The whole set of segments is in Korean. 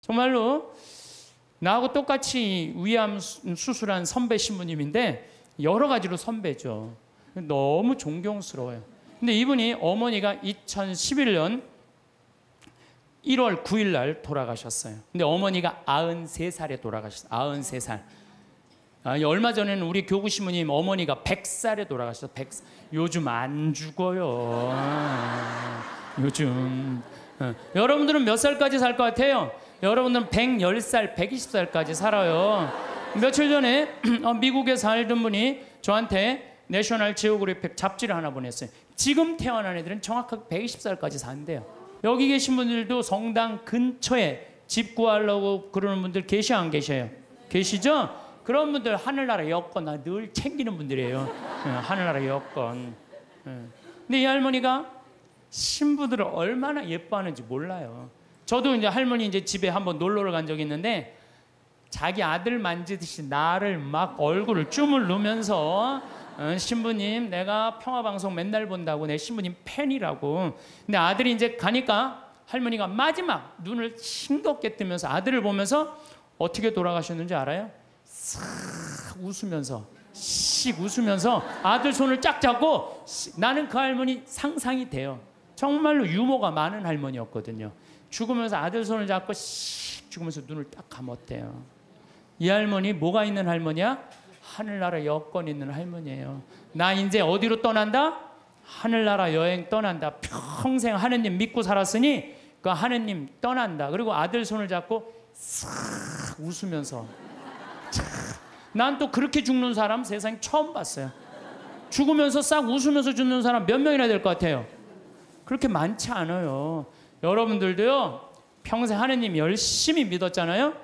정말로 나하고 똑같이 위암 수술한 선배 신부님인데 여러 가지로 선배죠. 너무 존경스러워요. 근데 이분이 어머니가 2011년 1월 9일 날 돌아가셨어요. 근데 어머니가 93살에 돌아가셨어요. 93살. 얼마 전에는 우리 교구 신부님 어머니가 100살에 돌아가셨어요. 100살. 요즘 안 죽어요. 요즘. 여러분들은 몇 살까지 살 것 같아요? 여러분들은 110살, 120살까지 살아요. 며칠 전에 미국에 살던 분이 저한테 내셔널 지오그래픽 잡지를 하나 보냈어요. 지금 태어난 애들은 정확하게 120살까지 산대요. 여기 계신 분들도 성당 근처에 집 구하려고 그러는 분들 계셔 안 계셔요? 계시죠? 그런 분들 하늘나라 여권 늘 챙기는 분들이에요. 하늘나라 여권. 근데 이 할머니가 신부들을 얼마나 예뻐하는지 몰라요. 저도 이제 할머니 이제 집에 한번 놀러를 간 적이 있는데 자기 아들 만지듯이 나를 막 얼굴을 쭈물르면서 신부님 내가 평화방송 맨날 본다고 내 신부님 팬이라고. 근데 아들이 이제 가니까 할머니가 마지막 눈을 싱겁게 뜨면서 아들을 보면서 어떻게 돌아가셨는지 알아요? 싹 웃으면서 씩 웃으면서 아들 손을 쫙 잡고 나는 그 할머니 상상이 돼요. 정말로 유머가 많은 할머니였거든요. 죽으면서 아들 손을 잡고 씩 죽으면서 눈을 딱 감았대요. 이 할머니 뭐가 있는 할머니야? 하늘나라 여권 있는 할머니예요. 나 이제 어디로 떠난다? 하늘나라 여행 떠난다. 평생 하느님 믿고 살았으니 그 하느님 떠난다. 그리고 아들 손을 잡고 싹 웃으면서. 난 또 그렇게 죽는 사람 세상에 처음 봤어요. 죽으면서 싹 웃으면서 죽는 사람 몇 명이나 될 것 같아요? 그렇게 많지 않아요. 여러분들도요 평생 하느님 열심히 믿었잖아요.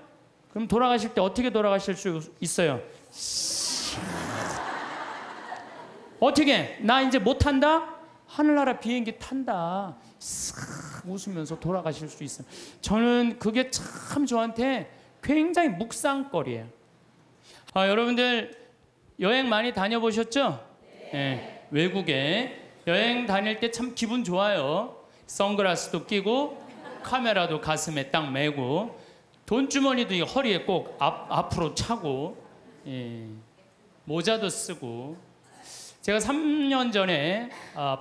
그럼 돌아가실 때 어떻게 돌아가실 수 있어요? 어떻게? 나 이제 못 탄다? 하늘나라 비행기 탄다. 싹 웃으면서 돌아가실 수 있어요. 저는 그게 참 저한테 굉장히 묵상거리예요. 여러분들 여행 많이 다녀보셨죠? 네. 외국에 여행 다닐 때 참 기분 좋아요. 선글라스도 끼고 카메라도 가슴에 딱 메고 돈주머니도 허리에 꼭 앞으로 차고 모자도 쓰고. 제가 3년 전에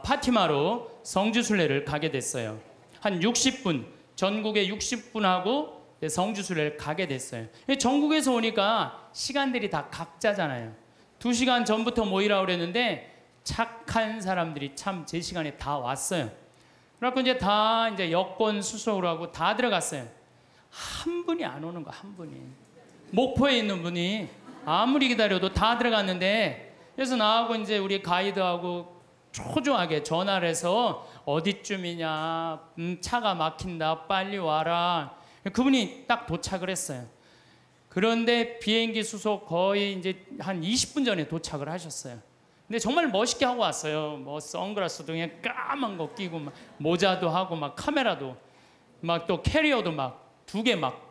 파티마로 성지순례를 가게 됐어요. 한 60분, 전국에 60분하고 성지순례를 가게 됐어요. 전국에서 오니까 시간들이 다 각자잖아요. 2시간 전부터 모이라고 그랬는데 착한 사람들이 참 제 시간에 다 왔어요. 그래갖고 이제 다 이제 여권 수속을 하고 다 들어갔어요. 한 분이 안 오는 거, 한 분이. 목포에 있는 분이 아무리 기다려도 다 들어갔는데, 그래서 나하고 이제 우리 가이드하고 초조하게 전화를 해서 어디쯤이냐, 차가 막힌다, 빨리 와라. 그분이 딱 도착을 했어요. 그런데 비행기 수속 거의 이제 한 20분 전에 도착을 하셨어요. 근데 정말 멋있게 하고 왔어요. 뭐 선글라스도 그냥 까만 거 끼고 막 모자도 하고 막 카메라도 막 또 캐리어도 막 2개 막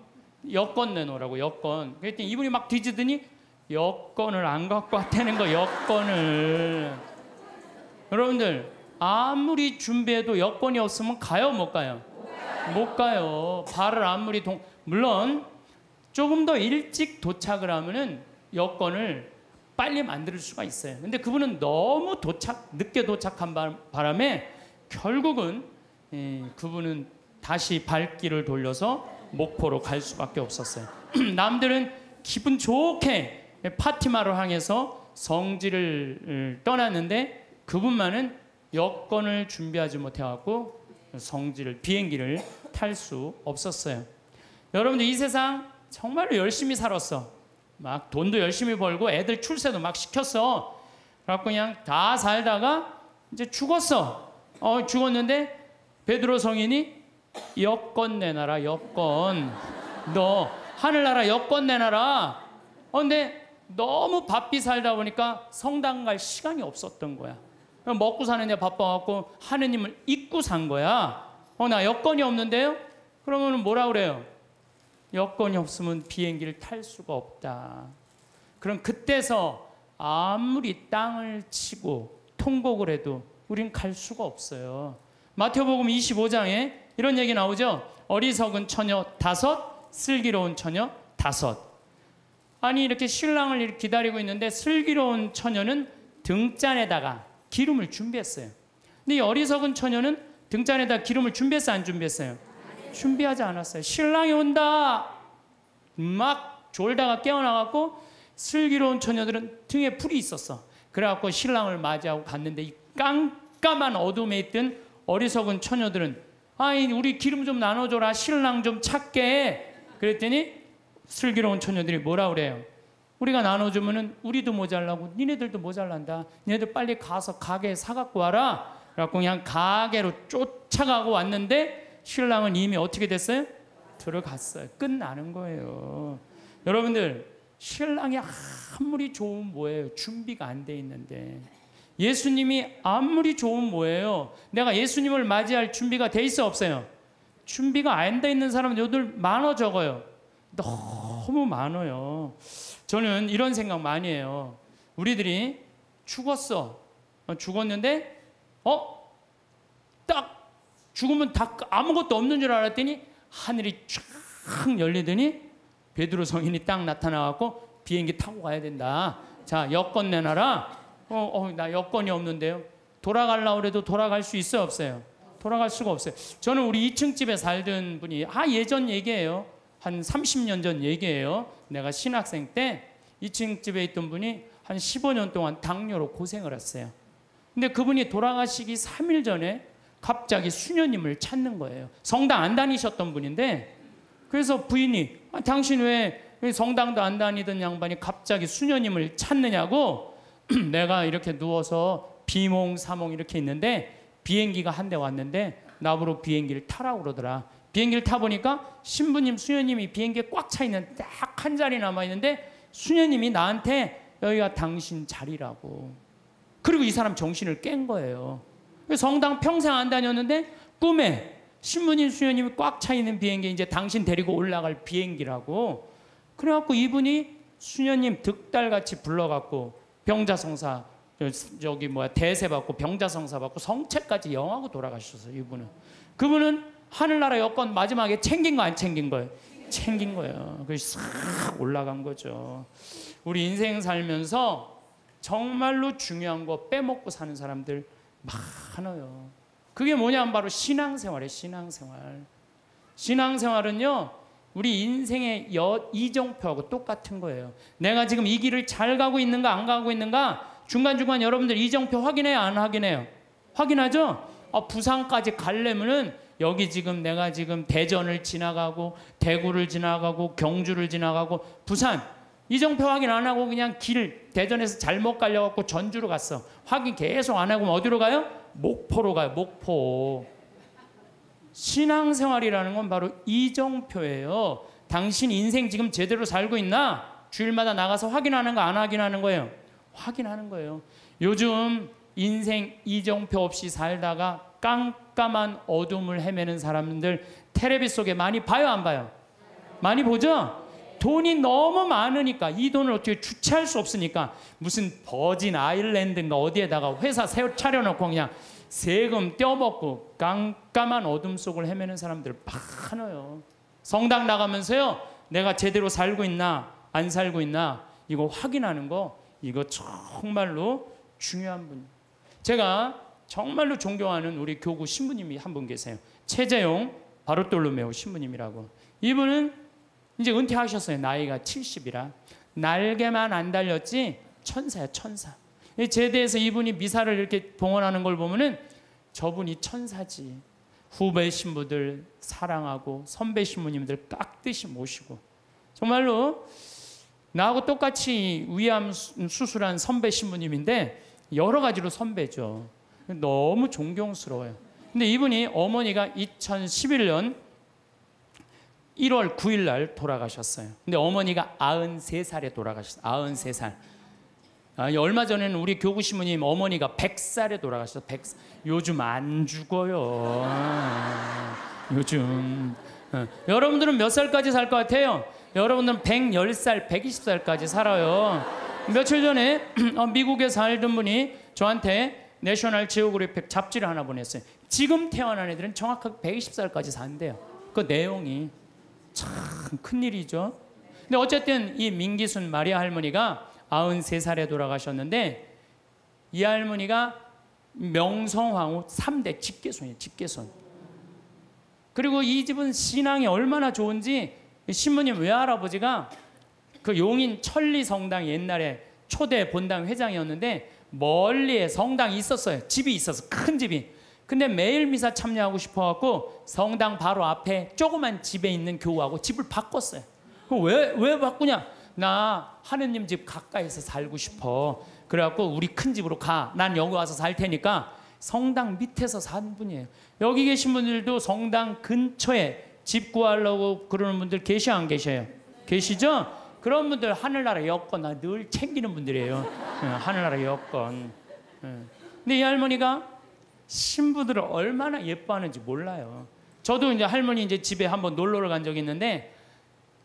여권 내놓으라고 여권. 그랬더니 이분이 막 뒤지더니 여권을 안 갖고 왔다는 거 여권을. 여러분들 아무리 준비해도 여권이 없으면 가요 못 가요? 못 가요. 발을 아무리 물론 조금 더 일찍 도착을 하면은 여권을 빨리 만들 수가 있어요. 근데 그분은 너무 늦게 도착한 바람에 결국은 그분은 다시 발길을 돌려서 목포로 갈 수밖에 없었어요. 남들은 기분 좋게 파티마를 향해서 성지를 떠났는데 그분만은 여권을 준비하지 못해갖고 비행기를 탈 수 없었어요. 여러분들 이 세상 정말로 열심히 살았어. 막 돈도 열심히 벌고 애들 출세도 막 시켰어. 그래갖고 그냥 다 살다가 이제 죽었어. 죽었는데 베드로 성인이 여권 내놔라, 여권. 너 하늘나라 여권 내놔라. 근데 너무 바삐 살다 보니까 성당 갈 시간이 없었던 거야. 먹고 사는 데 바빠갖고 하느님을 잊고 산 거야. 나 여권이 없는데요? 그러면 뭐라 그래요? 여권이 없으면 비행기를 탈 수가 없다. 그럼 그때서 아무리 땅을 치고 통곡을 해도 우린 갈 수가 없어요. 마태복음 25장에 이런 얘기 나오죠. 어리석은 처녀 5, 슬기로운 처녀 5. 아니 이렇게 신랑을 이렇게 기다리고 있는데 슬기로운 처녀는 등잔에다가 기름을 준비했어요. 근데 이 어리석은 처녀는 등잔에다 기름을 준비했어요, 안 준비했어요? 준비하지 않았어요. 신랑이 온다 막 졸다가 깨어나갖고 슬기로운 처녀들은 등에 불이 있었어. 그래갖고 신랑을 맞이하고 갔는데 이 깜깜한 어둠에 있던 어리석은 처녀들은 아이 우리 기름 좀 나눠줘라, 신랑 좀 찾게 해. 그랬더니 슬기로운 처녀들이 뭐라 그래요? 우리가 나눠주면은 우리도 모자라고 니네들도 모자란다. 니네들 빨리 가서 가게에 사갖고 와라. 그래갖고 그냥 가게로 쫓아가고 왔는데 신랑은 이미 어떻게 됐어요? 들어갔어요. 끝나는 거예요. 여러분들, 신랑이 아무리 좋으면 뭐예요? 준비가 안 돼 있는데. 예수님이 아무리 좋으면 뭐예요? 내가 예수님을 맞이할 준비가 돼 있어 없어요? 준비가 안 돼 있는 사람은 요들 많어 적어요? 너무 많아요. 저는 이런 생각 많이 해요. 우리들이 죽었어. 죽었는데 딱 죽으면 다 아무것도 없는 줄 알았더니 하늘이 쫙 열리더니 베드로 성인이 딱 나타나갖고 비행기 타고 가야 된다. 자, 여권 내놔라. 나 여권이 없는데요. 돌아가려고 해도 돌아갈 수 있어요, 없어요? 돌아갈 수가 없어요. 저는 우리 2층 집에 살던 분이 예전 얘기예요. 한 30년 전 얘기예요. 내가 신학생 때 2층 집에 있던 분이 한 15년 동안 당뇨로 고생을 했어요. 근데 그분이 돌아가시기 3일 전에 갑자기 수녀님을 찾는 거예요. 성당 안 다니셨던 분인데, 그래서 부인이 당신 왜 성당도 안 다니던 양반이 갑자기 수녀님을 찾느냐고. 내가 이렇게 누워서 비몽사몽 이렇게 있는데 비행기가 한 대 왔는데 나보고 비행기를 타라고 그러더라. 비행기를 타보니까 신부님, 수녀님이 비행기에 꽉 차 있는 딱 한 자리 남아있는데 수녀님이 나한테 여기가 당신 자리라고. 그리고 이 사람 정신을 깬 거예요. 성당 평생 안 다녔는데 꿈에 신부님, 수녀님이 꽉 차 있는 비행기, 이제 당신 데리고 올라갈 비행기라고. 그래갖고 이분이 수녀님 득달같이 불러갖고 병자성사 대세 받고 병자성사 받고 성체까지 영하고 돌아가셨어요. 이분은. 그분은 하늘나라 여권 마지막에 챙긴 거 안 챙긴 거예요? 챙긴 거예요. 그래서 싹 올라간 거죠. 우리 인생 살면서 정말로 중요한 거 빼먹고 사는 사람들 많아요. 그게 뭐냐면 바로 신앙생활이에요. 신앙생활. 신앙생활은요, 우리 인생의 이정표하고 똑같은 거예요. 내가 지금 이 길을 잘 가고 있는가 안 가고 있는가 중간중간 여러분들 이정표 확인해요, 안 확인해요? 확인하죠? 부산까지 가려면은 여기 지금 내가 지금 대전을 지나가고 대구를 지나가고 경주를 지나가고 부산 이정표 확인 안 하고 그냥 길 대전에서 잘못 갈려갖고 전주로 갔어. 확인 계속 안 하고 어디로 가요? 목포로 가요. 목포. 신앙생활이라는 건 바로 이정표예요. 당신 인생 지금 제대로 살고 있나? 주일마다 나가서 확인하는 거 안 확인하는 거예요? 확인하는 거예요. 요즘 인생 이정표 없이 살다가 깜깜한 어둠을 헤매는 사람들 텔레비 속에 많이 봐요, 안 봐요? 많이 보죠? 돈이 너무 많으니까 이 돈을 어떻게 주체할 수 없으니까 무슨 버진 아일랜드인가 어디에다가 회사 차려놓고 그냥 세금 떼어먹고 깜깜한 어둠 속을 헤매는 사람들 많아요. 성당 나가면서요, 내가 제대로 살고 있나 안 살고 있나 이거 확인하는 거, 이거 정말로 중요한 분. 제가 정말로 존경하는 우리 교구 신부님이 한 분 계세요. 최재용 바르톨로메오 신부님이라고. 이분은 이제 은퇴하셨어요. 나이가 70이라. 날개만 안 달렸지 천사야, 천사. 제대에서 이분이 미사를 이렇게 봉헌하는 걸 보면은 저분이 천사지. 후배 신부들 사랑하고 선배 신부님들 깍듯이 모시고, 정말로 나하고 똑같이 위암 수술한 선배 신부님인데 여러 가지로 선배죠. 너무 존경스러워요. 근데 이분이 어머니가 2011년 1월 9일 날 돌아가셨어요. 근데 어머니가 93살에 돌아가셨어요. 93살. 얼마 전에는 우리 교구 신부님 어머니가 100살에 돌아가셨어요. 100살. 요즘 안 죽어요. 요즘. 여러분들은 몇 살까지 살 것 같아요? 여러분들은 110살, 120살까지 살아요. 며칠 전에 미국에 살던 분이 저한테 내셔널 지오그래픽 잡지를 하나 보냈어요. 지금 태어난 애들은 정확하게 120살까지 산대요. 그 내용이. 참 큰일이죠. 근데 어쨌든 이 민기순 마리아 할머니가 93살에 돌아가셨는데 이 할머니가 명성황후 3대 집계손이에요. 집계손. 그리고 이 집은 신앙이 얼마나 좋은지 신부님 외할아버지가 그 용인 천리성당 옛날에 초대 본당 회장이었는데 멀리에 성당이 있었어요. 집이 있었어. 큰 집이. 근데 매일 미사 참여하고 싶어갖고 성당 바로 앞에 조그만 집에 있는 교우하고 집을 바꿨어요. 왜 바꾸냐? 나 하느님 집 가까이서 살고 싶어. 그래갖고 우리 큰 집으로 가. 난 여기 와서 살 테니까. 성당 밑에서 산 분이에요. 여기 계신 분들도 성당 근처에 집 구하려고 그러는 분들 계셔 안 계셔요? 계시죠? 그런 분들 하늘나라 여권 늘 챙기는 분들이에요. 하늘나라 여권. 근데 이 할머니가 신부들을 얼마나 예뻐하는지 몰라요. 저도 이제 할머니 이제 집에 한번 놀러를 간 적이 있는데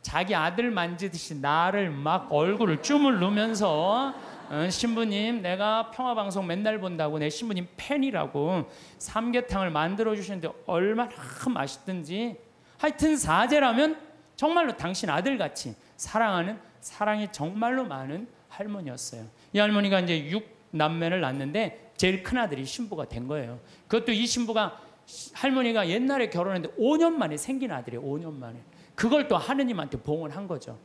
자기 아들 만지듯이 나를 막 얼굴을 쭈물 누면서 신부님 내가 평화방송 맨날 본다고 내 신부님 팬이라고 삼계탕을 만들어 주시는데 얼마나 맛있든지 하여튼 사제라면 정말로 당신 아들같이 사랑하는 사랑이 정말로 많은 할머니였어요. 이 할머니가 이제 6남매를 낳는데 제일 큰아들이 신부가 된 거예요. 그것도 이 신부가 할머니가 옛날에 결혼했는데 5년 만에 생긴 아들이에요. 5년 만에. 그걸 또 하느님한테 봉헌한 거죠.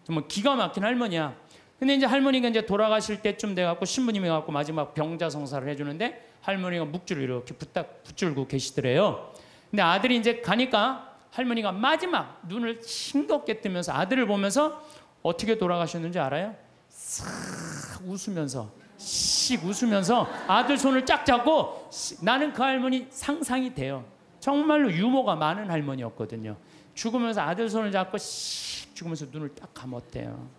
정말 기가 막힌 할머니야. 근데 이제 할머니가 이제 돌아가실 때쯤 돼갖고 신부님이 갖고 마지막 병자성사를 해주는데 할머니가 묵주를 이렇게 붙들고 계시더래요. 근데 아들이 이제 가니까 할머니가 마지막 눈을 싱겁게 뜨면서 아들을 보면서 어떻게 돌아가셨는지 알아요? 싹 웃으면서 씩 웃으면서 아들 손을 쫙 잡고 나는 그 할머니 상상이 돼요. 정말로 유머가 많은 할머니였거든요. 죽으면서 아들 손을 잡고 씩 죽으면서 눈을 딱 감았대요.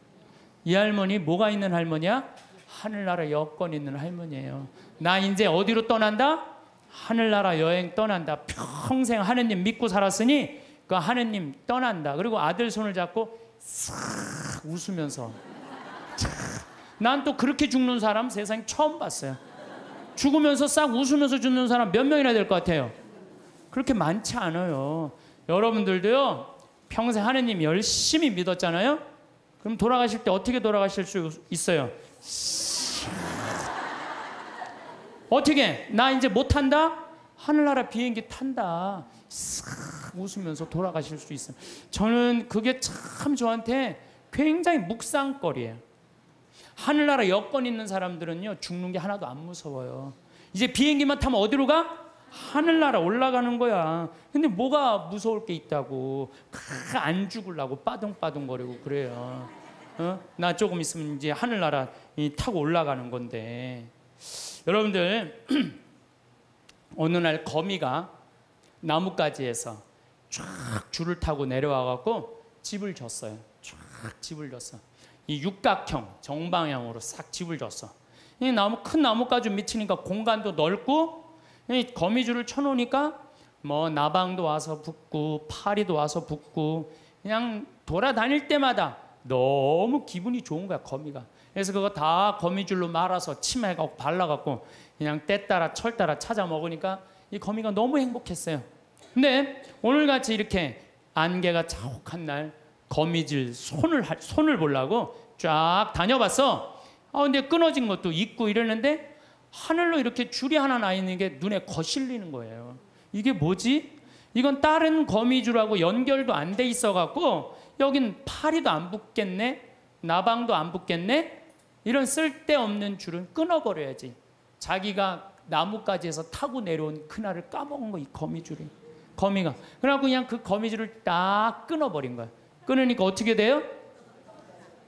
이 할머니 뭐가 있는 할머니야? 하늘나라 여권 있는 할머니예요. 나 이제 어디로 떠난다? 하늘나라 여행 떠난다. 평생 하느님 믿고 살았으니 그 하느님 떠난다. 그리고 아들 손을 잡고 싹 웃으면서 난 또 그렇게 죽는 사람 세상에 처음 봤어요. 죽으면서 싹 웃으면서 죽는 사람 몇 명이나 될 것 같아요? 그렇게 많지 않아요. 여러분들도요 평생 하느님 열심히 믿었잖아요. 그럼 돌아가실 때 어떻게 돌아가실 수 있어요? 어떻게? 나 이제 못 탄다? 하늘나라 비행기 탄다. 싹 웃으면서 돌아가실 수 있어요. 저는 그게 참 저한테 굉장히 묵상거리예요. 하늘나라 여권 있는 사람들은요 죽는 게 하나도 안 무서워요. 이제 비행기만 타면 어디로 가? 하늘나라 올라가는 거야. 근데 뭐가 무서울 게 있다고 안 죽으려고 빠둥빠둥거리고 그래요. 나 조금 있으면 이제 하늘나라 타고 올라가는 건데 여러분들 어느 날 거미가 나뭇가지에서 쫙 줄을 타고 내려와 갖고 집을 졌어요. 쫙 집을 졌어. 이 육각형 정방향으로 싹 집을 졌어. 이 큰 나뭇가지 밑이니까 공간도 넓고 거미줄을 쳐놓으니까 뭐 나방도 와서 붙고 파리도 와서 붙고 그냥 돌아다닐 때마다 너무 기분이 좋은 거야 거미가. 그래서 그거 다 거미줄로 말아서 침해가고 발라갖고 그냥 때 따라 철 따라 찾아 먹으니까 이 거미가 너무 행복했어요. 근데 오늘같이 이렇게 안개가 자욱한 날 거미줄 손을 보려고 쫙 다녀봤어. 근데 끊어진 것도 있고 이러는데 하늘로 이렇게 줄이 하나 나 있는 게 눈에 거슬리는 거예요. 이게 뭐지? 이건 다른 거미줄하고 연결도 안 돼 있어갖고 여긴 파리도 안 붙겠네, 나방도 안 붙겠네. 이런 쓸데없는 줄은 끊어버려야지. 자기가 나뭇가지에서 타고 내려온 그날을 까먹은 거 이 거미줄이. 거미가. 그래갖고 그냥 그 거미줄을 딱 끊어버린 거야. 끊으니까 어떻게 돼요?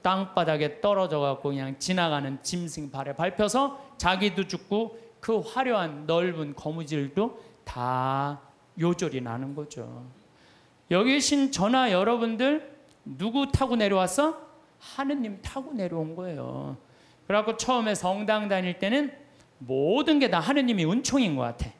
땅바닥에 떨어져갖고 그냥 지나가는 짐승 발에 밟혀서 자기도 죽고 그 화려한 넓은 거미줄도 다 요절이 나는 거죠. 여기 계신 저나 여러분들 누구 타고 내려왔어? 하느님 타고 내려온 거예요. 그래갖고 처음에 성당 다닐 때는 모든 게 다 하느님이 은총인 것 같아.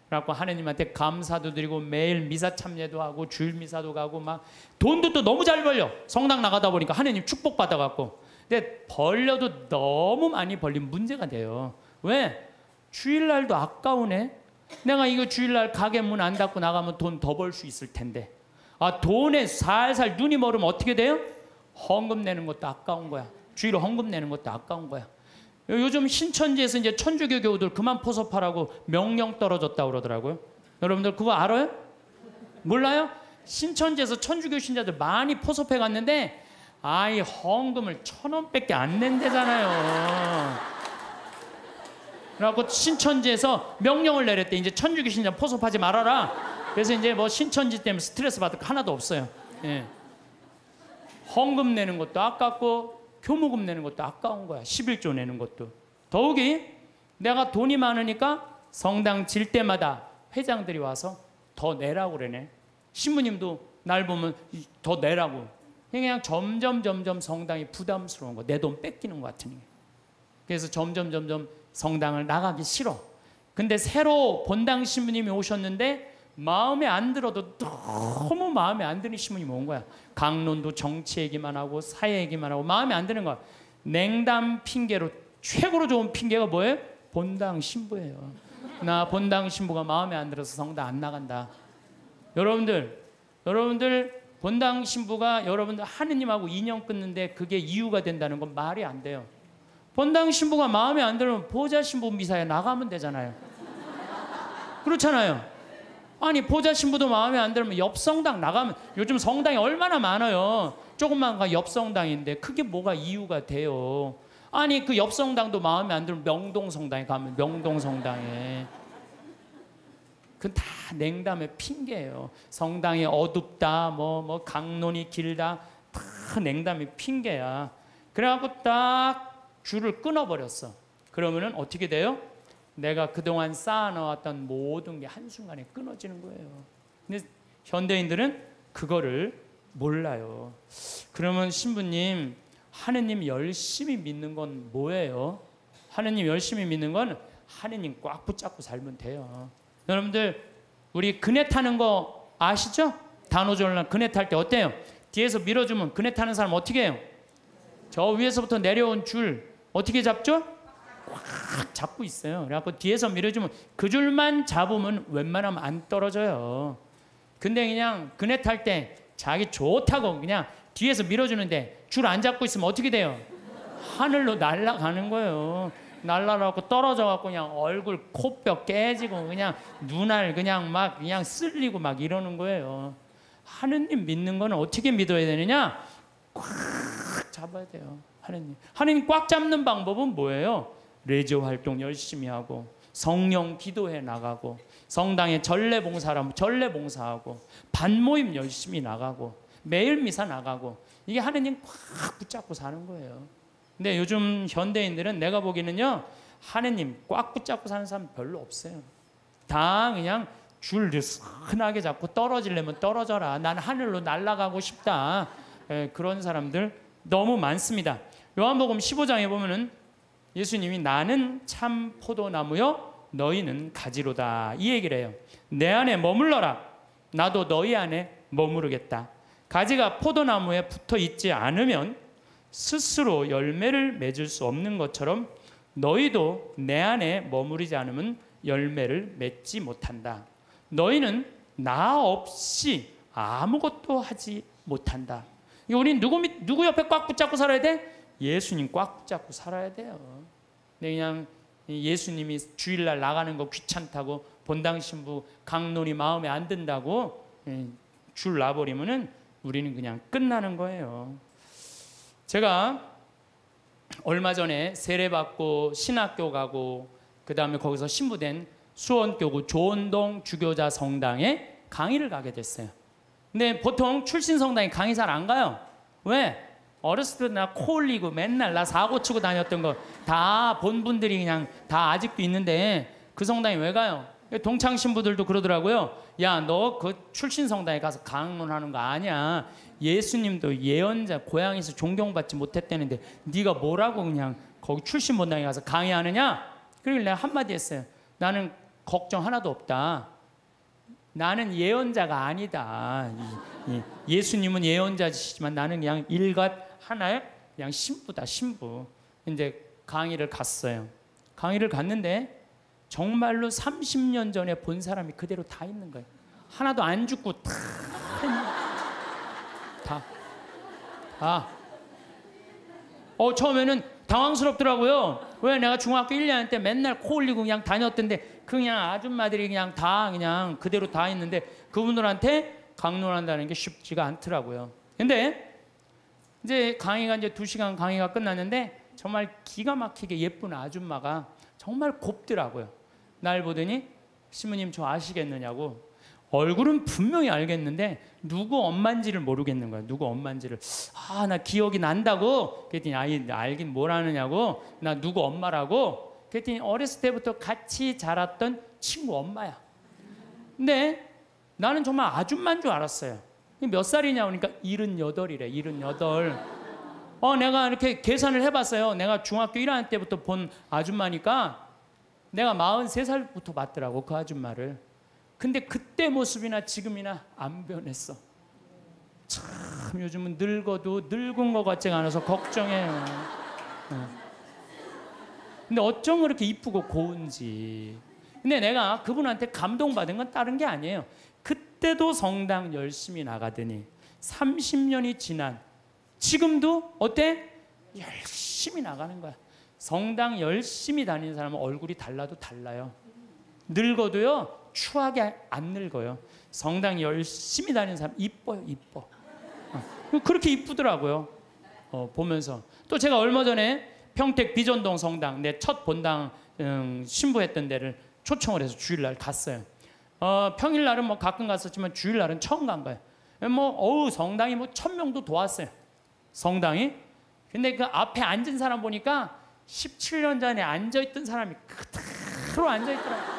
그래갖고 하느님한테 감사도 드리고 매일 미사 참여도 하고 주일 미사도 가고 막 돈도 또 너무 잘 벌려. 성당 나가다 보니까 하느님 축복 받아갖고. 근데 벌려도 너무 많이 벌리면 문제가 돼요. 왜? 주일날도 아까우네. 내가 이거 주일날 가게 문 안 닫고 나가면 돈 더 벌 수 있을 텐데. 아, 돈에 살살 눈이 멀으면 어떻게 돼요? 헌금 내는 것도 아까운 거야. 주일에 헌금 내는 것도 아까운 거야. 요즘 신천지에서 이제 천주교 교우들 그만 포섭하라고 명령 떨어졌다고 그러더라고요. 여러분들 그거 알아요? 몰라요? 신천지에서 천주교 신자들 많이 포섭해 갔는데 아이 헌금을 1,000원밖에 안 낸대잖아요. 그래갖고 신천지에서 명령을 내렸대. 이제 천주교 신자 포섭하지 말아라. 그래서 이제 뭐 신천지 때문에 스트레스 받을 거 하나도 없어요. 예. 헌금 내는 것도 아깝고 교무금 내는 것도 아까운 거야. 11조 내는 것도. 더욱이 내가 돈이 많으니까 성당 질 때마다 회장들이 와서 더 내라고 그러네. 신부님도 날 보면 더 내라고. 그냥 점점 성당이 부담스러운 거. 내 돈 뺏기는 것 같으니. 그래서 점점 성당을 나가기 싫어. 근데 새로 본당 신부님이 오셨는데 마음에 안 들어도 너무 마음에 안 드는 신부님이 온 거야. 강론도 정치 얘기만 하고 사회 얘기만 하고 마음에 안 드는 거야. 냉담 핑계로 최고로 좋은 핑계가 뭐예요? 본당 신부예요. 나 본당 신부가 마음에 안 들어서 성당 안 나간다. 여러분들 본당 신부가 여러분들 하느님하고 인연 끊는데 그게 이유가 된다는 건 말이 안 돼요. 본당 신부가 마음에 안 들면 보좌 신부 미사에 나가면 되잖아요. 그렇잖아요. 아니 보좌 신부도 마음에 안 들면 옆 성당 나가면, 요즘 성당이 얼마나 많아요. 조금만 가 옆 성당인데 그게 뭐가 이유가 돼요. 아니 그 옆 성당도 마음에 안 들면 명동 성당에 가면 명동 성당에. 그건 다 냉담의 핑계예요. 성당이 어둡다, 뭐 강론이 길다, 다 냉담의 핑계야. 그래갖고 딱 줄을 끊어버렸어. 그러면은 어떻게 돼요? 내가 그동안 쌓아놓았던 모든 게 한순간에 끊어지는 거예요. 근데 현대인들은 그거를 몰라요. 그러면 신부님, 하느님 열심히 믿는 건 뭐예요? 하느님 열심히 믿는 건 하느님 꽉 붙잡고 살면 돼요. 여러분들 우리 그네 타는 거 아시죠? 단오절날 그네 탈 때 어때요? 뒤에서 밀어주면 그네 타는 사람 어떻게 해요? 저 위에서부터 내려온 줄 어떻게 잡죠? 꽉 잡고 있어요. 그래갖고 뒤에서 밀어주면 그 줄만 잡으면 웬만하면 안 떨어져요. 근데 그냥 그네 탈 때 자기 좋다고 그냥 뒤에서 밀어주는데 줄 안 잡고 있으면 어떻게 돼요? 하늘로 날아가는 거예요. 날아가고 떨어져갖고 그냥 얼굴 코뼈 깨지고 그냥 눈알 그냥 막 그냥 쓸리고 막 이러는 거예요. 하느님 믿는 거는 어떻게 믿어야 되느냐? 꽉 잡아야 돼요. 하느님 꽉 잡는 방법은 뭐예요? 레저 활동 열심히 하고 성령 기도해 나가고 성당에 전례 봉사하면 전례 봉사하고 반모임 열심히 나가고 매일 미사 나가고 이게 하느님 꽉 붙잡고 사는 거예요. 근데 요즘 현대인들은 내가 보기에는요 하느님 꽉 붙잡고 사는 사람 별로 없어요. 다 그냥 줄 흔하게 잡고 떨어지려면 떨어져라. 난 하늘로 날아가고 싶다. 그런 사람들 너무 많습니다. 요한복음 15장에 보면은 예수님이 나는 참 포도나무요 너희는 가지로다 이 얘기를 해요. 내 안에 머물러라. 나도 너희 안에 머무르겠다. 가지가 포도나무에 붙어 있지 않으면 스스로 열매를 맺을 수 없는 것처럼 너희도 내 안에 머무르지 않으면 열매를 맺지 못한다. 너희는 나 없이 아무것도 하지 못한다. 우리는 누구 옆에 꽉 붙잡고 살아야 돼? 예수님 꽉 붙잡고 살아야 돼요. 근데 그냥 예수님이 주일날 나가는 거 귀찮다고 본당 신부 강론이 마음에 안 든다고 줄 놔버리면은 우리는 그냥 끝나는 거예요. 제가 얼마 전에 세례받고 신학교 가고 그 다음에 거기서 신부된 수원교구 조원동 주교자 성당에 강의를 가게 됐어요. 근데 보통 출신 성당에 강의 잘 안 가요. 왜? 어렸을 때 나 코 올리고 맨날 나 사고 치고 다녔던 거 다 본 분들이 그냥 다 아직도 있는데 그 성당에 왜 가요? 동창 신부들도 그러더라고요. 야, 너 그 출신 성당에 가서 강론하는 거 아니야. 예수님도 예언자 고향에서 존경받지 못했다는데 네가 뭐라고 그냥 거기 출신 본당에 가서 강의하느냐? 그러길래 내가 한마디 했어요. 나는 걱정 하나도 없다. 나는 예언자가 아니다. 예수님은 예언자시지만 나는 그냥 일갓 하나의 그냥 신부다, 신부. 이제 강의를 갔어요. 강의를 갔는데 정말로 30년 전에 본 사람이 그대로 다 있는 거예요. 하나도 안 죽고 다 처음에는 당황스럽더라고요. 왜? 내가 중학교 1학년 때 맨날 코 올리고 그냥 다녔던데 그냥 아줌마들이 그냥 다 그냥 그대로 다 있는데 그분들한테 강론한다는 게 쉽지가 않더라고요. 근데 이제 강의가 이제 2시간 강의가 끝났는데 정말 기가 막히게 예쁜 아줌마가 정말 곱더라고요. 날 보더니 시모님 저 아시겠느냐고. 얼굴은 분명히 알겠는데 누구 엄마인지를 모르겠는 거야. 누구 엄마인지를. 나 기억이 난다고. 그랬더니 알긴 뭘 아느냐고. 나 누구 엄마라고. 그랬더니 어렸을 때부터 같이 자랐던 친구 엄마야. 근데 나는 정말 아줌마인 줄 알았어요. 몇 살이냐 그러니까 78이래. 78. 내가 이렇게 계산을 해봤어요. 내가 중학교 1학년 때부터 본 아줌마니까 내가 43살부터 봤더라고 그 아줌마를. 근데 그때 모습이나 지금이나 안 변했어. 참 요즘은 늙어도 늙은 것 같지가 않아서 걱정해요. 근데 어쩜 그렇게 이쁘고 고운지. 근데 내가 그분한테 감동받은 건 다른 게 아니에요. 그때도 성당 열심히 나가더니 30년이 지난 지금도 어때? 열심히 나가는 거야. 성당 열심히 다니는 사람은 얼굴이 달라도 달라요. 늙어도요 추하게 안 늙어요. 성당 열심히 다니는 사람 이뻐요. 이뻐. 그렇게 이쁘더라고요. 보면서. 또 제가 얼마 전에 평택 비전동 성당 내 첫 본당 신부했던 데를 초청을 해서 주일날 갔어요. 평일날은 뭐 가끔 갔었지만 주일날은 처음 간 거예요. 성당이 1000명도 도왔어요. 성당이. 근데 그 앞에 앉은 사람 보니까 17년 전에 앉아있던 사람이 그대로 앉아있더라고요.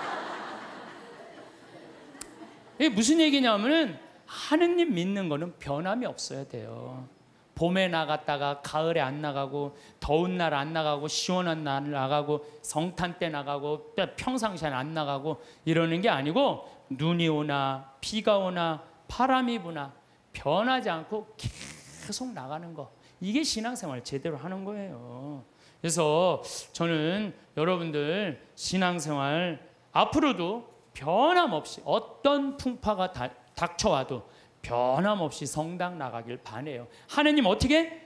이게 무슨 얘기냐면은 하느님 믿는 거는 변함이 없어야 돼요. 봄에 나갔다가 가을에 안 나가고 더운 날 안 나가고 시원한 날 나가고 성탄 때 나가고 평상시에 안 나가고 이러는 게 아니고 눈이 오나 비가 오나 바람이 부나 변하지 않고 계속 나가는 거. 이게 신앙생활 제대로 하는 거예요. 그래서 저는 여러분들 신앙생활 앞으로도 변함없이 어떤 풍파가 닥쳐와도 변함없이 성당 나가길 바라요. 하느님 어떻게?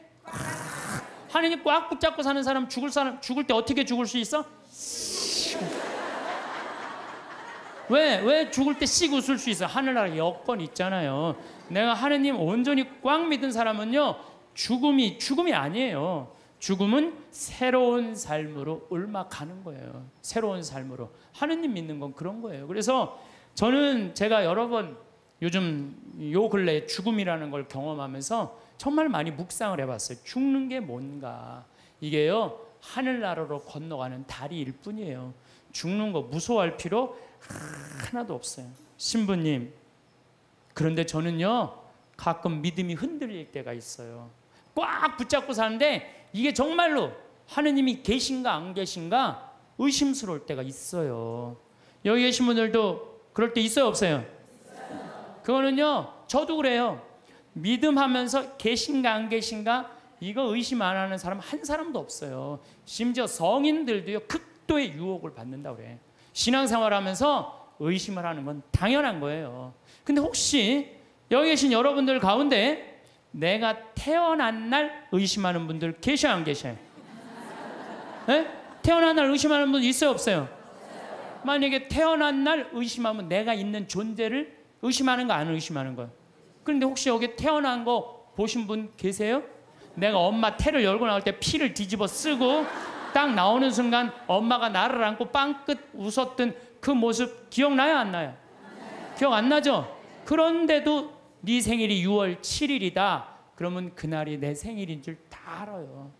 하느님 꽉 붙잡고 사는 사람 죽을 때 어떻게 죽을 수 있어? 왜 죽을 때 씩 웃을 수 있어? 하늘나라 여건 있잖아요. 내가 하느님 온전히 꽉 믿은 사람은요 죽음이 아니에요. 죽음은 새로운 삶으로 옮아가는 거예요. 새로운 삶으로. 하느님 믿는 건 그런 거예요. 그래서 저는 제가 여러 번 요즘 요 근래에 죽음이라는 걸 경험하면서 정말 많이 묵상을 해봤어요. 죽는 게 뭔가. 이게요 하늘나라로 건너가는 다리일 뿐이에요. 죽는 거 무서워할 필요 하나도 없어요. 신부님, 그런데 저는요 가끔 믿음이 흔들릴 때가 있어요. 꽉 붙잡고 사는데 이게 정말로 하느님이 계신가 안 계신가 의심스러울 때가 있어요. 여기 계신 분들도 그럴 때 있어요 없어요? 그거는요 저도 그래요. 믿음하면서 계신가 안 계신가 이거 의심 안 하는 사람 한 사람도 없어요. 심지어 성인들도요 극도의 유혹을 받는다고 그래. 신앙생활하면서 의심을 하는 건 당연한 거예요. 근데 혹시 여기 계신 여러분들 가운데 내가 태어난 날 의심하는 분들 계셔 안 계셔요? 네? 태어난 날 의심하는 분 있어요 없어요? 만약에 태어난 날 의심하면 내가 있는 존재를 의심하는 거 안 의심하는 거예요? 그런데 혹시 여기 태어난 거 보신 분 계세요? 내가 엄마 태를 열고 나올 때 피를 뒤집어 쓰고 딱 나오는 순간 엄마가 나를 안고 빵긋 웃었던 그 모습 기억나요 안 나요? 기억 안 나죠? 그런데도 네 생일이 6월 7일이다. 그러면 그날이 내 생일인 줄 다 알아요.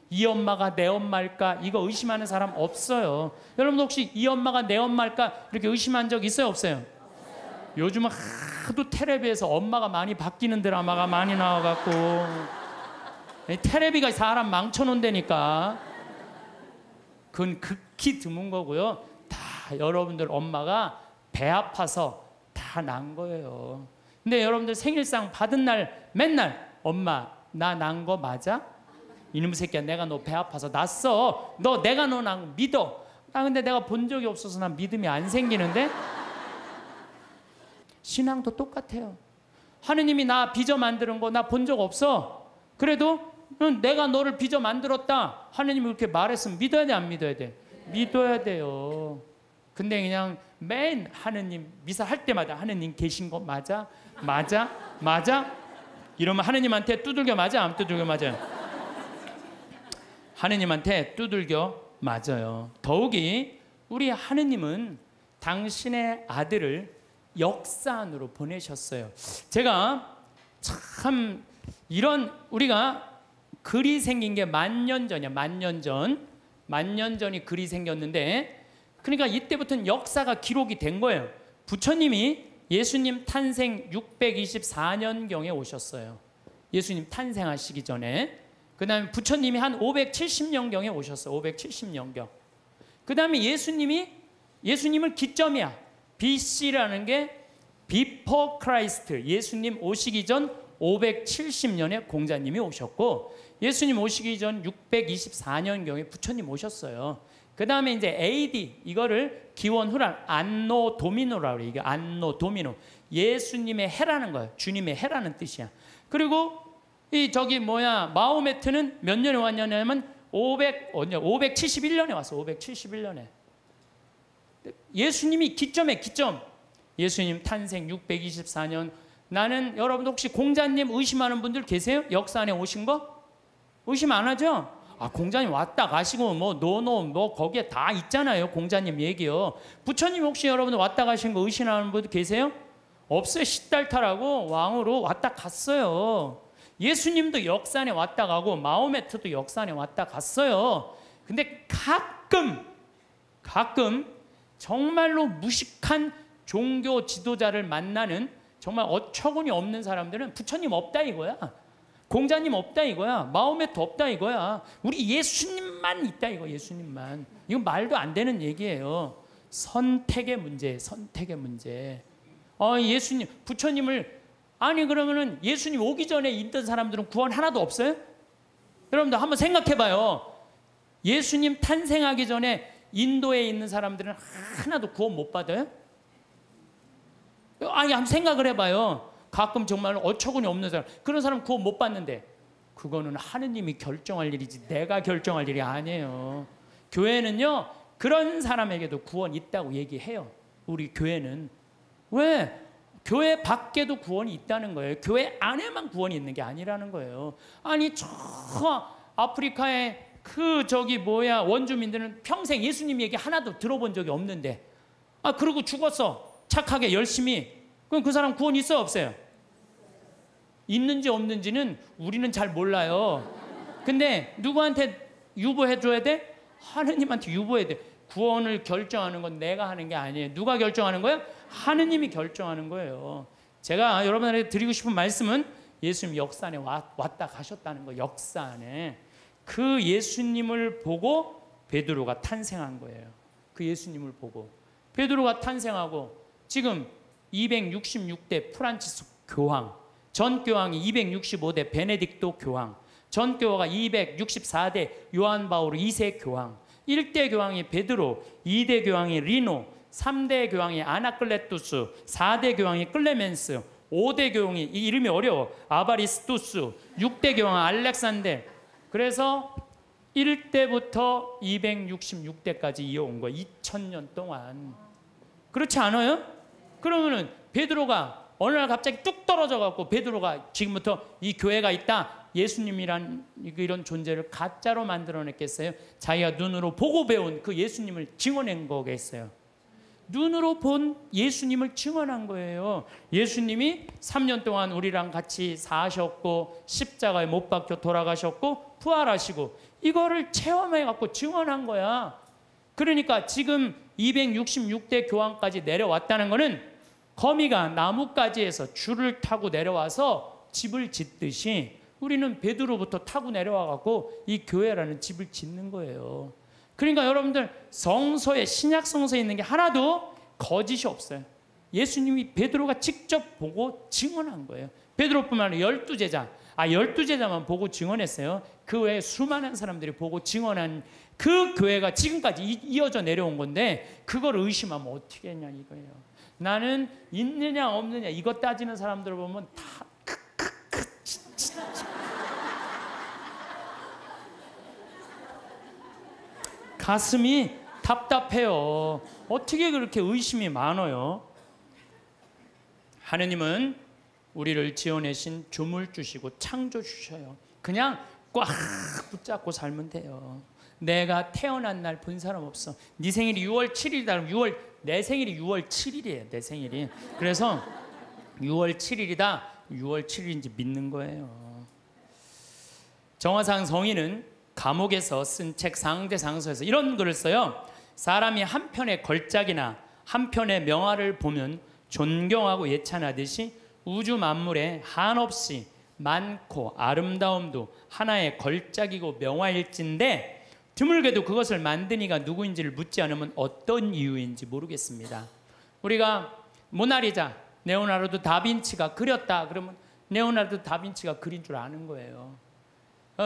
이 엄마가 내 엄마일까? 이거 의심하는 사람 없어요. 여러분 혹시 이 엄마가 내 엄마일까? 이렇게 의심한 적 있어요 없어요? 요즘은 하도 텔레비에서 엄마가 많이 바뀌는 드라마가 많이 나와갖고 텔레비가 사람 망쳐놓는다니까. 그건 극히 드문 거고요. 다 여러분들 엄마가 배 아파서 다 난 거예요. 근데 여러분들 생일상 받은 날 맨날 엄마 나 난 거 맞아? 이놈의 새끼야 내가 너 배 아파서 났어. 내가 너 난 거 믿어. 근데 내가 본 적이 없어서 난 믿음이 안 생기는데. 신앙도 똑같아요. 하느님이 나 빚어 만드는 거 나 본 적 없어. 그래도 내가 너를 빚어 만들었다. 하느님이 그렇게 말했으면 믿어야 돼, 안 믿어야 돼? 믿어야 돼요. 근데 그냥 맨 하느님 미사 할 때마다 하느님 계신 거 맞아? 맞아? 맞아? 이러면 하느님한테 두들겨 맞아? 안 두들겨 맞아요? 하느님한테 두들겨 맞아요. 더욱이 우리 하느님은 당신의 아들을 역사 안으로 보내셨어요. 제가 참 이런 우리가 글이 생긴 게 10,000년 전이야. 10,000년 전. 10,000년 전이 글이 생겼는데 그러니까 이때부터는 역사가 기록이 된 거예요. 부처님이 예수님 탄생 624년경에 오셨어요. 예수님 탄생하시기 전에. 그 다음에 부처님이 한 570년경에 오셨어요. 570년경. 그 다음에 예수님을 기점이야. BC라는 게 Before Christ. 예수님 오시기 전 570년에 공자님이 오셨고 예수님 오시기 전 624년경에 부처님 오셨어요. 그 다음에 이제 AD 이거를 기원 후란 안노 도미노라고 그래요. 이게 안노 도미노. 예수님의 해라는 거예요. 주님의 해라는 뜻이야. 그리고 이 저기 마호메트는 몇 년에 왔냐면 571년에 왔어. 571년에. 예수님이 기점. 예수님 탄생 624년. 나는 여러분 혹시 공자님 의심하는 분들 계세요? 역사 안에 오신 거? 의심 안 하죠? 아, 공자님 왔다 가시고 거기에 다 있잖아요. 공자님 얘기요. 부처님 혹시 여러분 왔다 가신 거 의심하는 분들 계세요? 없어요. 시달타라고 왕으로 왔다 갔어요. 예수님도 역사 안에 왔다 가고 마호메트도 역사 안에 왔다 갔어요. 근데 가끔 정말로 무식한 종교 지도자를 만나는 정말 어처구니 없는 사람들은 부처님 없다 이거야. 공자님 없다 이거야. 마호메트 없다 이거야. 우리 예수님만 있다 이거. 예수님만. 이건 말도 안 되는 얘기예요. 선택의 문제. 예수님, 부처님을 아니 그러면은 예수님 오기 전에 있던 사람들은 구원 하나도 없어요? 여러분들 한번 생각해봐요. 예수님 탄생하기 전에 인도에 있는 사람들은 하나도 구원 못 받아요? 아니 한번 생각을 해봐요. 가끔 정말 어처구니 없는 사람, 그런 사람 구원 못 받는데 그거는 하느님이 결정할 일이지 내가 결정할 일이 아니에요. 교회는요 그런 사람에게도 구원 있다고 얘기해요. 우리 교회는. 왜? 교회 밖에도 구원이 있다는 거예요. 교회 안에만 구원이 있는 게 아니라는 거예요. 아니 저 아프리카의 원주민들은 평생 예수님 얘기 하나도 들어본 적이 없는데 그러고 죽었어. 착하게 열심히. 그럼 그 사람 구원 있어 없어요? 있는지 없는지는 우리는 잘 몰라요. 근데 누구한테 유보해 줘야 돼? 하느님한테 유보해야 돼. 구원을 결정하는 건 내가 하는 게 아니에요. 누가 결정하는 거예요? 하느님이 결정하는 거예요. 제가 여러분들에게 드리고 싶은 말씀은 예수님 역사 안에 왔다 가셨다는 거. 역사 안에. 그 예수님을 보고 베드로가 탄생한 거예요. 그 예수님을 보고 베드로가 탄생하고 지금 266대 프란치스 교황, 전 교황이 265대 베네딕토 교황, 전 교황이 264대 요한 바오로 2세 교황, 1대 교황이 베드로, 2대 교황이 리노, 3대 교황이 아나클레투스, 4대 교황이 클레멘스, 5대 교황이 이 이름이 어려워. 아바리스투스, 6대 교황 알렉산데. 그래서 1대부터 266대까지 이어온 거예요. 2000년 동안. 그렇지 않아요? 그러면은 베드로가 어느 날 갑자기 뚝 떨어져 갖고 베드로가 지금부터 이 교회가 있다. 예수님이란 이런 존재를 가짜로 만들어냈겠어요? 자기가 눈으로 보고 배운 그 예수님을 증언한 거겠어요? 눈으로 본 예수님을 증언한 거예요. 예수님이 3년 동안 우리랑 같이 사셨고 십자가에 못 박혀 돌아가셨고 부활하시고 이거를 체험해 갖고 증언한 거야. 그러니까 지금 266대 교황까지 내려왔다는 거는 거미가 나뭇가지에서 줄을 타고 내려와서 집을 짓듯이 우리는 베드로부터 타고 내려와 갖고 이 교회라는 집을 짓는 거예요. 그러니까 여러분들 성서에 신약 성서에 있는 게 하나도 거짓이 없어요. 예수님이 베드로가 직접 보고 증언한 거예요. 베드로뿐만 아니라 12제자. 12제자만 보고 증언했어요. 그 외에 수많은 사람들이 보고 증언한 그 교회가 지금까지 이어져 내려온 건데 그걸 의심하면 어떻게 했냐 이거예요. 나는 있느냐 없느냐 이거 따지는 사람들을 보면 다 가슴이 답답해요. 어떻게 그렇게 의심이 많아요? 하느님은 우리를 지어내신 조물주시고 창조주셔요. 그냥 꽉 붙잡고 살면 돼요. 내가 태어난 날 본 사람 없어. 네 생일이 6월 7일이다. 내 생일이 6월 7일이에요. 내 생일이. 그래서 6월 7일이다. 6월 7일인지 믿는 거예요. 정화상 성인은 감옥에서 쓴 책 상대상서에서 이런 글을 써요. 사람이 한 편의 걸작이나 한 편의 명화를 보면 존경하고 예찬하듯이 우주 만물에 한없이 많고 아름다움도 하나의 걸작이고 명화일진데 드물게도 그것을 만든 이가 누구인지를 묻지 않으면 어떤 이유인지 모르겠습니다. 우리가 모나리자, 레오나르도 다빈치가 그렸다 그러면 레오나르도 다빈치가 그린 줄 아는 거예요.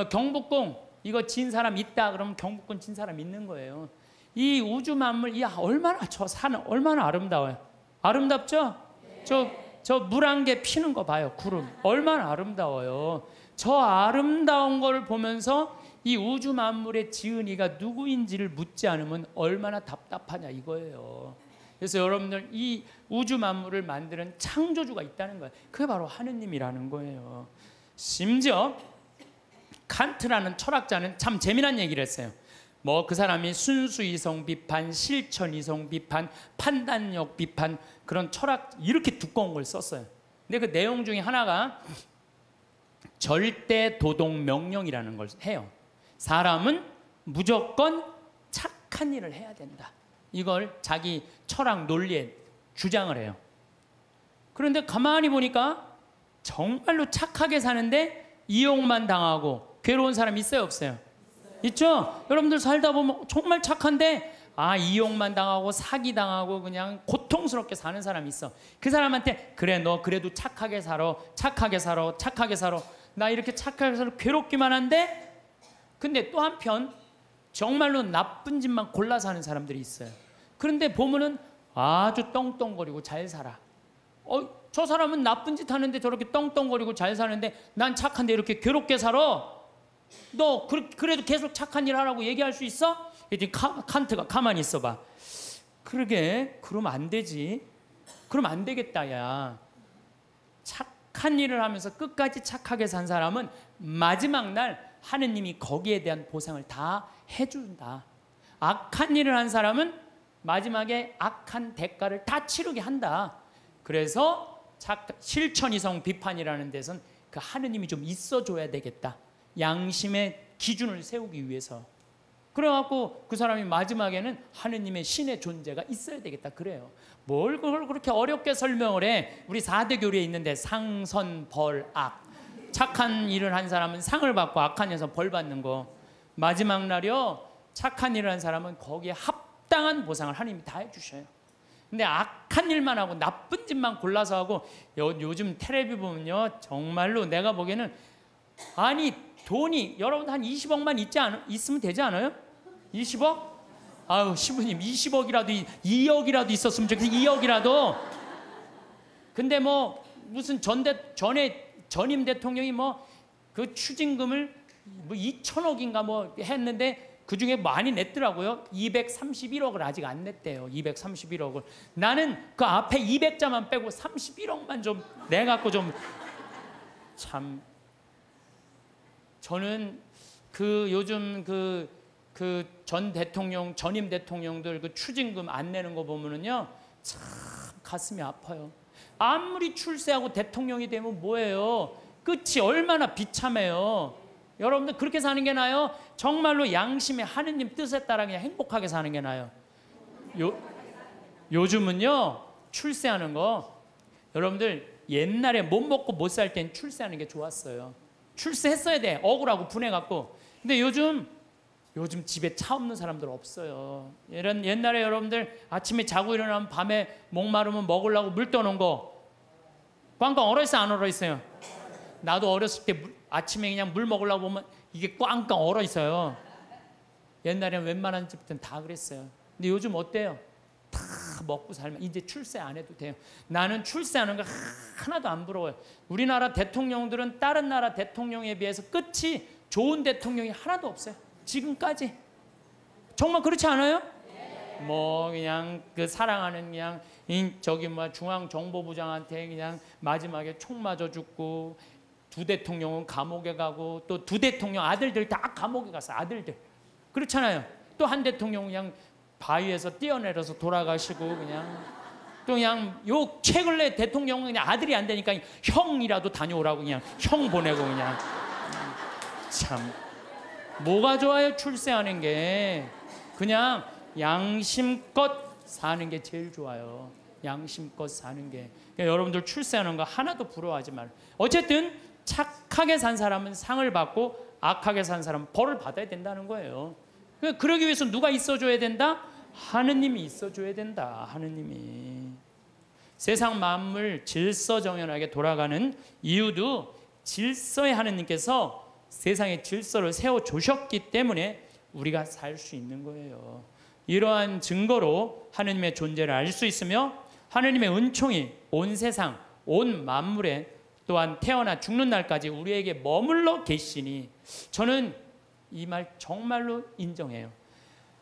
경복궁 이거 진 사람 있다 그러면 경복궁 진 사람 있는 거예요. 이 우주 만물, 얼마나 저 산은 얼마나 아름다워요. 아름답죠? 저 물 한 개 피는 거 봐요. 구름 얼마나 아름다워요. 저 아름다운 걸 보면서 이 우주 만물의 지은 이가 누구인지를 묻지 않으면 얼마나 답답하냐 이거예요. 그래서 여러분들 이 우주 만물을 만드는 창조주가 있다는 거예요. 그게 바로 하느님이라는 거예요. 심지어 칸트라는 철학자는 참 재미난 얘기를 했어요. 뭐 그 사람이 순수이성 비판, 실천이성 비판, 판단력 비판 그런 철학 이렇게 두꺼운 걸 썼어요. 근데 그 내용 중에 하나가 절대 도덕 명령이라는 걸 해요. 사람은 무조건 착한 일을 해야 된다. 이걸 자기 철학 논리에 주장을 해요. 그런데 가만히 보니까 정말로 착하게 사는데 이용만 당하고 괴로운 사람 있어요, 없어요? 있죠? 여러분들 살다 보면 정말 착한데 이용만 당하고 사기 당하고 그냥 고통스럽게 사는 사람이 있어. 그 사람한테 그래 너 그래도 착하게 살아, 착하게 살아, 착하게 살아. 나 이렇게 착하게 살아 괴롭기만 한데 근데 또 한편 정말로 나쁜 짓만 골라 사는 사람들이 있어요. 그런데 보면은 아주 떵떵거리고 잘 살아. 저 사람은 나쁜 짓 하는데 저렇게 떵떵거리고 잘 사는데 난 착한데 이렇게 괴롭게 살아. 너 그래도 계속 착한 일 하라고 얘기할 수 있어? 이제 칸트가 가만히 있어봐. 그러게 그러면 안 되지. 그러면 안 되겠다 야. 착한 일을 하면서 끝까지 착하게 산 사람은 마지막 날 하느님이 거기에 대한 보상을 다 해준다. 악한 일을 한 사람은 마지막에 악한 대가를 다 치르게 한다. 그래서 실천이성 비판이라는 데선 그 하느님이 좀 있어줘야 되겠다. 양심의 기준을 세우기 위해서. 그래갖고 그 사람이 마지막에는 하느님의 신의 존재가 있어야 되겠다 그래요. 뭘 그걸 그렇게 어렵게 설명을 해. 우리 4대 교리에 있는데 상, 선, 벌, 악. 착한 일을 한 사람은 상을 받고 악한 일에서 벌 받는 거. 마지막 날이요 착한 일을 한 사람은 거기에 합당한 보상을 하나님이 다 해주셔요. 근데 악한 일만 하고 나쁜 짓만 골라서 하고 요즘 텔레비 보면요 정말로 내가 보기에는 돈이 여러분 한 20억만 있으면 되지 않아요? 20억? 아유 시부님 20억이라도 2억이라도 있었으면 좋겠어요. 2억이라도. 근데 뭐 무슨 전임 대통령이 뭐 그 추징금을 뭐 2천억인가 뭐 했는데 그 중에 많이 냈더라고요. 231억을 아직 안 냈대요. 231억을. 나는 그 앞에 200자만 빼고 31억만 좀 내갖고 좀 참. 저는 그 요즘 그 전 대통령, 전임 대통령들 그 추징금 안 내는 거 보면은요 참 가슴이 아파요. 아무리 출세하고 대통령이 되면 뭐예요? 끝이 얼마나 비참해요. 여러분들 그렇게 사는 게 나아요? 정말로 양심의 하느님 뜻에 따라 그냥 행복하게 사는 게 나아요. 요즘은요 출세하는 거 여러분들 옛날에 못 먹고 못 살 땐 출세하는 게 좋았어요. 출세했어야 돼. 억울하고 분해갖고. 근데 요즘 집에 차 없는 사람들 없어요. 옛날에 여러분들 아침에 자고 일어나면 밤에 목마르면 먹으려고 물 떠놓은 거 꽝꽝 얼어있어요 안 얼어있어요? 나도 어렸을 때 아침에 그냥 물 먹으려고 보면 이게 꽝꽝 얼어있어요. 옛날에는 웬만한 집들은 다 그랬어요. 근데 요즘 어때요? 다 먹고 살면 이제 출세 안 해도 돼요. 나는 출세하는 거 하나도 안 부러워요. 우리나라 대통령들은 다른 나라 대통령에 비해서 끝이 좋은 대통령이 하나도 없어요. 지금까지 정말 그렇지 않아요? 뭐 그냥 그 사랑하는 그냥 저기 뭐 중앙정보부장한테 그냥 마지막에 총 맞아 죽고, 두 대통령은 감옥에 가고, 또 두 대통령 아들들 다 감옥에 갔어. 아들들. 그렇잖아요. 또 한 대통령 그냥 바위에서 뛰어내려서 돌아가시고, 그냥 또 그냥 요 최근에 대통령은 그냥 아들이 안 되니까 형이라도 다녀오라고 그냥 형 보내고 그냥. 참 뭐가 좋아요? 출세하는 게 그냥 양심껏 사는 게 제일 좋아요. 양심껏 사는 게. 그러니까 여러분들 출세하는 거 하나도 부러워하지 말아요. 어쨌든 착하게 산 사람은 상을 받고 악하게 산 사람은 벌을 받아야 된다는 거예요. 그러기 위해서 누가 있어줘야 된다? 하느님이 있어줘야 된다. 하느님이. 세상 만물 질서정연하게 돌아가는 이유도 질서의 하느님께서 세상의 질서를 세워주셨기 때문에 우리가 살 수 있는 거예요. 이러한 증거로 하느님의 존재를 알 수 있으며, 하느님의 은총이 온 세상, 온 만물에 또한 태어나 죽는 날까지 우리에게 머물러 계시니, 저는 이 말 정말로 인정해요.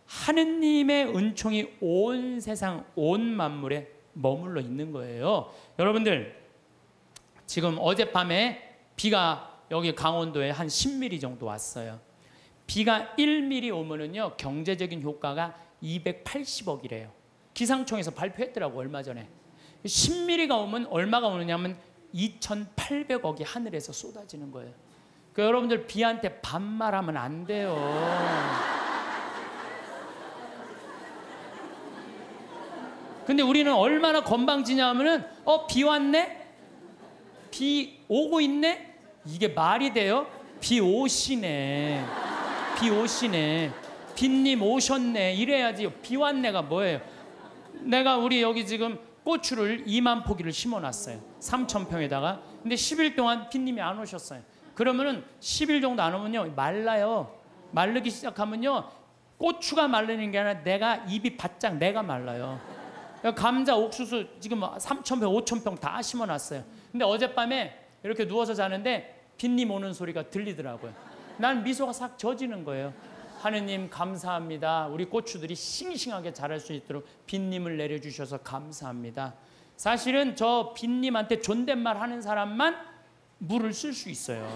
하느님의 은총이 온 세상, 온 만물에 머물러 있는 거예요. 여러분들, 지금 어젯밤에 비가 여기 강원도에 한 10mm 정도 왔어요. 비가 1mm 오면은요, 경제적인 효과가 280억이래요. 기상청에서 발표했더라고, 얼마 전에. 10mm가 오면 얼마가 오느냐면 2,800억이 하늘에서 쏟아지는 거예요. 그러니까 여러분들 비한테 반말하면 안 돼요. 근데 우리는 얼마나 건방지냐 하면은 비 왔네? 비 오고 있네? 이게 말이 돼요? 비 오시네. 비 오시네. 빗님 오셨네. 이래야지. 비 왔네가 뭐예요? 내가 우리 여기 지금 고추를 2만 포기를 심어놨어요. 3,000평에다가. 근데 10일 동안 빗님이 안 오셨어요. 그러면은 10일 정도 안 오면요, 말라요. 마르기 시작하면요, 고추가 마르는 게 아니라 내가 입이 바짝 내가 말라요. 감자, 옥수수 지금 3,000평, 5,000평 다 심어놨어요. 근데 어젯밤에 이렇게 누워서 자는데 빗님 오는 소리가 들리더라고요. 난 미소가 싹 젖이는 거예요. 하느님 감사합니다. 우리 고추들이 싱싱하게 자랄 수 있도록 빗님을 내려주셔서 감사합니다. 사실은 저 빗님한테 존댓말 하는 사람만 물을 쓸 수 있어요.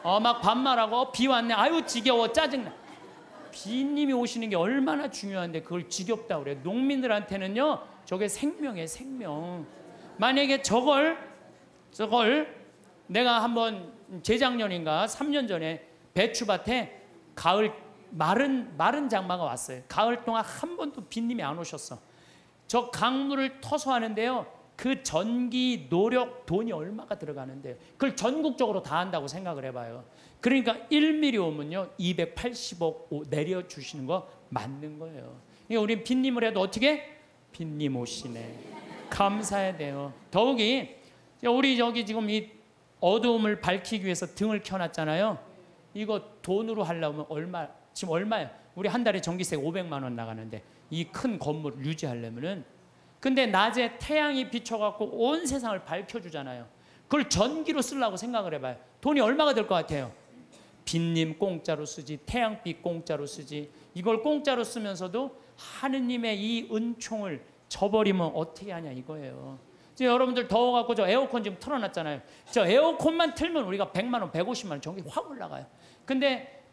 막 반말하고 비 왔네. 아유 지겨워 짜증나. 빗님이 오시는 게 얼마나 중요한데 그걸 지겹다고 그래요. 농민들한테는요, 저게 생명이에요, 생명. 만약에 저걸 내가 한번 재작년인가 3년 전에 배추밭에 가을 마른 장마가 왔어요. 가을 동안 한 번도 빗님이 안 오셨어. 저 강물을 터서 하는데요, 그 전기, 노력, 돈이 얼마가 들어가는데요. 그걸 전국적으로 다 한다고 생각을 해봐요. 그러니까 1mm 오면요 280억 내려주시는 거 맞는 거예요. 그러니까 우리는 빗님을 해도 어떻게? 빗님 오시네. 감사해야 돼요. 더욱이 우리 여기 지금 이 어두움을 밝히기 위해서 등을 켜놨잖아요. 이거 돈으로 하려면 지금 얼마예요? 우리 한 달에 전기세 500만 원 나가는데 이 큰 건물을 유지하려면은. 근데 낮에 태양이 비춰갖고 온 세상을 밝혀주잖아요. 그걸 전기로 쓰려고 생각을 해봐요. 돈이 얼마가 될 것 같아요? 빗님 공짜로 쓰지, 태양빛 공짜로 쓰지. 이걸 공짜로 쓰면서도 하느님의 이 은총을 저버리면 어떻게 하냐 이거예요. 지금 여러분들 더워갖고 저 에어컨 지금 틀어놨잖아요. 저 에어컨만 틀면 우리가 100만 원, 150만 원 전기 확 올라가요. 근데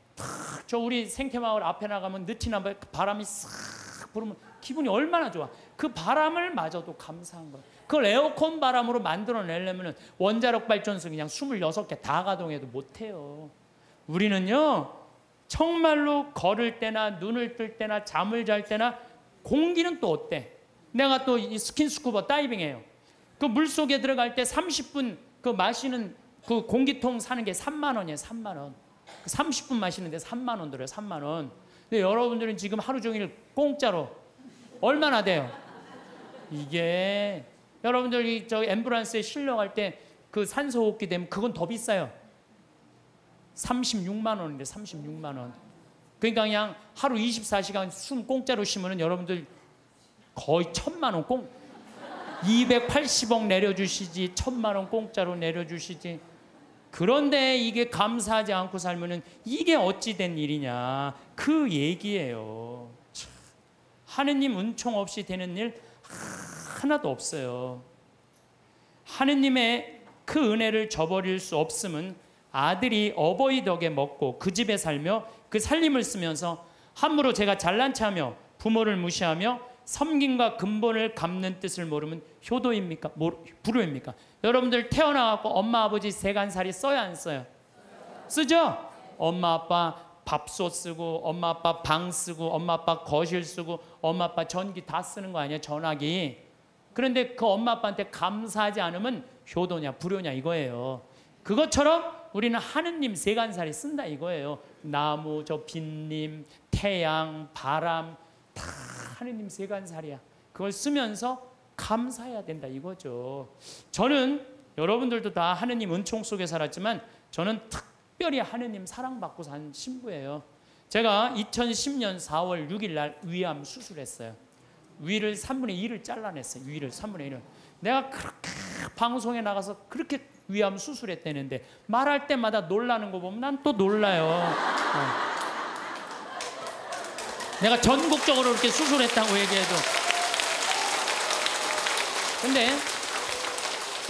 저 우리 생태마을 앞에 나가면 느티나 바람이 싹 불으면 기분이 얼마나 좋아. 그 바람을 마저도 감사한 거예요. 그걸 에어컨 바람으로 만들어내려면 원자력 발전소 그냥 26개 다 가동해도 못해요. 우리는요, 정말로 걸을 때나 눈을 뜰 때나 잠을 잘 때나 공기는 또 어때? 내가 또 이 스킨스쿠버 다이빙해요. 그 물속에 들어갈 때 30분 그 마시는 그 공기통 사는 게 3만 원이에요. 3만 원. 30분 마시는데 3만 원 들어요. 3만 원. 근데 여러분들은 지금 하루 종일 공짜로 얼마나 돼요? 이게 여러분들이 저 앰뷸런스에 실려갈 때 그 산소 호흡기 되면 그건 더 비싸요. 36만 원인데 36만 원. 그러니까 그냥 하루 24시간 숨 공짜로 쉬면은 여러분들 거의 1,000만 원 280억 내려주시지 1,000만 원 공짜로 내려주시지. 그런데 이게 감사하지 않고 살면은 이게 어찌 된 일이냐 그 얘기예요. 참, 하느님 은총 없이 되는 일 하나도 없어요. 하느님의 그 은혜를 저버릴 수 없음은 아들이 어버이 덕에 먹고 그 집에 살며 그 살림을 쓰면서 함부로 제가 잘난 체하며 부모를 무시하며 섬김과 근본을 갚는 뜻을 모르면 효도입니까? 불효입니까? 여러분들 태어나갖고 엄마 아버지 세간살이 써야 안 써요? 쓰죠? 엄마 아빠 밥솥 쓰고 엄마 아빠 방 쓰고 엄마 아빠 거실 쓰고 엄마 아빠 전기 다 쓰는 거 아니에요? 전화기. 그런데 그 엄마 아빠한테 감사하지 않으면 효도냐 불효냐 이거예요. 그것처럼 우리는 하느님 세간살이 쓴다 이거예요. 나무, 저 빈님, 태양, 바람 다 하느님 세간살이야. 그걸 쓰면서 감사해야 된다 이거죠. 저는 여러분들도 다 하느님 은총 속에 살았지만 저는 특별히 하느님 사랑받고 산 신부예요. 제가 2010년 4월 6일 날 위암 수술했어요. 위를 3분의 1을 잘라냈어요. 위를 3분의 1을. 내가 그렇게 방송에 나가서 그렇게 위암 수술했다는데 말할 때마다 놀라는 거 보면 난 또 놀라요. 내가 전국적으로 이렇게 수술했다고 얘기해도. 근데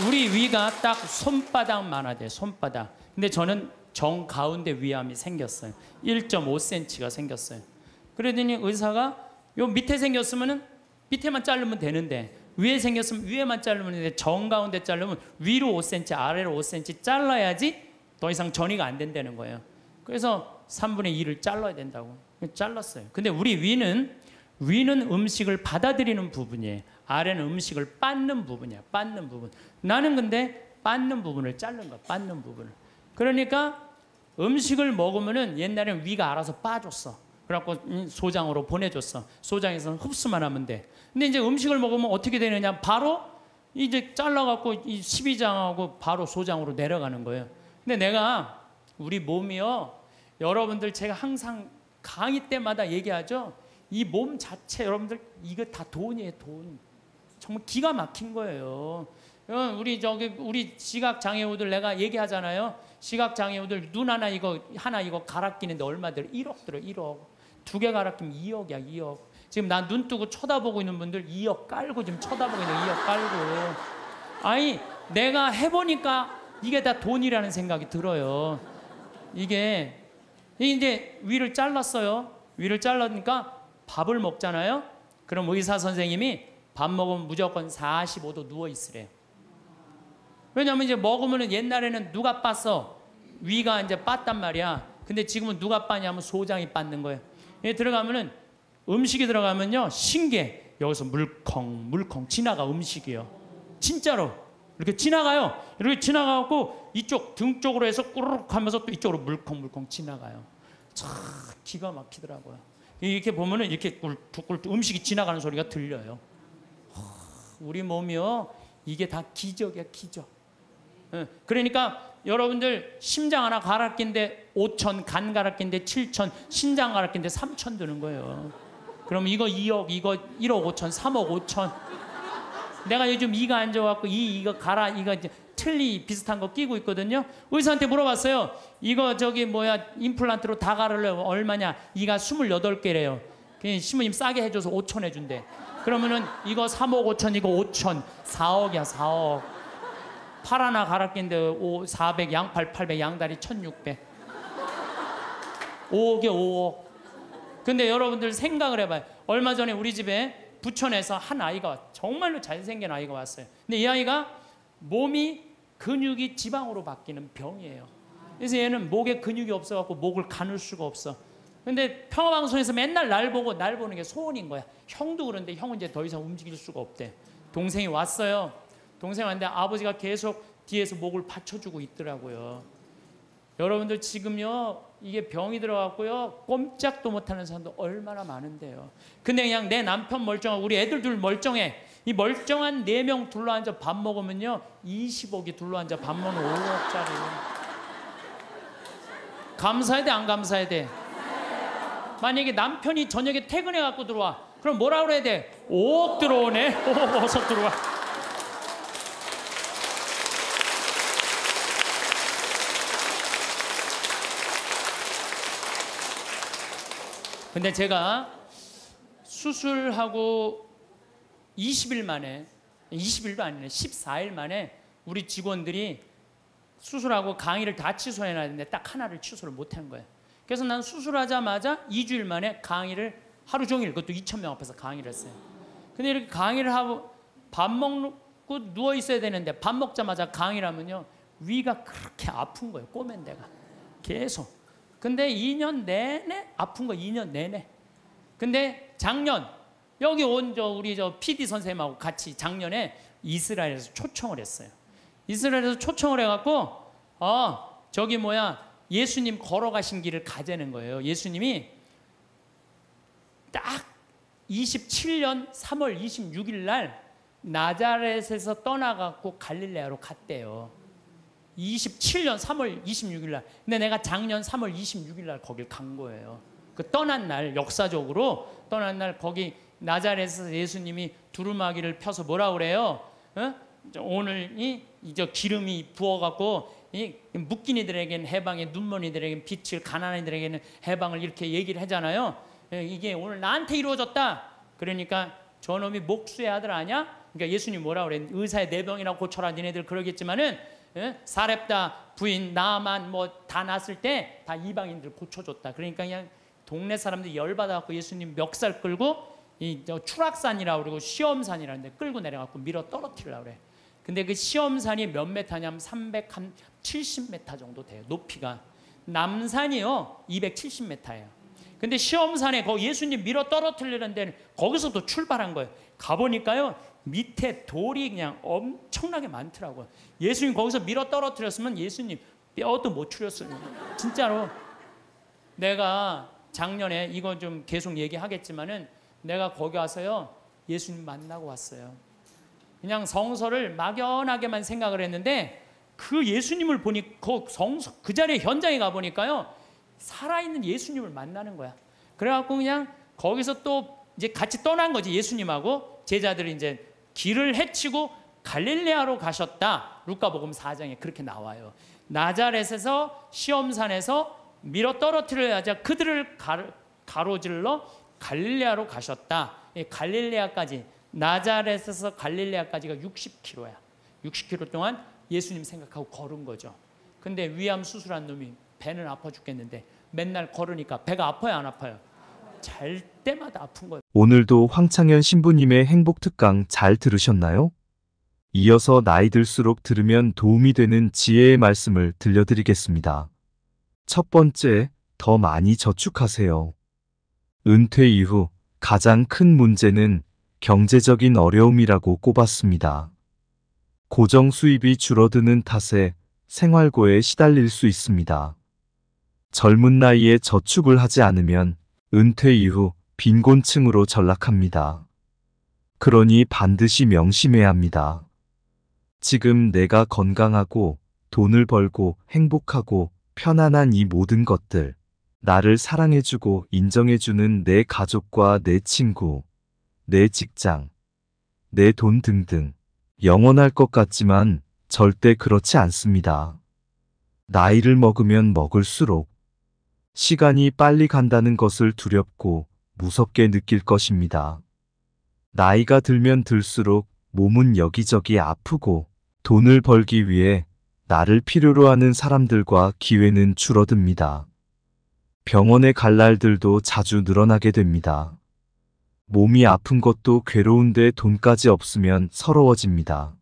우리 위가 딱 손바닥만 하대. 손바닥. 근데 저는 정 가운데 위암이 생겼어요. 1.5cm가 생겼어요. 그러더니 의사가 요 밑에 생겼으면은 밑에만 자르면 되는데 위에 생겼으면 위에만 자르면 되는데 정 가운데 자르면 위로 5cm 아래로 5cm 잘라야지 더 이상 전이가 안 된다는 거예요. 그래서 3분의 2를 잘라야 된다고 잘랐어요. 근데 우리 위는 음식을 받아들이는 부분이에요. 아래는 음식을 빻는 부분이야. 빻는 부분. 나는 근데 빻는 부분을 자른 거야. 빻는 부분을. 그러니까 음식을 먹으면은 옛날에는 위가 알아서 빠졌어. 그래갖고 소장으로 보내줬어. 소장에서는 흡수만 하면 돼. 근데 이제 음식을 먹으면 어떻게 되느냐? 바로 이제 잘라갖고 이 12장하고 바로 소장으로 내려가는 거예요. 근데 내가 우리 몸이요. 여러분들 제가 항상 강의 때마다 얘기하죠. 이 몸 자체 여러분들 이거 다 돈이에요. 돈. 정말 기가 막힌 거예요. 우리 시각 장애우들 내가 얘기하잖아요. 시각 장애우들 눈 하나 이거 갈아 끼는데 얼마 들어? 1억 들어. 1억. 2개 갈아 끼면 2억이야. 2억. 지금 나 눈 뜨고 쳐다보고 있는 분들 2억 깔고 지금 쳐다보고 있는 2억 깔고. 아니 내가 해보니까 이게 다 돈이라는 생각이 들어요. 이게 이제 위를 잘랐어요. 위를 잘라니까 밥을 먹잖아요. 그럼 의사 선생님이 밥 먹으면 무조건 45도 누워 있으래요. 왜냐면 이제 먹으면은 옛날에는 누가 빻어? 위가 이제 빻단 말이야. 근데 지금은 누가 빻냐면 소장이 빻는 거예요. 들어가면은 음식이 들어가면요 신기해. 여기서 물컹 지나가 음식이요. 진짜로 이렇게 지나가요. 이렇게 지나가고 이쪽 등 쪽으로 해서 꾸르륵 하면서 또 이쪽으로 물컹 지나가요. 참 기가 막히더라고요. 이렇게 보면은 이렇게 음식이 지나가는 소리가 들려요. 우리 몸이요 이게 다 기적이야 기적. 그러니까 여러분들 심장 하나 갈아 낀데 5천, 간 갈아 낀데 7천, 신장 갈아 낀데 3천 드는 거예요. 그럼 이거 2억, 이거 1억 5천, 3억 5천. 내가 요즘 이가 안 좋아갖고 이거 갈아 이거 이제 틀니 비슷한 거 끼고 있거든요. 의사한테 물어봤어요. 이거 저기 뭐야 임플란트로 다 갈으려면 얼마냐? 이가 28개래요. 신부님 싸게 해줘서 5천 해준대. 그러면은 이거 3억 5천, 이거 5천, 4억이야 4억. 팔 하나 갈아 낀데 400, 양팔 800, 양다리 1600. 5억에 5억. 근데 여러분들 생각을 해봐요. 얼마 전에 우리 집에 부천에서 한 아이가 정말로 잘생긴 아이가 왔어요. 근데 이 아이가 몸이 근육이 지방으로 바뀌는 병이에요. 그래서 얘는 목에 근육이 없어갖고 목을 가눌 수가 없어. 근데 평화방송에서 맨날 날 보는 게 소원인 거야. 형도 그런데 형은 이제 더 이상 움직일 수가 없대. 동생이 왔어요. 동생이 왔는데 아버지가 계속 뒤에서 목을 받쳐주고 있더라고요. 여러분들 지금요 이게 병이 들어갔고요 꼼짝도 못하는 사람도 얼마나 많은데요. 근데 그냥 내 남편 멀쩡하고 우리 애들 둘 멀쩡해. 이 멀쩡한 4명 둘러앉아 밥 먹으면요 20억이 둘러앉아 밥 먹는 5억짜리. 감사해야 돼 안 감사해야 돼? 만약에 남편이 저녁에 퇴근해 갖고 들어와. 그럼 뭐라 그래야 돼? 5억 들어오네. 5억 어서 들어와. 근데 제가 수술하고 20일 만에, 20일도 아니네, 14일 만에 우리 직원들이 수술하고 강의를 다 취소해놔야 되는데 딱 하나를 취소를 못한 거예요. 그래서 난 수술하자마자 2주일 만에 강의를 하루 종일, 그것도 2,000명 앞에서 강의를 했어요. 근데 이렇게 강의를 하고 밥 먹고 누워 있어야 되는데 밥 먹자마자 강의를 하면요, 위가 그렇게 아픈 거예요. 꼬맨 데가 계속. 근데 2년 내내 아픈 거, 2년 내내. 근데 작년 여기 온 우리 PD 선생님하고 같이 작년에 이스라엘에서 초청을 했어요. 이스라엘에서 초청을 해갖고 예수님 걸어가신 길을 가자는 거예요. 예수님이 딱 27년 3월 26일 날 나자렛에서 떠나갖고 갈릴레아로 갔대요. 27년 3월 26일 날. 근데 내가 작년 3월 26일 날 거길 간 거예요. 그 떠난 날, 역사적으로 떠난 날 거기 나자렛에서 예수님이 두루마기를 펴서 뭐라 그래요? 오늘 이제 기름이 부어갖고 묶인 이들에게는 해방의, 눈먼이들에게는 빛을, 가난한 이들에게는 해방을, 이렇게 얘기를 하잖아요. 이게 오늘 나한테 이루어졌다. 그러니까 저놈이 목수의 아들 아냐? 그러니까 예수님 뭐라 그래? 의사의 내 병이나 고쳐라. 니네들 그러겠지만은 사렙다 부인 나만 뭐 다 났을 때 다 이방인들 고쳐줬다. 그러니까 그냥 동네 사람들이 열받아갖고 예수님 멱살 끌고 이 추락산이라고 그러고 시험산이라는 데 끌고 내려갖고 밀어 떨어뜨리려고 그래. 근데 그 시험산이 몇 메타냐면 370m 정도 돼요. 높이가. 남산이요 270m예요. 근데 시험산에 거기 예수님 밀어 떨어뜨리는 데는 거기서도 출발한 거예요. 가보니까요 밑에 돌이 그냥 엄청나게 많더라고요. 예수님 거기서 밀어 떨어뜨렸으면 예수님 뼈도 못 추렸어요. 진짜로. 내가 작년에 이거 좀 계속 얘기하겠지만은 내가 거기 와서요 예수님 만나고 왔어요. 그냥 성서를 막연하게만 생각을 했는데 그 예수님을 보니 그 자리에 현장에 가 보니까요 살아있는 예수님을 만나는 거야. 그래갖고 그냥 거기서 또 이제 같이 떠난 거지. 예수님하고 제자들이 이제 길을 헤치고 갈릴레아로 가셨다. 루카복음 4장에 그렇게 나와요. 나자렛에서 시험산에서 밀어 떨어뜨려야자 그들을 가로질러 갈릴레아로 가셨다. 갈릴레아까지, 나자렛에서 갈릴레아까지가 60km야. 60km 동안 예수님 생각하고 걸은 거죠. 근데 위암 수술한 놈이 배는 아파 죽겠는데 맨날 걸으니까 배가 아파요, 안 아파요? 잘 때마다 아픈 거예요. 오늘도 황창현 신부님의 행복 특강 잘 들으셨나요? 이어서 나이 들수록 들으면 도움이 되는 지혜의 말씀을 들려드리겠습니다. 첫 번째, 더 많이 저축하세요. 은퇴 이후 가장 큰 문제는 경제적인 어려움이라고 꼽았습니다. 고정 수입이 줄어드는 탓에 생활고에 시달릴 수 있습니다. 젊은 나이에 저축을 하지 않으면 은퇴 이후 빈곤층으로 전락합니다. 그러니 반드시 명심해야 합니다. 지금 내가 건강하고 돈을 벌고 행복하고 편안한 이 모든 것들, 나를 사랑해주고 인정해주는 내 가족과 내 친구, 내 직장, 내 돈 등등 영원할 것 같지만 절대 그렇지 않습니다. 나이를 먹으면 먹을수록 시간이 빨리 간다는 것을 두렵고 무섭게 느낄 것입니다. 나이가 들면 들수록 몸은 여기저기 아프고 돈을 벌기 위해 나를 필요로 하는 사람들과 기회는 줄어듭니다. 병원에 갈 날들도 자주 늘어나게 됩니다. 몸이 아픈 것도 괴로운데 돈까지 없으면 서러워집니다.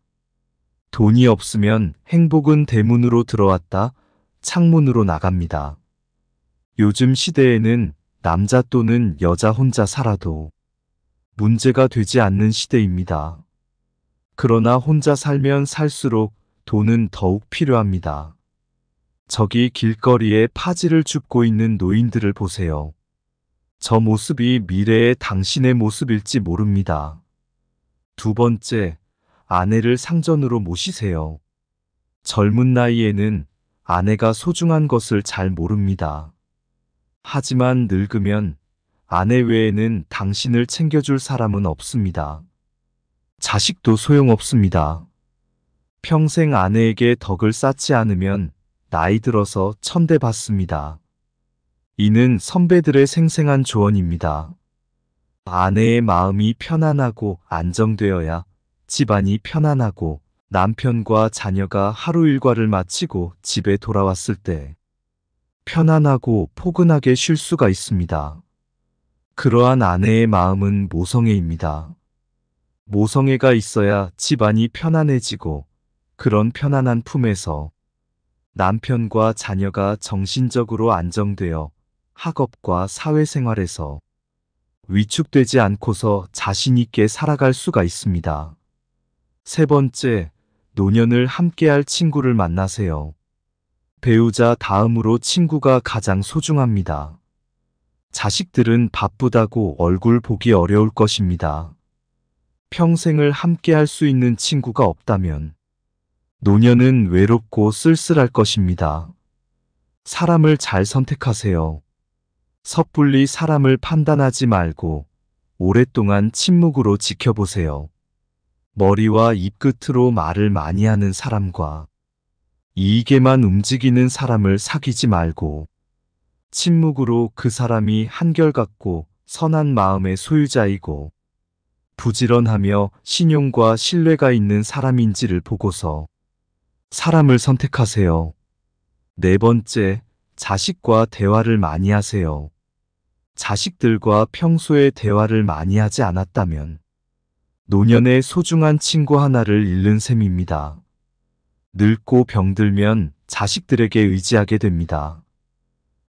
돈이 없으면 행복은 대문으로 들어왔다 창문으로 나갑니다. 요즘 시대에는 남자 또는 여자 혼자 살아도 문제가 되지 않는 시대입니다. 그러나 혼자 살면 살수록 돈은 더욱 필요합니다. 저기 길거리에 파지를 줍고 있는 노인들을 보세요. 저 모습이 미래의 당신의 모습일지 모릅니다. 두 번째, 아내를 상전으로 모시세요. 젊은 나이에는 아내가 소중한 것을 잘 모릅니다. 하지만 늙으면 아내 외에는 당신을 챙겨줄 사람은 없습니다. 자식도 소용없습니다. 평생 아내에게 덕을 쌓지 않으면 나이 들어서 천대받습니다. 이는 선배들의 생생한 조언입니다. 아내의 마음이 편안하고 안정되어야 집안이 편안하고 남편과 자녀가 하루 일과를 마치고 집에 돌아왔을 때 편안하고 포근하게 쉴 수가 있습니다. 그러한 아내의 마음은 모성애입니다. 모성애가 있어야 집안이 편안해지고 그런 편안한 품에서 남편과 자녀가 정신적으로 안정되어 학업과 사회생활에서 위축되지 않고서 자신 있게 살아갈 수가 있습니다. 세 번째, 노년을 함께할 친구를 만나세요. 배우자 다음으로 친구가 가장 소중합니다. 자식들은 바쁘다고 얼굴 보기 어려울 것입니다. 평생을 함께할 수 있는 친구가 없다면 노년은 외롭고 쓸쓸할 것입니다. 사람을 잘 선택하세요. 섣불리 사람을 판단하지 말고 오랫동안 침묵으로 지켜보세요. 머리와 입끝으로 말을 많이 하는 사람과 이익에만 움직이는 사람을 사귀지 말고 침묵으로 그 사람이 한결같고 선한 마음의 소유자이고 부지런하며 신용과 신뢰가 있는 사람인지를 보고서 사람을 선택하세요. 네 번째, 자식과 대화를 많이 하세요. 자식들과 평소에 대화를 많이 하지 않았다면 노년의 소중한 친구 하나를 잃는 셈입니다. 늙고 병들면 자식들에게 의지하게 됩니다.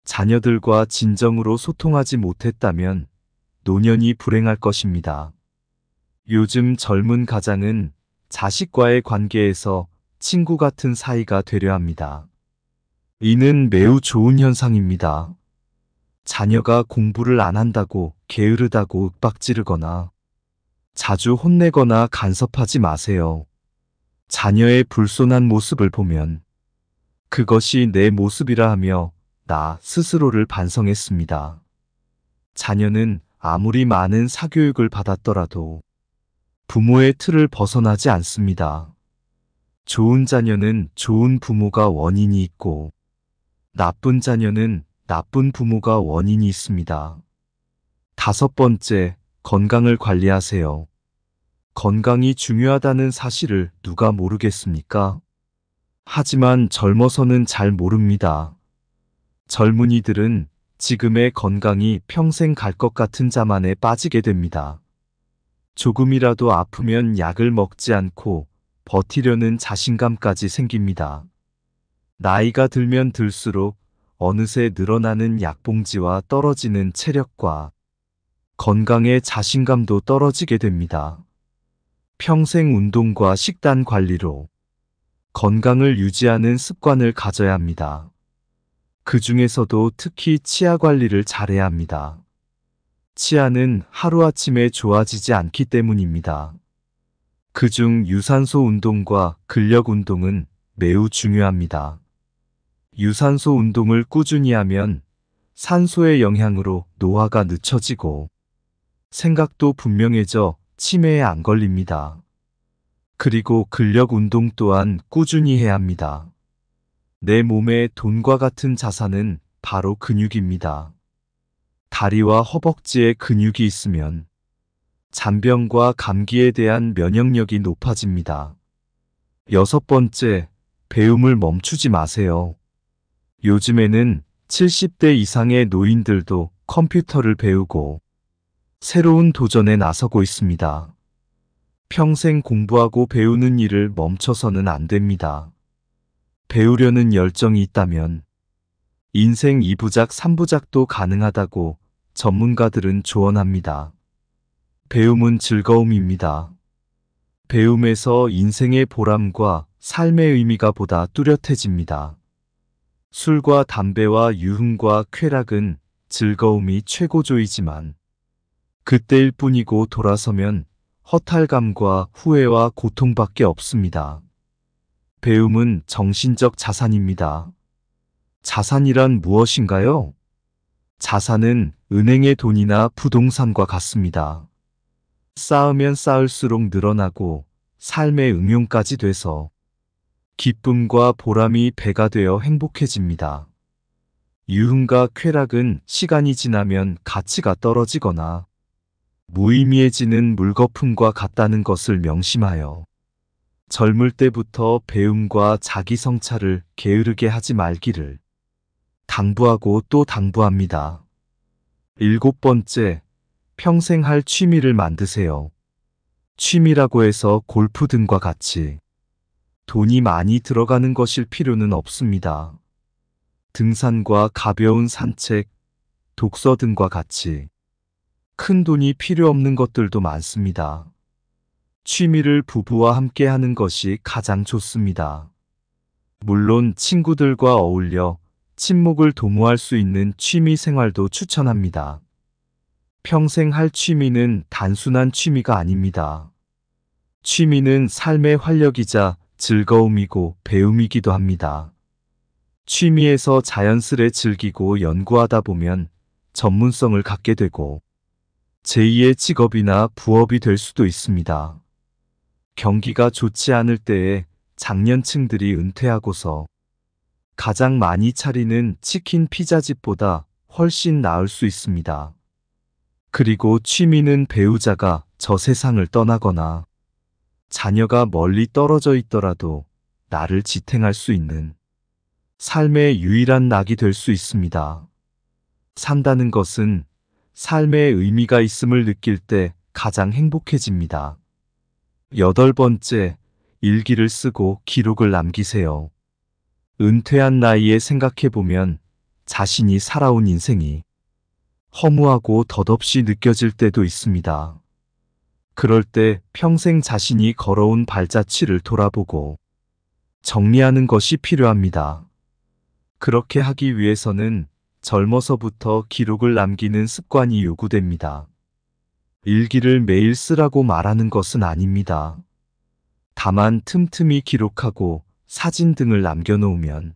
자녀들과 진정으로 소통하지 못했다면 노년이 불행할 것입니다. 요즘 젊은 가장은 자식과의 관계에서 친구 같은 사이가 되려 합니다. 이는 매우 좋은 현상입니다. 자녀가 공부를 안 한다고 게으르다고 윽박지르거나 자주 혼내거나 간섭하지 마세요. 자녀의 불손한 모습을 보면 그것이 내 모습이라 하며 나 스스로를 반성했습니다. 자녀는 아무리 많은 사교육을 받았더라도 부모의 틀을 벗어나지 않습니다. 좋은 자녀는 좋은 부모가 원인이 있고 나쁜 자녀는 나쁜 부모가 원인이 있습니다. 다섯 번째, 건강을 관리하세요. 건강이 중요하다는 사실을 누가 모르겠습니까? 하지만 젊어서는 잘 모릅니다. 젊은이들은 지금의 건강이 평생 갈 것 같은 자만에 빠지게 됩니다. 조금이라도 아프면 약을 먹지 않고 버티려는 자신감까지 생깁니다. 나이가 들면 들수록 어느새 늘어나는 약봉지와 떨어지는 체력과 건강의 자신감도 떨어지게 됩니다. 평생 운동과 식단 관리로 건강을 유지하는 습관을 가져야 합니다. 그 중에서도 특히 치아 관리를 잘해야 합니다. 치아는 하루아침에 좋아지지 않기 때문입니다. 그중 유산소 운동과 근력 운동은 매우 중요합니다. 유산소 운동을 꾸준히 하면 산소의 영향으로 노화가 늦춰지고 생각도 분명해져 치매에 안 걸립니다. 그리고 근력 운동 또한 꾸준히 해야 합니다. 내 몸의 돈과 같은 자산은 바로 근육입니다. 다리와 허벅지에 근육이 있으면 잔병과 감기에 대한 면역력이 높아집니다. 여섯 번째, 배움을 멈추지 마세요. 요즘에는 70대 이상의 노인들도 컴퓨터를 배우고 새로운 도전에 나서고 있습니다. 평생 공부하고 배우는 일을 멈춰서는 안 됩니다. 배우려는 열정이 있다면 인생 2부작 3부작도 가능하다고 전문가들은 조언합니다. 배움은 즐거움입니다. 배움에서 인생의 보람과 삶의 의미가 보다 뚜렷해집니다. 술과 담배와 유흥과 쾌락은 즐거움이 최고조이지만 그때일 뿐이고 돌아서면 허탈감과 후회와 고통밖에 없습니다. 배움은 정신적 자산입니다. 자산이란 무엇인가요? 자산은 은행의 돈이나 부동산과 같습니다. 쌓으면 쌓을수록 늘어나고 삶의 응용까지 돼서 기쁨과 보람이 배가 되어 행복해집니다. 유흥과 쾌락은 시간이 지나면 가치가 떨어지거나 무의미해지는 물거품과 같다는 것을 명심하여 젊을 때부터 배움과 자기 성찰을 게으르게 하지 말기를 당부하고 또 당부합니다. 7번째, 평생 할 취미를 만드세요. 취미라고 해서 골프 등과 같이 돈이 많이 들어가는 것일 필요는 없습니다. 등산과 가벼운 산책, 독서 등과 같이 큰 돈이 필요 없는 것들도 많습니다. 취미를 부부와 함께 하는 것이 가장 좋습니다. 물론 친구들과 어울려 친목을 도모할 수 있는 취미 생활도 추천합니다. 평생 할 취미는 단순한 취미가 아닙니다. 취미는 삶의 활력이자 즐거움이고 배움이기도 합니다. 취미에서 자연스레 즐기고 연구하다 보면 전문성을 갖게 되고 제2의 직업이나 부업이 될 수도 있습니다. 경기가 좋지 않을 때에 장년층들이 은퇴하고서 가장 많이 차리는 치킨 피자집보다 훨씬 나을 수 있습니다. 그리고 취미는 배우자가 저 세상을 떠나거나 자녀가 멀리 떨어져 있더라도 나를 지탱할 수 있는 삶의 유일한 낙이 될 수 있습니다. 산다는 것은 삶의 의미가 있음을 느낄 때 가장 행복해집니다. 8번째, 일기를 쓰고 기록을 남기세요. 은퇴한 나이에 생각해보면 자신이 살아온 인생이 허무하고 덧없이 느껴질 때도 있습니다. 그럴 때 평생 자신이 걸어온 발자취를 돌아보고 정리하는 것이 필요합니다. 그렇게 하기 위해서는 젊어서부터 기록을 남기는 습관이 요구됩니다. 일기를 매일 쓰라고 말하는 것은 아닙니다. 다만 틈틈이 기록하고 사진 등을 남겨놓으면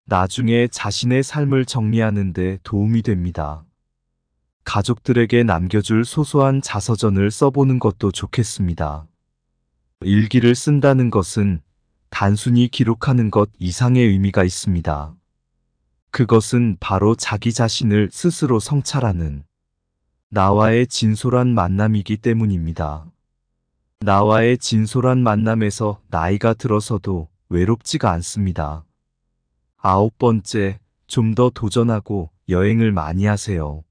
나중에 자신의 삶을 정리하는 데 도움이 됩니다. 가족들에게 남겨줄 소소한 자서전을 써보는 것도 좋겠습니다. 일기를 쓴다는 것은 단순히 기록하는 것 이상의 의미가 있습니다. 그것은 바로 자기 자신을 스스로 성찰하는 나와의 진솔한 만남이기 때문입니다. 나와의 진솔한 만남에서 나이가 들어서도 외롭지가 않습니다. 9번째, 좀 더 도전하고 여행을 많이 하세요.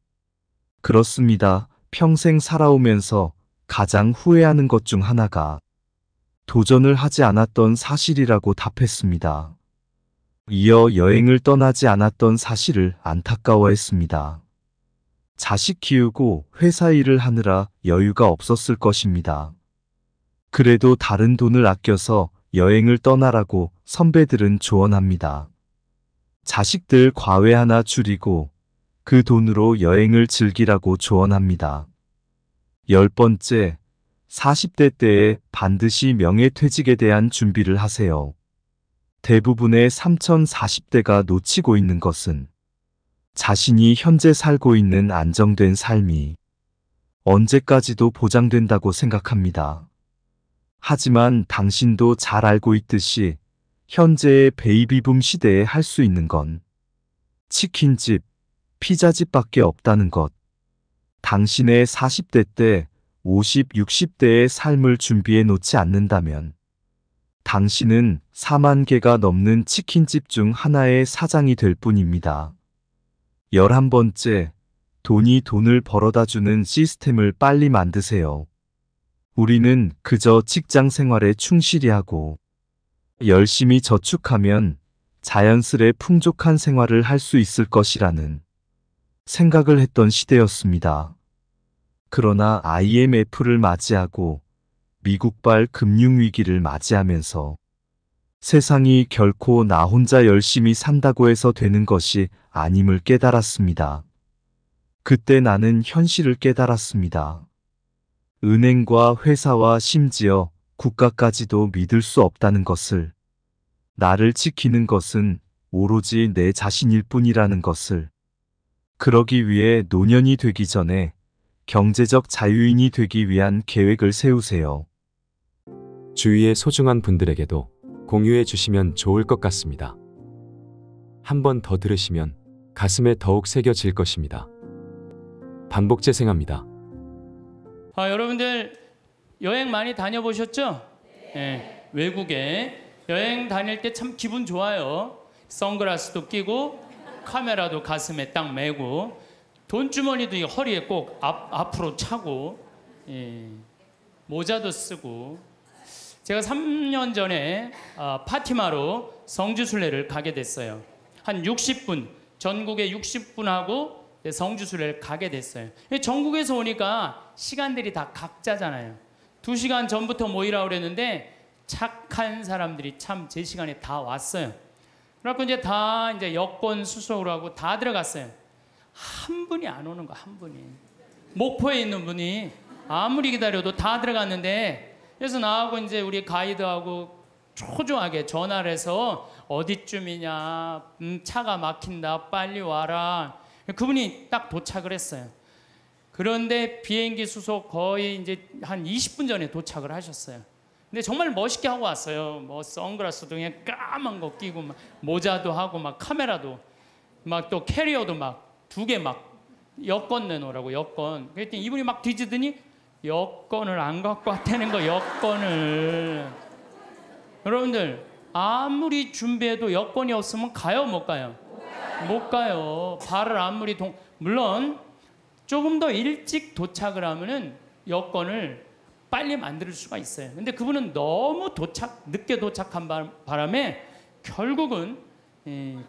그렇습니다. 평생 살아오면서 가장 후회하는 것 중 하나가 도전을 하지 않았던 사실이라고 답했습니다. 이어 여행을 떠나지 않았던 사실을 안타까워했습니다. 자식 키우고 회사 일을 하느라 여유가 없었을 것입니다. 그래도 다른 돈을 아껴서 여행을 떠나라고 선배들은 조언합니다. 자식들 과외 하나 줄이고 그 돈으로 여행을 즐기라고 조언합니다. 10번째, 40대 때에 반드시 명예퇴직에 대한 준비를 하세요. 대부분의 3040대가 놓치고 있는 것은 자신이 현재 살고 있는 안정된 삶이 언제까지도 보장된다고 생각합니다. 하지만 당신도 잘 알고 있듯이 현재의 베이비붐 시대에 할 수 있는 건 치킨집, 피자집밖에 없다는 것. 당신의 40대 때 50, 60대의 삶을 준비해 놓지 않는다면 당신은 4만 개가 넘는 치킨집 중 하나의 사장이 될 뿐입니다. 11번째, 돈이 돈을 벌어다 주는 시스템을 빨리 만드세요. 우리는 그저 직장 생활에 충실히 하고 열심히 저축하면 자연스레 풍족한 생활을 할 수 있을 것이라는 생각을 했던 시대였습니다. 그러나 IMF를 맞이하고 미국발 금융위기를 맞이하면서 세상이 결코 나 혼자 열심히 산다고 해서 되는 것이 아님을 깨달았습니다. 그때 나는 현실을 깨달았습니다. 은행과 회사와 심지어 국가까지도 믿을 수 없다는 것을, 나를 지키는 것은 오로지 내 자신일 뿐이라는 것을. 그러기 위해 노년이 되기 전에 경제적 자유인이 되기 위한 계획을 세우세요. 주위의 소중한 분들에게도 공유해 주시면 좋을 것 같습니다. 한 번 더 들으시면 가슴에 더욱 새겨질 것입니다. 반복 재생합니다. 여러분들 여행 많이 다녀보셨죠? 네. 외국에 여행 다닐 때 참 기분 좋아요. 선글라스도 끼고 카메라도 가슴에 딱 메고 돈주머니도 이 허리에 꼭 앞으로 차고 모자도 쓰고. 제가 3년 전에 파티마로 성지순례를 가게 됐어요. 한 60분, 전국에 60분하고 성지순례를 가게 됐어요. 전국에서 오니까 시간들이 다 각자잖아요. 2시간 전부터 모이라고 그랬는데 착한 사람들이 참 제 시간에 다 왔어요. 그래갖고 이제 여권 수속을 하고 다 들어갔어요. 한 분이 안 오는 거, 한 분이. 목포에 있는 분이 아무리 기다려도 다 들어갔는데, 그래서 나하고 이제 우리 가이드하고 초조하게 전화를 해서 어디쯤이냐, 차가 막힌다, 빨리 와라. 그분이 딱 도착을 했어요. 그런데 비행기 수속 거의 이제 한 20분 전에 도착을 하셨어요. 근데 정말 멋있게 하고 왔어요. 뭐 선글라스도 그냥 까만 거 끼고 막 모자도 하고 막 카메라도 막 또 캐리어도 막 2개 막 여권 내놓으라고, 여권. 그랬더니 이분이 막 뒤지더니 여권을 안 갖고 왔다는 거, 여권을. 여러분들 아무리 준비해도 여권이 없으면 가요, 못 가요? 못 가요. 발을 아무리 물론 조금 더 일찍 도착을 하면은 여권을 빨리 만들 수가 있어요. 근데 그분은 너무 늦게 도착한 바람에 결국은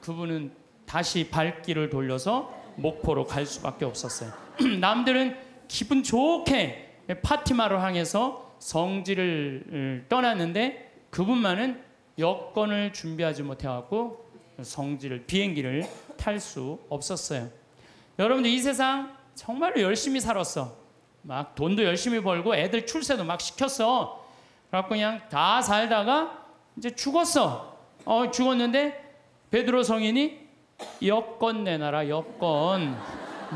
그분은 다시 발길을 돌려서 목포로 갈 수밖에 없었어요. 남들은 기분 좋게 파티마를 향해서 성지를 떠났는데 그분만은 여권을 준비하지 못해갖고 비행기를 탈 수 없었어요. 여러분들 이 세상 정말로 열심히 살았어. 막 돈도 열심히 벌고 애들 출세도 막 시켰어. 그래갖고 그냥 다 살다가 이제 죽었어. 죽었는데 베드로 성인이 여권 내놔라, 여권.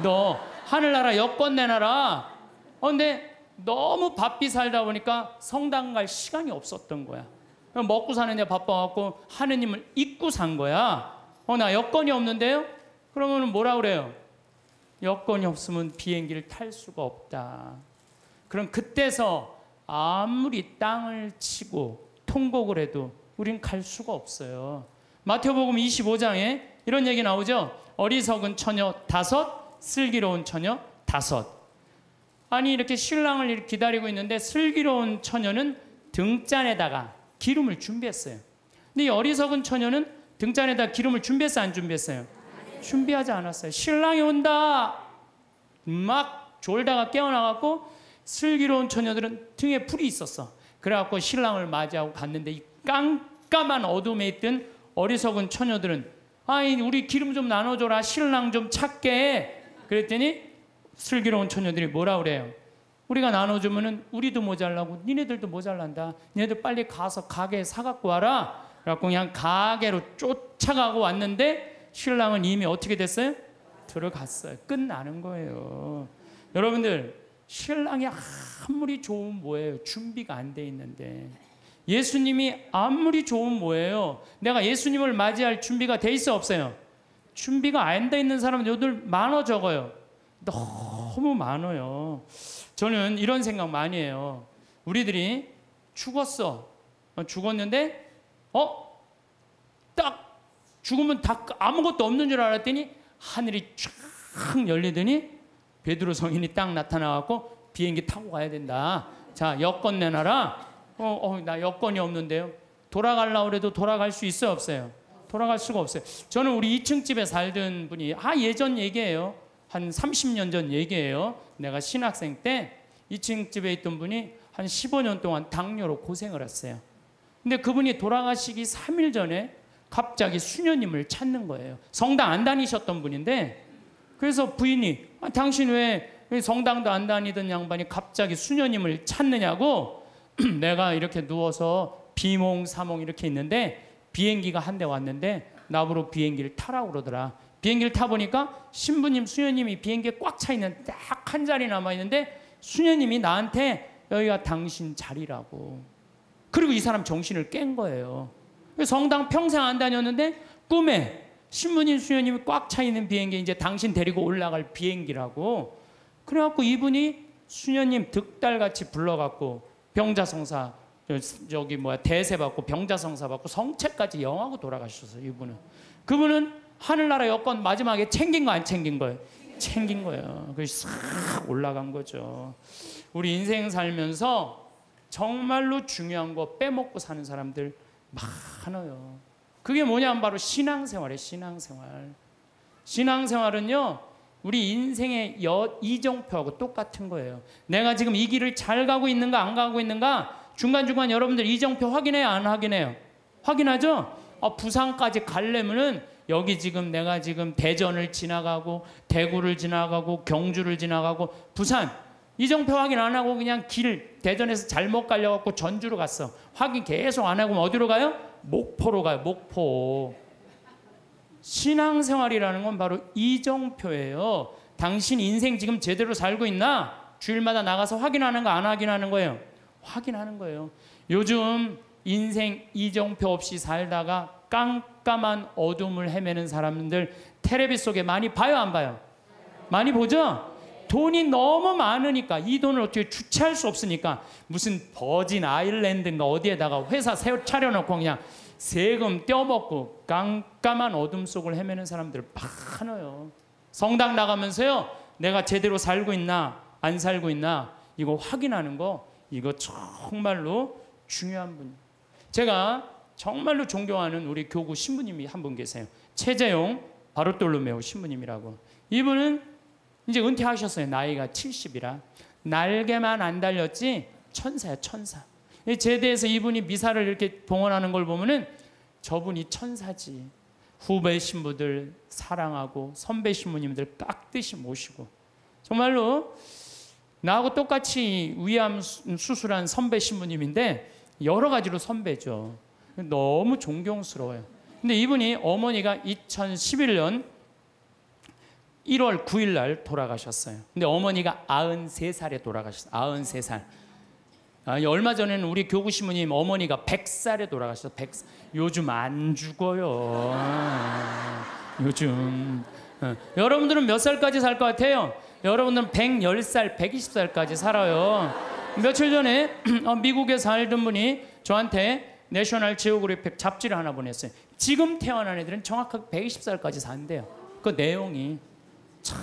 너 하늘나라 여권 내놔라. 근데 너무 바삐 살다 보니까 성당 갈 시간이 없었던 거야. 먹고 사는 데 바빠갖고 하느님을 잊고 산 거야. 나 여권이 없는데요? 그러면 뭐라 그래요? 여권이 없으면 비행기를 탈 수가 없다. 그럼 그때서 아무리 땅을 치고 통곡을 해도 우린 갈 수가 없어요. 마태복음 25장에 이런 얘기 나오죠. 어리석은 처녀 5, 슬기로운 처녀 5. 아니 이렇게 신랑을 이렇게 기다리고 있는데 슬기로운 처녀는 등잔에다가 기름을 준비했어요. 근데 이 어리석은 처녀는 등잔에다 기름을 준비했어요, 안 준비했어요? 준비하지 않았어요. 신랑이 온다 막 졸다가 깨어나갖고 슬기로운 처녀들은 등에 불이 있었어. 그래갖고 신랑을 맞이하고 갔는데 이 깜깜한 어둠에 있던 어리석은 처녀들은 우리 기름 좀 나눠줘라, 신랑 좀 찾게. 그랬더니 슬기로운 처녀들이 뭐라 그래요? 우리가 나눠주면은 우리도 모자라고 니네들도 모자란다. 니네들 빨리 가서 가게에 사갖고 와라. 그래갖고 그냥 가게로 쫓아가고 왔는데 신랑은 이미 어떻게 됐어요? 들어갔어요. 끝나는 거예요. 여러분들 신랑이 아무리 좋으면 뭐예요? 준비가 안 돼 있는데. 예수님이 아무리 좋으면 뭐예요? 내가 예수님을 맞이할 준비가 돼 있어, 없어요? 준비가 안 돼 있는 사람은 요들 많어 적어요? 너무 많아요. 저는 이런 생각 많이 해요. 우리들이 죽었어. 죽었는데 딱 죽으면 다 아무것도 없는 줄 알았더니 하늘이 쫙 열리더니 베드로 성인이 딱 나타나갖고 비행기 타고 가야 된다. 자, 여권 내놔라. 나 여권이 없는데요. 돌아가려고 해도 돌아갈 수 있어요, 없어요? 돌아갈 수가 없어요. 저는 우리 2층 집에 살던 분이 예전 얘기예요. 한 30년 전 얘기예요. 내가 신학생 때 2층 집에 있던 분이 한 15년 동안 당뇨로 고생을 했어요. 근데 그분이 돌아가시기 3일 전에 갑자기 수녀님을 찾는 거예요. 성당 안 다니셨던 분인데, 그래서 부인이 당신 왜 성당도 안 다니던 양반이 갑자기 수녀님을 찾느냐고. 내가 이렇게 누워서 비몽사몽 이렇게 있는데 비행기가 한 대 왔는데 나보고 비행기를 타라고 그러더라. 비행기를 타보니까 신부님, 수녀님이 비행기에 꽉 차 있는 딱 한 자리 남아있는데 수녀님이 나한테 여기가 당신 자리라고. 그리고 이 사람 정신을 깬 거예요. 성당 평생 안 다녔는데 꿈에 신부님 수녀님이 꽉 차 있는 비행기 이제 당신 데리고 올라갈 비행기라고. 그래갖고 이분이 수녀님 득달같이 불러갖고 병자성사 저기 뭐야 대세 받고 병자성사 받고 성체까지 영하고 돌아가셨어요. 이분은. 그분은 하늘나라 여권 마지막에 챙긴 거 안 챙긴 거예요? 챙긴 거예요. 그래서 싹 올라간 거죠. 우리 인생 살면서 정말로 중요한 거 빼먹고 사는 사람들 많아요. 그게 뭐냐면 바로 신앙생활이에요. 신앙생활. 신앙생활은요, 우리 인생의 이정표하고 똑같은 거예요. 내가 지금 이 길을 잘 가고 있는가 안 가고 있는가 중간중간 여러분들 이정표 확인해요, 안 확인해요? 확인하죠? 부산까지 가려면은 여기 지금 내가 지금 대전을 지나가고 대구를 지나가고 경주를 지나가고 부산 이정표 확인 안 하고 그냥 길 대전에서 잘못 갈려갖고 전주로 갔어. 확인 계속 안 하고 어디로 가요? 목포로 가요. 목포. 신앙생활이라는 건 바로 이정표예요. 당신 인생 지금 제대로 살고 있나? 주일마다 나가서 확인하는 거 안 확인하는 거예요? 확인하는 거예요. 요즘 인생 이정표 없이 살다가 깜깜한 어둠을 헤매는 사람들 텔레비 속에 많이 봐요, 안 봐요? 많이 보죠? 돈이 너무 많으니까 이 돈을 어떻게 주체할 수 없으니까 무슨 버진 아일랜드인가 어디에다가 회사 차려놓고 그냥 세금 떼어먹고 깜깜한 어둠 속을 헤매는 사람들 많아요. 성당 나가면서요, 내가 제대로 살고 있나 안 살고 있나 이거 확인하는 거, 이거 정말로 중요한 분. 제가 정말로 존경하는 우리 교구 신부님이 한 분 계세요. 최재용 바르톨로메오 신부님이라고. 이분은 이제 은퇴하셨어요. 나이가 70이라. 날개만 안 달렸지 천사야, 천사. 제대에서 이분이 미사를 이렇게 봉헌하는 걸 보면은 저분이 천사지. 후배 신부들 사랑하고 선배 신부님들 깍듯이 모시고, 정말로 나하고 똑같이 위암 수술한 선배 신부님인데 여러 가지로 선배죠. 너무 존경스러워요. 근데 이분이 어머니가 2011년 1월 9일 날 돌아가셨어요. 근데 어머니가 93살에 돌아가셨어요. 93살. 얼마 전에는 우리 교구 신부님 어머니가 100살에 돌아가셨어요. 100살. 요즘 안 죽어요. 요즘. 여러분들은 몇 살까지 살 것 같아요? 여러분들은 110살, 120살까지 살아요. 며칠 전에 미국에 살던 분이 저한테 내셔널 지오그래픽 잡지를 하나 보냈어요. 지금 태어난 애들은 정확하게 120살까지 산대요. 그 내용이 참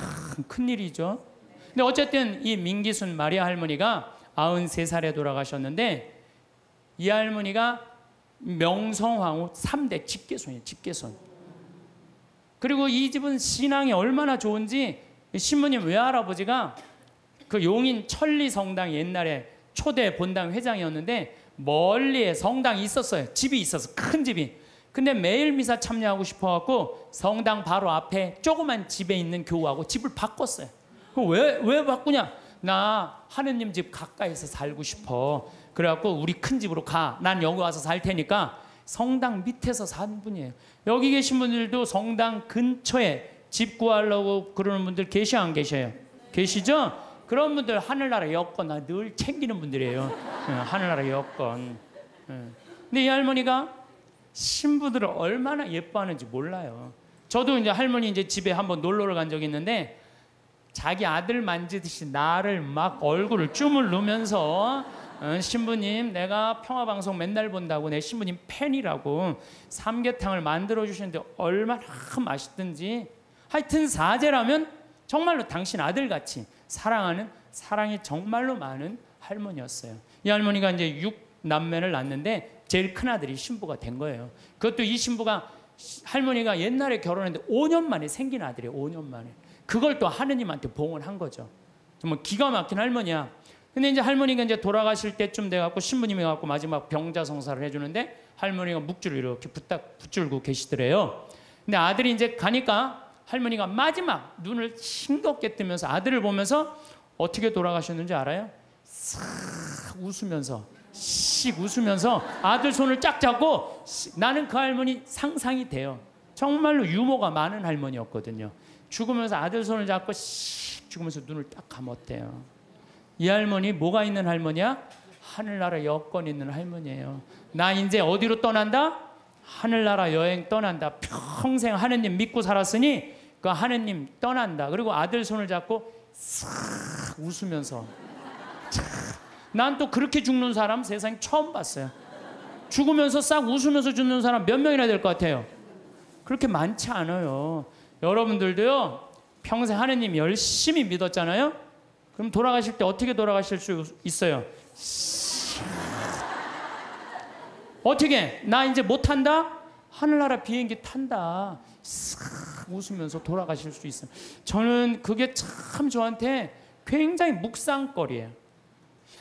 큰일이죠. 근데 어쨌든 이 민기순 마리아 할머니가 93살에 돌아가셨는데, 이 할머니가 명성황후 3대 집계손이에요. 집계손. 그리고 이 집은 신앙이 얼마나 좋은지 신부님 외할아버지가 그 용인 천리성당 옛날에 초대 본당 회장이었는데 멀리에 성당이 있었어요. 집이 있었어. 큰 집이. 근데 매일 미사 참여하고 싶어갖고 성당 바로 앞에 조그만 집에 있는 교우하고 집을 바꿨어요. 왜 바꾸냐? 나 하느님 집 가까이서 살고 싶어. 그래갖고 우리 큰 집으로 가. 난 여기 와서 살 테니까. 성당 밑에서 산 분이에요. 여기 계신 분들도 성당 근처에 집 구하려고 그러는 분들 계셔 안 계셔요? 계시죠? 그런 분들 하늘나라 여권 늘 챙기는 분들이에요. 하늘나라 여권. 근데 이 할머니가 신부들을 얼마나 예뻐하는지 몰라요. 저도 이제 할머니 이제 집에 한번 놀러를 간 적이 있는데 자기 아들 만지듯이 나를 막 얼굴을 쭈물 누면서 신부님 내가 평화방송 맨날 본다고 내 신부님 팬이라고 삼계탕을 만들어 주시는데 얼마나 맛있든지. 하여튼 사제라면 정말로 당신 아들같이 사랑하는 사랑이 정말로 많은 할머니였어요. 이 할머니가 이제 6남매를 낳는데 제일 큰 아들이 신부가 된 거예요. 그것도 이 신부가 할머니가 옛날에 결혼했는데 5년 만에 생긴 아들이에요. 5년 만에. 그걸 또 하느님한테 봉헌한 거죠. 정말 기가 막힌 할머니야. 근데 이제 할머니가 이제 돌아가실 때쯤 돼갖고 신부님이 갖고 마지막 병자성사를 해주는데 할머니가 묵주를 이렇게 붙들고 계시더래요. 근데 아들이 이제 가니까 할머니가 마지막 눈을 싱겁게 뜨면서 아들을 보면서 어떻게 돌아가셨는지 알아요? 싹 웃으면서 씩 웃으면서 아들 손을 쫙 잡고 나는 그 할머니 상상이 돼요. 정말로 유머가 많은 할머니였거든요. 죽으면서 아들 손을 잡고 씩 죽으면서 눈을 딱 감았대요. 이 할머니 뭐가 있는 할머니야? 하늘나라 여권 있는 할머니예요. 나 이제 어디로 떠난다? 하늘나라 여행 떠난다. 평생 하느님 믿고 살았으니 그 하느님 떠난다. 그리고 아들 손을 잡고 싹 웃으면서. 난 또 그렇게 죽는 사람 세상에 처음 봤어요. 죽으면서 싹 웃으면서 죽는 사람 몇 명이나 될 것 같아요? 그렇게 많지 않아요. 여러분들도요, 평생 하느님 열심히 믿었잖아요? 그럼 돌아가실 때 어떻게 돌아가실 수 있어요? 어떻게? 나 이제 못 탄다? 하늘나라 비행기 탄다. 싹 웃으면서 돌아가실 수 있어요. 저는 그게 참 저한테 굉장히 묵상거리예요.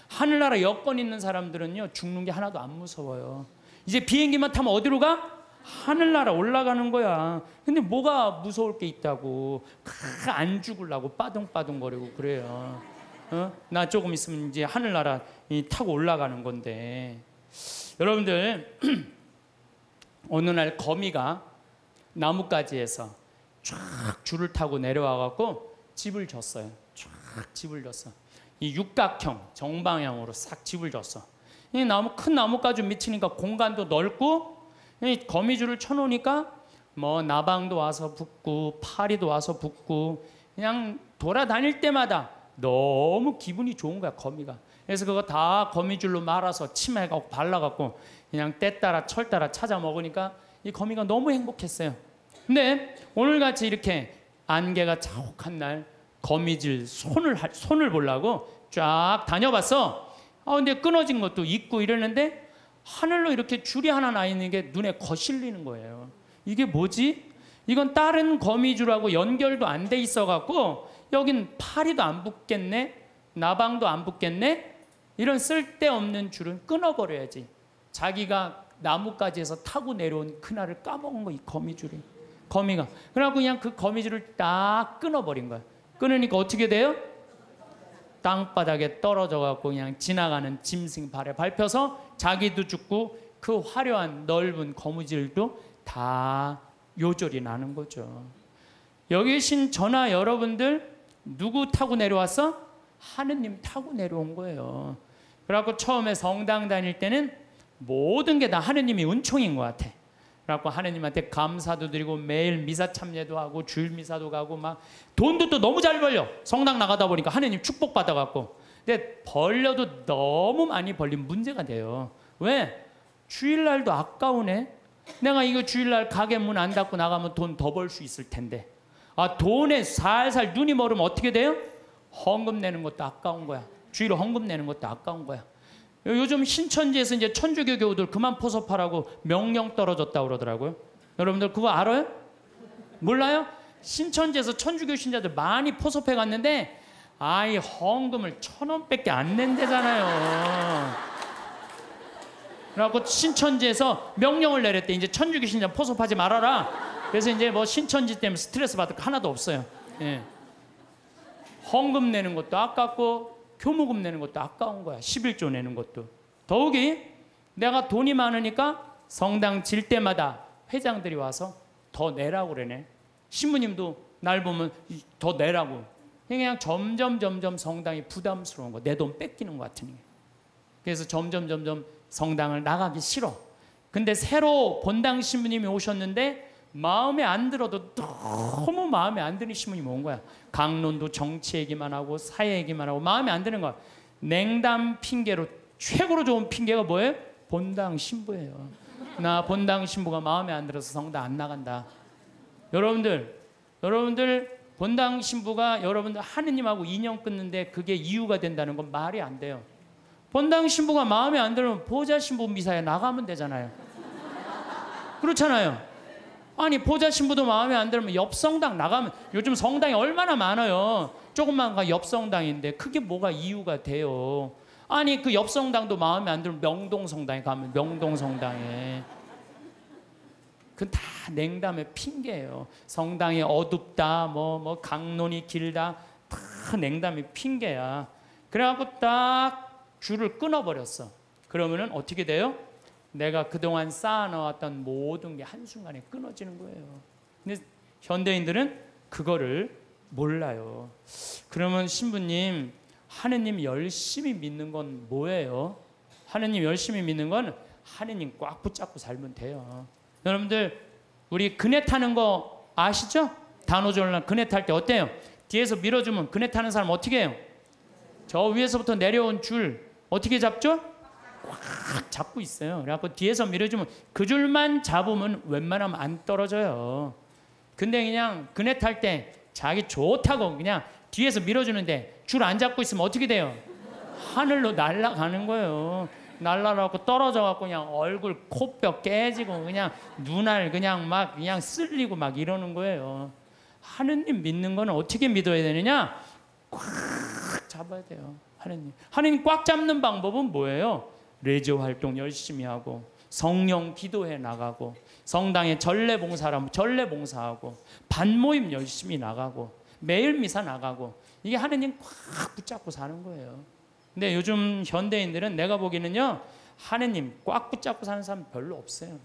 하늘나라 여권 있는 사람들은요, 죽는 게 하나도 안 무서워요. 이제 비행기만 타면 어디로 가? 하늘나라 올라가는 거야. 근데 뭐가 무서울 게 있다고. 안 죽으려고 빠둥빠둥거리고 그래요. 나 조금 있으면 이제 하늘나라 타고 올라가는 건데. 여러분들, 어느 날 거미가 나뭇가지에서 쫙 줄을 타고 내려와 갖고 집을 졌어요. 쫙 집을 졌어. 이 육각형 정방향으로 싹 집을 졌어. 이 큰 나뭇가지 밑이니까 공간도 넓고, 이 거미줄을 쳐놓으니까 뭐 나방도 와서 붙고 파리도 와서 붙고, 그냥 돌아다닐 때마다 너무 기분이 좋은 거야, 거미가. 그래서 그거 다 거미줄로 말아서 침해갖고 발라갖고 그냥 때 따라 철 따라 찾아 먹으니까 이 거미가 너무 행복했어요. 근데 오늘같이 이렇게 안개가 자욱한 날 거미줄 손을 보려고 쫙 다녀봤어. 근데 끊어진 것도 있고 이러는데 하늘로 이렇게 줄이 하나 나 있는 게 눈에 거슬리는 거예요. 이게 뭐지? 이건 다른 거미줄하고 연결도 안 돼 있어갖고 여긴 파리도 안 붙겠네, 나방도 안 붙겠네. 이런 쓸데없는 줄은 끊어버려야지. 자기가 나뭇가지에서 타고 내려온 그날을 까먹은 거, 이 거미줄이. 거미가. 그래갖고 그냥 그 거미줄을 딱 끊어버린 거야. 끊으니까 어떻게 돼요? 땅바닥에 떨어져갖고 그냥 지나가는 짐승 발에 밟혀서 자기도 죽고 그 화려한 넓은 거미줄도 다 요절이 나는 거죠. 여기 계신 저나 여러분들 누구 타고 내려왔어? 하느님 타고 내려온 거예요. 그래갖고 처음에 성당 다닐 때는 모든 게 다 하느님이 은총인 것 같아. 그래갖고 하느님한테 감사도 드리고 매일 미사 참여도 하고 주일 미사도 가고 막 돈도 또 너무 잘 벌려. 성당 나가다 보니까 하느님 축복 받아갖고. 근데 벌려도 너무 많이 벌리면 문제가 돼요. 왜? 주일날도 아까우네. 내가 이거 주일날 가게 문 안 닫고 나가면 돈 더 벌 수 있을 텐데. 돈에 살살 눈이 멀으면 어떻게 돼요? 헌금 내는 것도 아까운 거야. 주일 헌금 내는 것도 아까운 거야. 요즘 신천지에서 이제 천주교 교우들 그만 포섭하라고 명령 떨어졌다고 그러더라고요. 여러분들 그거 알아요? 몰라요? 신천지에서 천주교 신자들 많이 포섭해 갔는데 아이 헌금을 1,000원밖에 안 낸대잖아요. 그래갖고 신천지에서 명령을 내렸대. 이제 천주교 신자 포섭하지 말아라. 그래서 이제 뭐 신천지 때문에 스트레스 받을 거 하나도 없어요. 예. 헌금 내는 것도 아깝고 교무금 내는 것도 아까운 거야. 11조 내는 것도. 더욱이 내가 돈이 많으니까 성당 질 때마다 회장들이 와서 더 내라고 그러네. 신부님도 날 보면 더 내라고. 그냥 점점 성당이 부담스러운 거. 내 돈 뺏기는 것 같으니. 그래서 점점 성당을 나가기 싫어. 근데 새로 본당 신부님이 오셨는데 마음에 안 들어도 너무 마음에 안 드는 신부님이 온 거야. 강론도 정치 얘기만 하고 사회 얘기만 하고 마음에 안 드는 거야. 냉담 핑계로 최고로 좋은 핑계가 뭐예요? 본당 신부예요. 나 본당 신부가 마음에 안 들어서 성당 안 나간다. 여러분들 본당 신부가 여러분들 하느님하고 인연 끊는데 그게 이유가 된다는 건 말이 안 돼요. 본당 신부가 마음에 안 들면 보좌 신부 미사에 나가면 되잖아요. 그렇잖아요. 아니 보좌 신부도 마음에 안 들면 옆 성당 나가면, 요즘 성당이 얼마나 많아요. 조금만 가 옆 성당인데 그게 뭐가 이유가 돼요. 아니 그 옆 성당도 마음에 안 들면 명동 성당에 가면 명동 성당에. 그건 다 냉담의 핑계예요. 성당이 어둡다, 뭐 강론이 길다, 다 냉담의 핑계야. 그래갖고 딱 줄을 끊어버렸어. 그러면은 어떻게 돼요? 내가 그동안 쌓아놓았던 모든 게 한순간에 끊어지는 거예요. 근데 현대인들은 그거를 몰라요. 그러면 신부님, 하느님 열심히 믿는 건 뭐예요? 하느님 열심히 믿는 건 하느님 꽉 붙잡고 살면 돼요. 여러분들 우리 그네 타는 거 아시죠? 단오절날 그네 탈 때 어때요? 뒤에서 밀어주면 그네 타는 사람 어떻게 해요? 저 위에서부터 내려온 줄 어떻게 잡죠? 꽉 잡고 있어요. 그래갖고 뒤에서 밀어주면 그 줄만 잡으면 웬만하면 안 떨어져요. 근데 그냥 그네 탈 때 자기 좋다고 그냥 뒤에서 밀어주는데 줄 안 잡고 있으면 어떻게 돼요? 하늘로 날아가는 거예요. 날아가고 떨어져갖고 그냥 얼굴 코뼈 깨지고 그냥 눈알 그냥 막 그냥 쓸리고 막 이러는 거예요. 하느님 믿는 거는 어떻게 믿어야 되느냐? 꽉 잡아야 돼요. 하느님 꽉 잡는 방법은 뭐예요? 레저 활동 열심히 하고 성령 기도해 나가고 성당에 전례 봉사하고 반모임 열심히 나가고 매일 미사 나가고 이게 하느님 꽉 붙잡고 사는 거예요. 근데 요즘 현대인들은 내가 보기에는요 하느님 꽉 붙잡고 사는 사람 별로 없어요.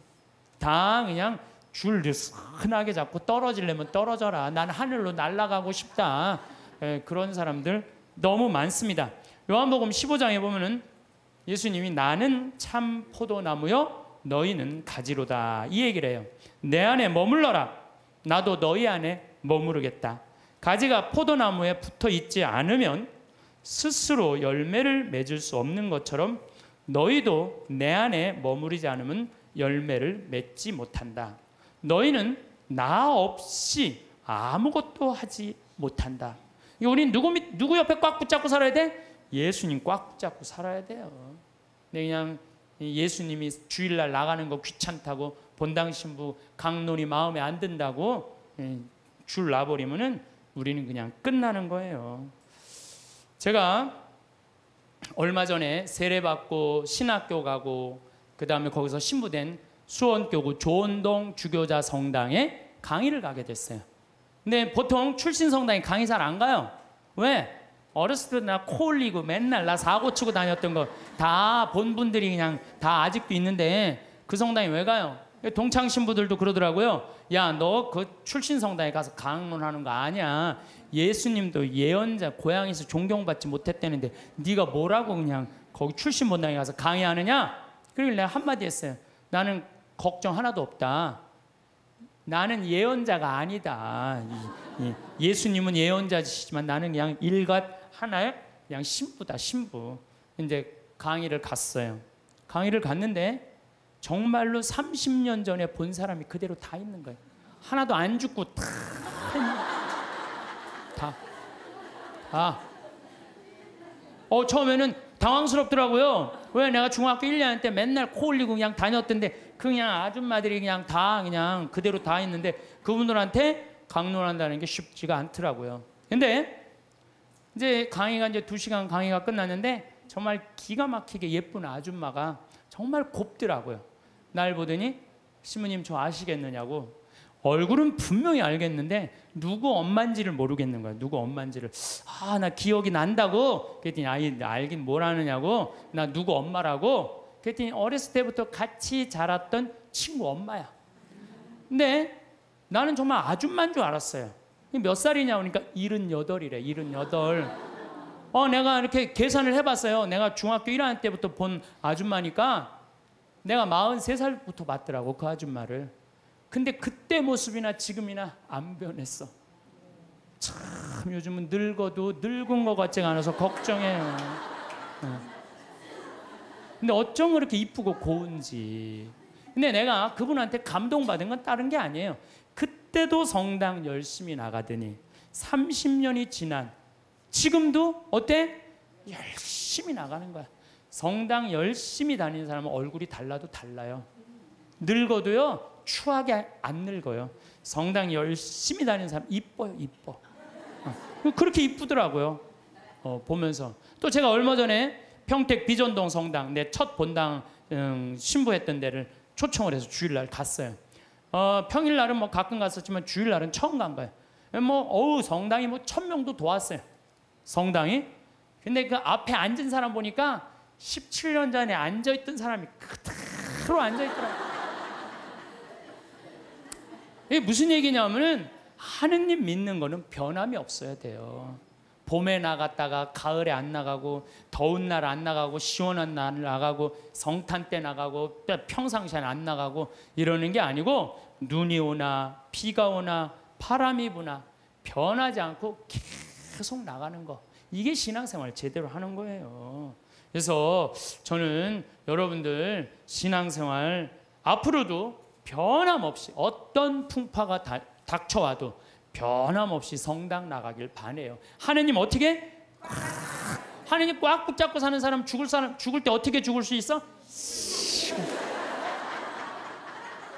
다 그냥 줄 흔하게 잡고 떨어지려면 떨어져라. 난 하늘로 날아가고 싶다. 그런 사람들 너무 많습니다. 요한복음 15장에 보면은 예수님이 나는 참 포도나무요 너희는 가지로다 이 얘기를 해요. 내 안에 머물러라. 나도 너희 안에 머무르겠다. 가지가 포도나무에 붙어 있지 않으면 스스로 열매를 맺을 수 없는 것처럼 너희도 내 안에 머무르지 않으면 열매를 맺지 못한다. 너희는 나 없이 아무것도 하지 못한다. 우리는 누구 옆에 꽉 붙잡고 살아야 돼? 예수님 꽉 붙잡고 살아야 돼요. 근데 그냥 예수님이 주일날 나가는 거 귀찮다고 본당 신부 강론이 마음에 안 든다고 줄 놔버리면은 우리는 그냥 끝나는 거예요. 제가 얼마 전에 세례받고 신학교 가고 그 다음에 거기서 신부된 수원교구 조원동 주교자 성당에 강의를 가게 됐어요. 근데 보통 출신 성당에 강의 잘 안 가요. 왜? 어렸을 때 나 코 올리고 맨날 나 사고 치고 다녔던 거 다 본 분들이 그냥 다 아직도 있는데 그 성당에 왜 가요? 동창 신부들도 그러더라고요. 야, 너 그 출신 성당에 가서 강론하는 거 아니야. 예수님도 예언자 고향에서 존경받지 못했다는데 네가 뭐라고 그냥 거기 출신 본당에 가서 강의하느냐? 그러길래 내가 한마디 했어요. 나는 걱정 하나도 없다. 나는 예언자가 아니다. 예수님은 예언자시지만 나는 그냥 일갓 하나의 그냥 신부다, 신부. 이제 강의를 갔어요. 강의를 갔는데 정말로 30년 전에 본 사람이 그대로 다 있는 거예요. 하나도 안 죽고 다. 처음에는 당황스럽더라고요. 왜? 내가 중학교 1년 때 맨날 코 올리고 그냥 다녔던데 그냥 아줌마들이 그냥 다 그냥 그대로 다 있는데 그분들한테 강론한다는 게 쉽지가 않더라고요. 근데 이제 강의가 이제 2시간 강의가 끝났는데 정말 기가 막히게 예쁜 아줌마가 정말 곱더라고요. 날 보더니 신부님 저 아시겠느냐고. 얼굴은 분명히 알겠는데 누구 엄마인지를 모르겠는 거야. 누구 엄마인지를. 나 기억이 난다고. 그랬더니 알긴 뭘 아느냐고. 나 누구 엄마라고. 그랬더니 어렸을 때부터 같이 자랐던 친구 엄마야. 근데 나는 정말 아줌마인 줄 알았어요. 몇 살이냐 그러니까 78이래. 78. 내가 이렇게 계산을 해봤어요. 내가 중학교 1학년 때부터 본 아줌마니까 내가 43살부터 봤더라고 그 아줌마를. 근데 그때 모습이나 지금이나 안 변했어. 참 요즘은 늙어도 늙은 것 같지가 않아서 걱정해요. 근데 어쩜 그렇게 이쁘고 고운지. 근데 내가 그분한테 감동받은 건 다른 게 아니에요. 그때도 성당 열심히 나가더니 30년이 지난 지금도 어때? 열심히 나가는 거야. 성당 열심히 다니는 사람은 얼굴이 달라도 달라요. 늙어도요 추하게 안 늙어요. 성당 열심히 다니는 사람 이뻐요. 이뻐. 그렇게 이쁘더라고요. 보면서. 또 제가 얼마 전에 평택 비전동 성당 내 첫 본당 신부했던 데를 초청을 해서 주일날 갔어요. 평일날은 뭐 가끔 갔었지만 주일날은 처음 간 거예요. 성당이 1000명도 도왔어요. 성당이. 근데 그 앞에 앉은 사람 보니까 17년 전에 앉아있던 사람이 그대로 앉아있더라고요. 이게 무슨 얘기냐면은 하느님 믿는 거는 변함이 없어야 돼요. 봄에 나갔다가 가을에 안 나가고, 더운 날 안 나가고, 시원한 날 나가고, 성탄 때 나가고, 또 평상시에 안 나가고 이러는 게 아니고, 눈이 오나 비가 오나 바람이 부나 변하지 않고 계속 나가는 거, 이게 신앙생활 제대로 하는 거예요. 그래서 저는 여러분들 신앙생활 앞으로도 변함없이 어떤 풍파가 닥쳐와도 변함없이 성당 나가길 바래요. 하느님 어떻게? 하느님 꽉 붙잡고 사는 사람, 죽을 때 어떻게 죽을 수 있어?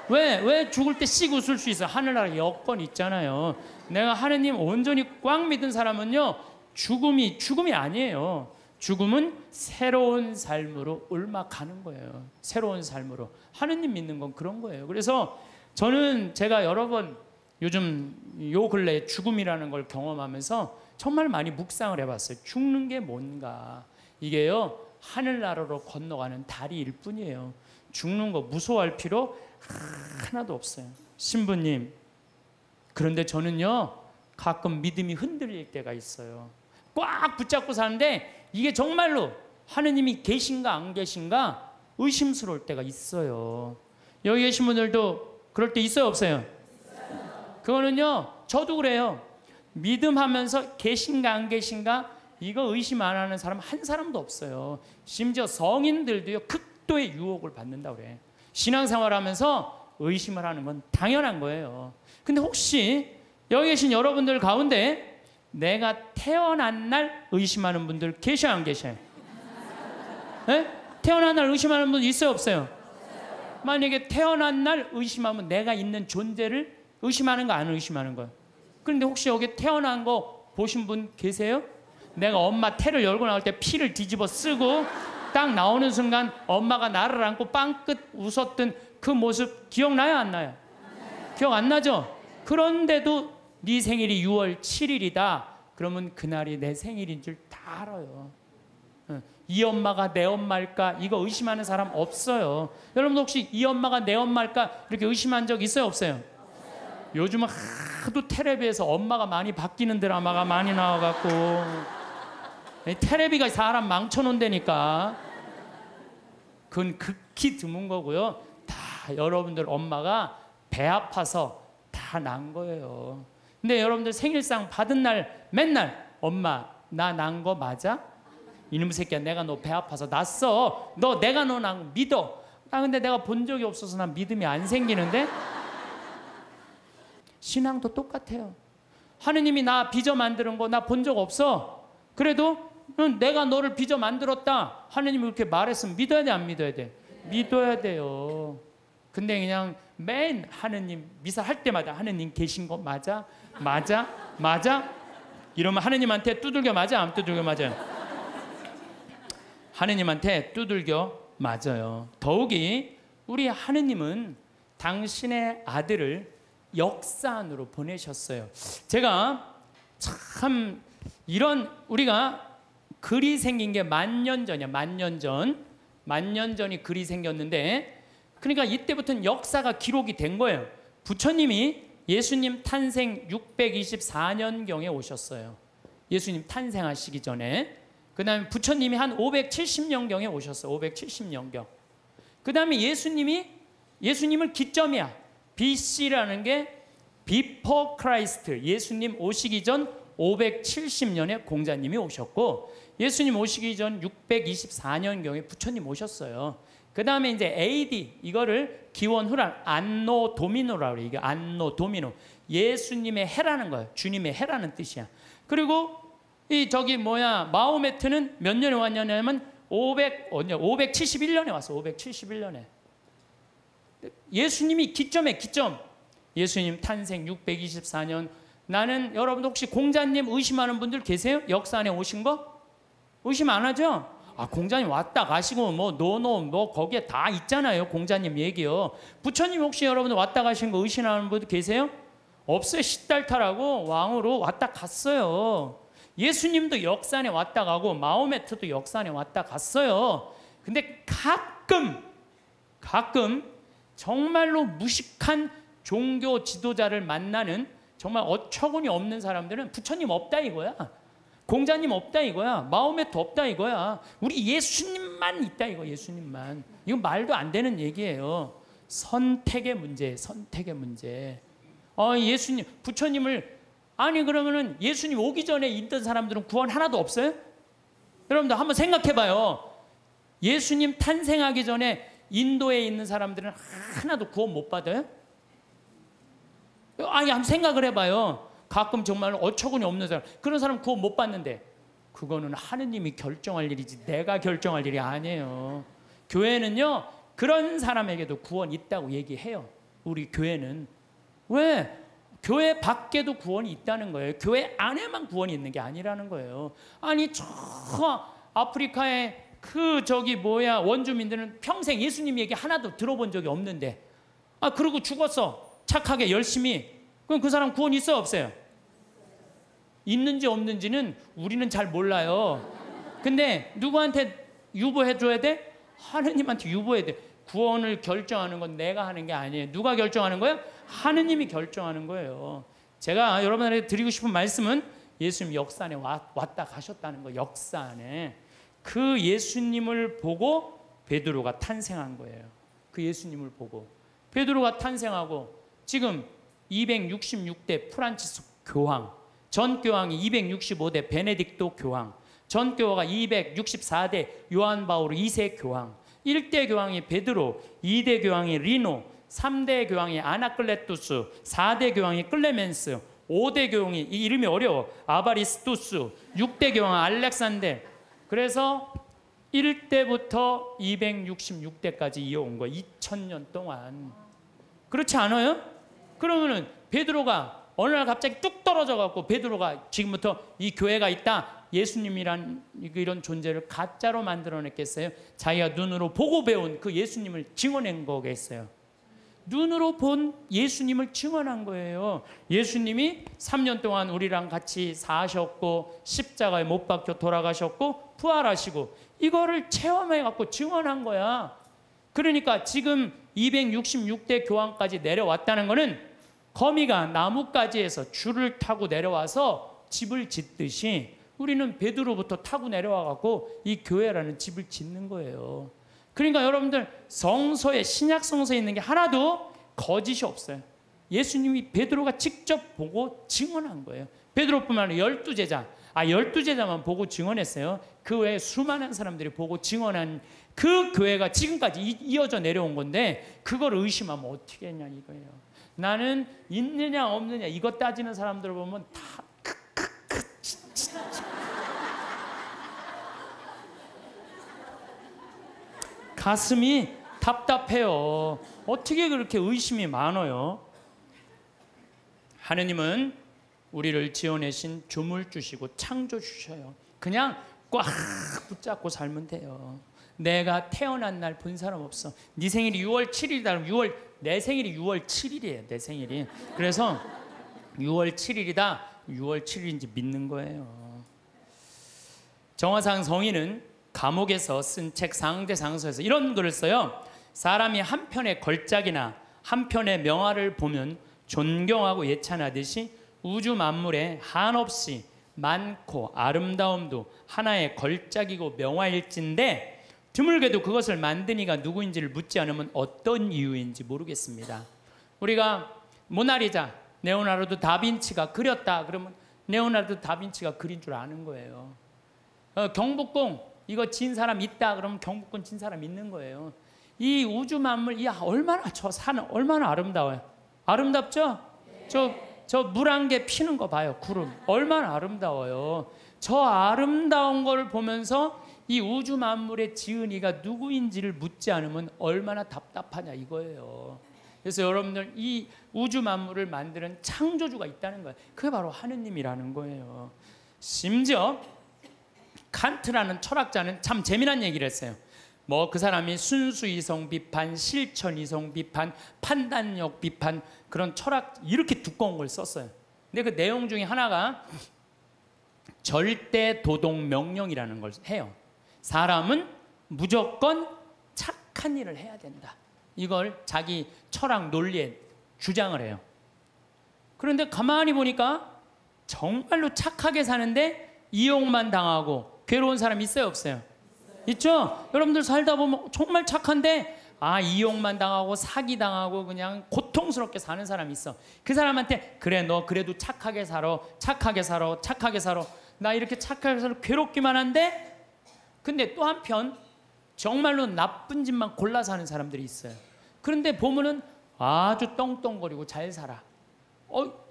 왜 죽을 때 씩 웃을 수 있어? 하늘나라 여건 있잖아요. 내가 하느님 온전히 꽉 믿은 사람은요, 죽음이 아니에요. 죽음은 새로운 삶으로 옮아가는 거예요. 새로운 삶으로. 하느님 믿는 건 그런 거예요. 그래서 저는 제가 여러 번 요즘 요 근래에 죽음이라는 걸 경험하면서 정말 많이 묵상을 해봤어요. 죽는 게 뭔가. 이게요, 하늘나라로 건너가는 다리일 뿐이에요. 죽는 거 무서워할 필요 하나도 없어요. 신부님, 그런데 저는요, 가끔 믿음이 흔들릴 때가 있어요. 꽉 붙잡고 사는데 이게 정말로 하느님이 계신가 안 계신가 의심스러울 때가 있어요. 여기 계신 분들도 그럴 때 있어요, 없어요? 그거는요, 저도 그래요. 믿음하면서 계신가 안 계신가 이거 의심 안 하는 사람 한 사람도 없어요. 심지어 성인들도요, 극도의 유혹을 받는다고 그래. 신앙생활하면서 의심을 하는 건 당연한 거예요. 근데 혹시 여기 계신 여러분들 가운데 내가 태어난 날 의심하는 분들 계셔요, 안 계셔요? 네? 태어난 날 의심하는 분 있어요, 없어요? 만약에 태어난 날 의심하면 내가 있는 존재를 의심하는 거, 안 의심하는 거예요? 그런데 혹시 여기 태어난 거 보신 분 계세요? 내가 엄마 태를 열고 나올 때 피를 뒤집어 쓰고 딱 나오는 순간 엄마가 나를 안고 빵긋 웃었던 그 모습 기억나요, 안 나요? 기억 안 나죠? 그런데도 네 생일이 6월 7일이다. 그러면 그날이 내 생일인 줄 다 알아요. 이 엄마가 내 엄마일까? 이거 의심하는 사람 없어요. 여러분 혹시 이 엄마가 내 엄마일까? 이렇게 의심한 적 있어요, 없어요? 요즘은 하도 텔레비에서 엄마가 많이 바뀌는 드라마가 많이 나와갖고 텔레비가 사람 망쳐놓는다니까. 그건 극히 드문 거고요. 다 여러분들 엄마가 배 아파서 다 난 거예요. 근데 여러분들 생일상 받은 날 맨날 엄마 나 난 거 맞아? 이놈의 새끼야, 내가 너 배 아파서 났어. 내가 너 난 거 믿어. 근데 내가 본 적이 없어서 난 믿음이 안 생기는데. 신앙도 똑같아요. 하느님이 나 빚어 만드는 거 나 본 적 없어. 그래도 내가 너를 빚어 만들었다. 하느님이 그렇게 말했으면 믿어야 돼, 안 믿어야 돼? 믿어야 돼요. 근데 그냥 맨 하느님 미사 할 때마다 하느님 계신 거 맞아? 맞아? 맞아? 이러면 하느님한테 두들겨 맞아? 안 두들겨 맞아요? 하느님한테 두들겨 맞아요. 더욱이 우리 하느님은 당신의 아들을 역사 안으로 보내셨어요. 제가 참 이런 우리가 글이 생긴 게 1000년 전이야. 1000년 전. 1000년 전이 글이 생겼는데, 그러니까 이때부터는 역사가 기록이 된 거예요. 부처님이 예수님 탄생 624년경에 오셨어요. 예수님 탄생하시기 전에. 그 다음에 부처님이 한 570년경에 오셨어요. 570년경. 그 다음에 예수님을 기점이야. BC라는 게 Before Christ, 예수님 오시기 전 570년에 공자님이 오셨고, 예수님 오시기 전 624년경에 부처님 오셨어요. 그 다음에 이제 AD, 이거를 기원 후란 안노 도미노라고 그래요. 이게 안노 도미노. 예수님의 해라는 거예요. 주님의 해라는 뜻이야. 그리고 마호메트는 몇 년에 왔냐면 571년에 왔어. 571년에. 예수님이 기점. 예수님 탄생 624년. 나는 여러분 혹시 공자님 의심하는 분들 계세요? 역사 안에 오신 거? 의심 안 하죠? 공자님 왔다 가시고 거기에 다 있잖아요. 공자님 얘기요. 부처님 혹시 여러분 왔다 가신 거 의심하는 분 계세요? 없어요. 시달타라고 왕으로 왔다 갔어요. 예수님도 역사 안에 왔다 가고 마호메트도 역사 안에 왔다 갔어요. 근데 가끔 정말로 무식한 종교 지도자를 만나는 정말 어처구니 없는 사람들은 부처님 없다 이거야. 공자님 없다 이거야. 마호메트 없다 이거야. 우리 예수님만 있다 이거. 예수님만. 이건 말도 안 되는 얘기예요. 선택의 문제, 선택의 문제. 예수님, 부처님을 아니 그러면은 예수님 오기 전에 있던 사람들은 구원 하나도 없어요? 여러분들 한번 생각해봐요. 예수님 탄생하기 전에 인도에 있는 사람들은 하나도 구원 못 받아요? 아니 한번 생각을 해봐요. 가끔 정말 어처구니 없는 사람, 그런 사람 구원 못 받는데 그거는 하느님이 결정할 일이지 내가 결정할 일이 아니에요. 교회는요 그런 사람에게도 구원 있다고 얘기해요. 우리 교회는. 왜? 교회 밖에도 구원이 있다는 거예요. 교회 안에만 구원이 있는 게 아니라는 거예요. 아니 저 아프리카의 원주민들은 평생 예수님 얘기 하나도 들어본 적이 없는데 그러고 죽었어. 착하게 열심히. 그럼 그 사람 구원 있어요 없어요? 있는지 없는지는 우리는 잘 몰라요. 근데 누구한테 유보해 줘야 돼? 하느님한테 유보해야 돼. 구원을 결정하는 건 내가 하는 게 아니에요. 누가 결정하는 거예요? 하느님이 결정하는 거예요. 제가 여러분들에게 드리고 싶은 말씀은 예수님 역사 안에 왔다 가셨다는 거. 역사 안에 그 예수님을 보고 베드로가 탄생한 거예요. 그 예수님을 보고 베드로가 탄생하고 지금 266대 프란치스 교황, 전 교황이 265대 베네딕토 교황, 전 교황가 264대 요한 바오로 2세 교황, 1대 교황이 베드로, 2대 교황이 리노, 3대 교황이 아나클레투스, 4대 교황이 클레멘스, 5대 교황이 이 이름이 어려워 아바리스투스, 6대 교황 알렉산데. 그래서 1대부터 266대까지 이어온 거예요. 2000년 동안. 그렇지 않아요? 그러면은 베드로가 어느 날 갑자기 뚝 떨어져 갖고 베드로가 지금부터 이 교회가 있다. 예수님이란 이런 존재를 가짜로 만들어냈겠어요? 자기가 눈으로 보고 배운 그 예수님을 증언한 거겠어요? 눈으로 본 예수님을 증언한 거예요. 예수님이 3년 동안 우리랑 같이 사셨고 십자가에 못 박혀 돌아가셨고 부활하시고 이거를 체험해 갖고 증언한 거야. 그러니까 지금 266대 교황까지 내려왔다는 거는 거미가 나뭇가지에서 줄을 타고 내려와서 집을 짓듯이 우리는 베드로부터 타고 내려와 갖고 이 교회라는 집을 짓는 거예요. 그러니까 여러분들 성서에 신약 성서에 있는 게 하나도 거짓이 없어요. 예수님이 베드로가 직접 보고 증언한 거예요. 베드로뿐만 아니라 12제자. 12제자만 보고 증언했어요. 그 외에 수많은 사람들이 보고 증언한 그 교회가 지금까지 이어져 내려온 건데 그걸 의심하면 어떻게 했냐 이거예요. 나는 있느냐 없느냐 이거 따지는 사람들을 보면 다 가슴이 답답해요. 어떻게 그렇게 의심이 많아요? 하느님은 우리를 지어내신 조물주시고 창조주셔요. 그냥 꽉 붙잡고 살면 돼요. 내가 태어난 날 본 사람 없어. 네 생일이 6월 7일이다. 내 생일이 6월 7일이에요. 내 생일이. 그래서 6월 7일이다. 6월 7일인지 믿는 거예요. 정화상 성인은 감옥에서 쓴 책 상대상서에서 이런 글을 써요. 사람이 한 편의 걸작이나 한 편의 명화를 보면 존경하고 예찬하듯이 우주 만물에 한없이 많고 아름다움도 하나의 걸작이고 명화일진데 드물게도 그것을 만든 이가 누구인지를 묻지 않으면 어떤 이유인지 모르겠습니다. 우리가 모나리자, 레오나르도 다빈치가 그렸다 그러면 레오나르도 다빈치가 그린 줄 아는 거예요. 경복궁 이거 진 사람 있다 그러면 경복궁 진 사람 있는 거예요. 이 우주 만물, 얼마나 저 산은 얼마나 아름다워요. 아름답죠? 저 물 한 개 피는 거 봐요. 구름 얼마나 아름다워요. 저 아름다운 걸 보면서 이 우주 만물의 지은 이가 누구인지를 묻지 않으면 얼마나 답답하냐 이거예요. 그래서 여러분들 이 우주 만물을 만드는 창조주가 있다는 거예요. 그게 바로 하느님이라는 거예요. 심지어 칸트라는 철학자는 참 재미난 얘기를 했어요. 뭐 그 사람이 순수이성 비판, 실천이성 비판, 판단력 비판 그런 철학 이렇게 두꺼운 걸 썼어요. 근데 그 내용 중에 하나가 절대 도덕 명령이라는 걸 해요. 사람은 무조건 착한 일을 해야 된다. 이걸 자기 철학 논리에 주장을 해요. 그런데 가만히 보니까 정말로 착하게 사는데 이용만 당하고 괴로운 사람 있어요, 없어요? 있죠? 여러분들 살다 보면 정말 착한데 이용만 당하고 사기 당하고 그냥 고통스럽게 사는 사람이 있어. 그 사람한테 그래 너 그래도 착하게 살아, 착하게 살아, 착하게 살아. 나 이렇게 착하게 살아 괴롭기만 한데, 근데 또 한편 정말로 나쁜 짓만 골라 사는 사람들이 있어요. 그런데 보면은 아주 떵떵거리고 잘 살아.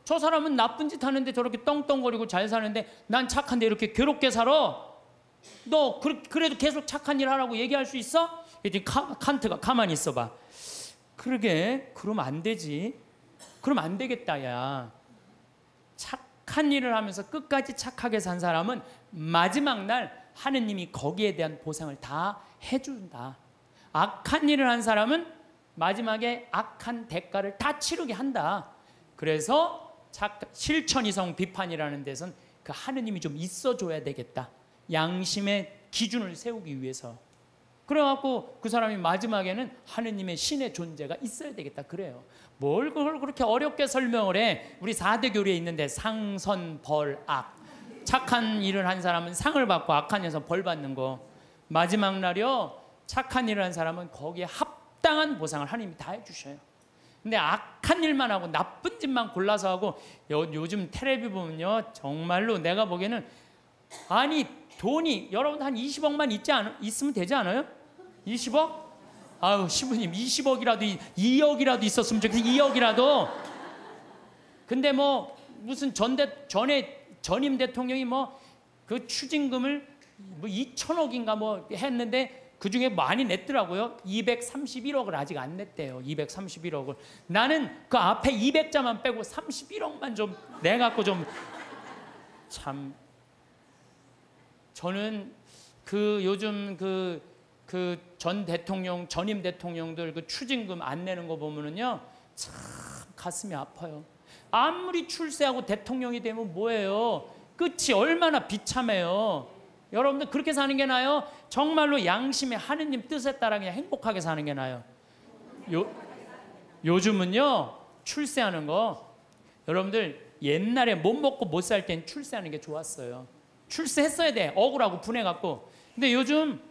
저 사람은 나쁜 짓 하는데 저렇게 떵떵거리고 잘 사는데 난 착한데 이렇게 괴롭게 살아. 너 그래도 계속 착한 일 하라고 얘기할 수 있어? 이제 칸트가 가만히 있어봐. 그러게 그러면 안 되지. 그러면 안 되겠다 야. 착한 일을 하면서 끝까지 착하게 산 사람은 마지막 날 하느님이 거기에 대한 보상을 다 해준다. 악한 일을 한 사람은 마지막에 악한 대가를 다 치르게 한다. 그래서 실천이성 비판이라는 데선 그 하느님이 좀 있어줘야 되겠다. 양심의 기준을 세우기 위해서. 그래갖고 그 사람이 마지막에는 하느님의 신의 존재가 있어야 되겠다 그래요. 뭘 그걸 그렇게 어렵게 설명을 해. 우리 4대 교리에 있는데 상, 선, 벌, 악. 착한 일을 한 사람은 상을 받고 악한 일에서 벌 받는 거. 마지막 날이요 착한 일을 한 사람은 거기에 합당한 보상을 하느님이 다 해주셔요. 근데 악한 일만 하고 나쁜 짓만 골라서 하고 요즘 텔레비 보면요 정말로 내가 보기에는 돈이 여러분 한 20억만 있으면 되지 않아요? 20억? 아유 시부님 20억이라도 2억이라도 있었으면 좋겠어. 2억이라도. 근데 뭐 무슨 전임 대통령이 뭐 그 추징금을 뭐 2천억인가 뭐 했는데 그 중에 많이 냈더라고요. 231억을 아직 안 냈대요. 231억을. 나는 그 앞에 200자만 빼고 31억만 좀 내갖고 좀 참. 저는 그 요즘 그 전 대통령, 전임 대통령들 그 추징금 안 내는 거 보면은요 참 가슴이 아파요. 아무리 출세하고 대통령이 되면 뭐예요? 끝이 얼마나 비참해요. 여러분들 그렇게 사는 게 나아요? 정말로 양심의 하느님 뜻에 따라 그냥 행복하게 사는 게 나아요. 요즘은요 출세하는 거 여러분들 옛날에 못 먹고 못 살 땐 출세하는 게 좋았어요. 출세했어야 돼. 억울하고 분해갖고. 근데 요즘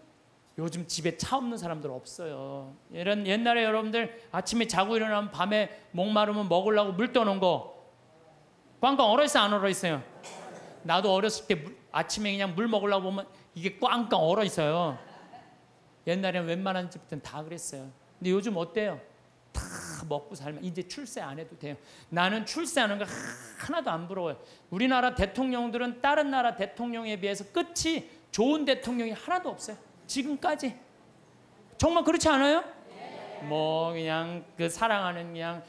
집에 차 없는 사람들 없어요. 옛날에 여러분들 아침에 자고 일어나면 밤에 목마르면 먹으려고 물 떠놓은 거 꽝꽝 얼어있어요 안 얼어있어요? 나도 어렸을 때 아침에 그냥 물 먹으려고 보면 이게 꽝꽝 얼어있어요. 옛날에는 웬만한 집들은 다 그랬어요. 근데 요즘 어때요? 다 먹고 살면 이제 출세 안 해도 돼요. 나는 출세하는 거 하나도 안 부러워요. 우리나라 대통령들은 다른 나라 대통령에 비해서 끝이 좋은 대통령이 하나도 없어요. 지금까지. 정말 그렇지 않아요? 뭐 그냥 그 사랑하는 그냥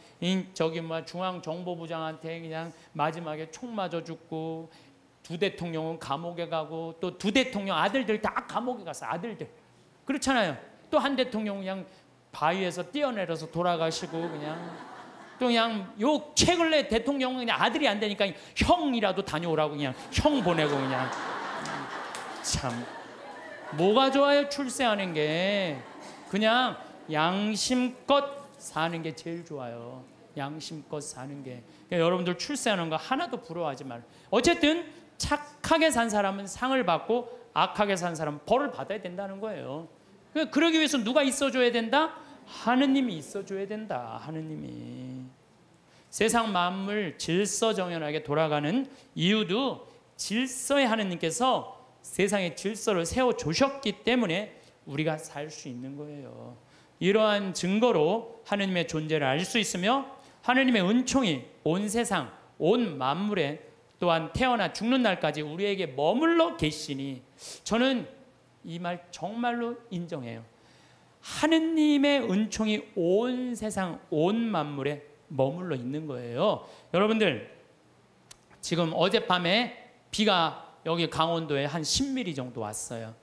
저기 뭐 중앙정보부장한테 그냥 마지막에 총 맞아 죽고, 두 대통령은 감옥에 가고, 또 두 대통령 아들들 다 감옥에 갔어. 아들들. 그렇잖아요. 또 한 대통령 그냥 바위에서 뛰어내려서 돌아가시고, 그냥 또 그냥 요 최근에 대통령은 그냥 아들이 안 되니까 형이라도 다녀오라고 그냥 형 보내고 그냥. 참 뭐가 좋아요? 출세하는 게. 그냥 양심껏 사는 게 제일 좋아요. 양심껏 사는 게. 그러니까 여러분들 출세하는 거 하나도 부러워하지 말아요. 어쨌든 착하게 산 사람은 상을 받고 악하게 산 사람은 벌을 받아야 된다는 거예요. 그러기 위해서 누가 있어줘야 된다? 하느님이 있어줘야 된다. 하느님이. 세상 만물 질서정연하게 돌아가는 이유도 질서의 하느님께서 세상의 질서를 세워주셨기 때문에 우리가 살 수 있는 거예요. 이러한 증거로 하느님의 존재를 알 수 있으며, 하느님의 은총이 온 세상, 온 만물에, 또한 태어나 죽는 날까지 우리에게 머물러 계시니, 저는 이 말 정말로 인정해요. 하느님의 은총이 온 세상, 온 만물에 머물러 있는 거예요. 여러분들, 지금 어젯밤에 비가 여기 강원도에 한 10mm 정도 왔어요.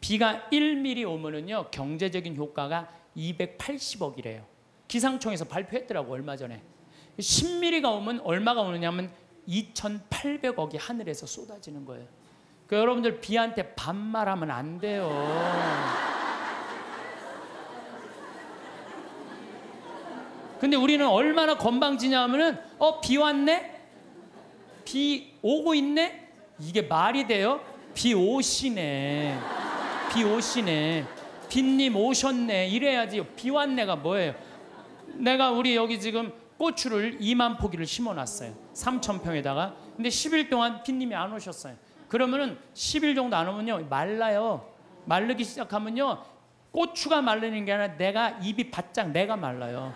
비가 1mm 오면은요, 경제적인 효과가 280억이래요. 기상청에서 발표했더라고, 얼마 전에. 10mm가 오면 얼마가 오느냐면 2,800억이 하늘에서 쏟아지는 거예요. 그러니까 여러분들 비한테 반말하면 안 돼요. 근데 우리는 얼마나 건방지냐 하면은 비 왔네? 비 오고 있네? 이게 말이 돼요? 비 오시네. 비 오시네. 빈님 오셨네. 이래야지. 비 왔네가 뭐예요? 내가 우리 여기 지금 고추를 2만 포기를 심어놨어요. 3,000평에다가. 근데 10일 동안 빈님이 안 오셨어요. 그러면은 10일 정도 안 오면요 말라요. 마르기 시작하면요 고추가 마르는 게 아니라 내가 입이 바짝 내가 말라요.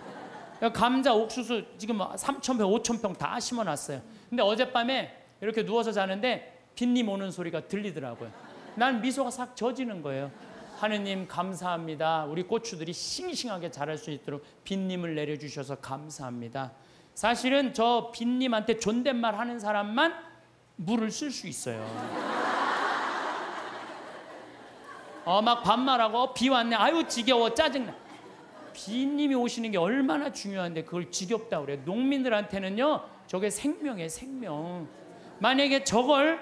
감자, 옥수수 지금 3,000평, 5,000평 다 심어놨어요. 근데 어젯밤에 이렇게 누워서 자는데 빈님 오는 소리가 들리더라고요. 난 미소가 싹 젖이는 거예요. 하느님 감사합니다. 우리 고추들이 싱싱하게 자랄 수 있도록 빈님을 내려주셔서 감사합니다. 사실은 저 빈님한테 존댓말 하는 사람만 물을 쓸 수 있어요. 막 반말하고 비 왔네. 아유 지겨워 짜증나. 빈님이 오시는 게 얼마나 중요한데 그걸 지겹다고 그래요. 농민들한테는요 저게 생명이에요. 생명. 만약에 저걸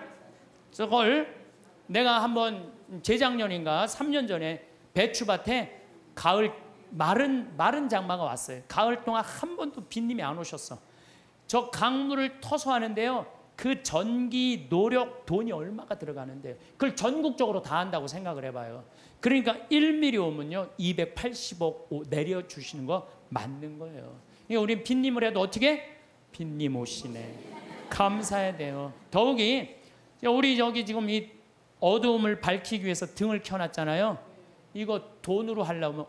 내가 한번 재작년인가 3년 전에 배추밭에 가을 마른 장마가 왔어요. 가을 동안 한 번도 빈님이 안 오셨어. 저 강물을 터서 하는데요. 그 전기, 노력, 돈이 얼마가 들어가는데요. 그걸 전국적으로 다 한다고 생각을 해봐요. 그러니까 1mm 오면요 280억 내려주시는 거 맞는 거예요. 그러니까 우린 빈님을 해도 어떻게? 빈님 오시네. 감사해야 돼요. 더욱이 우리 여기 지금 이 어두움을 밝히기 위해서 등을 켜놨잖아요. 이거 돈으로 하려면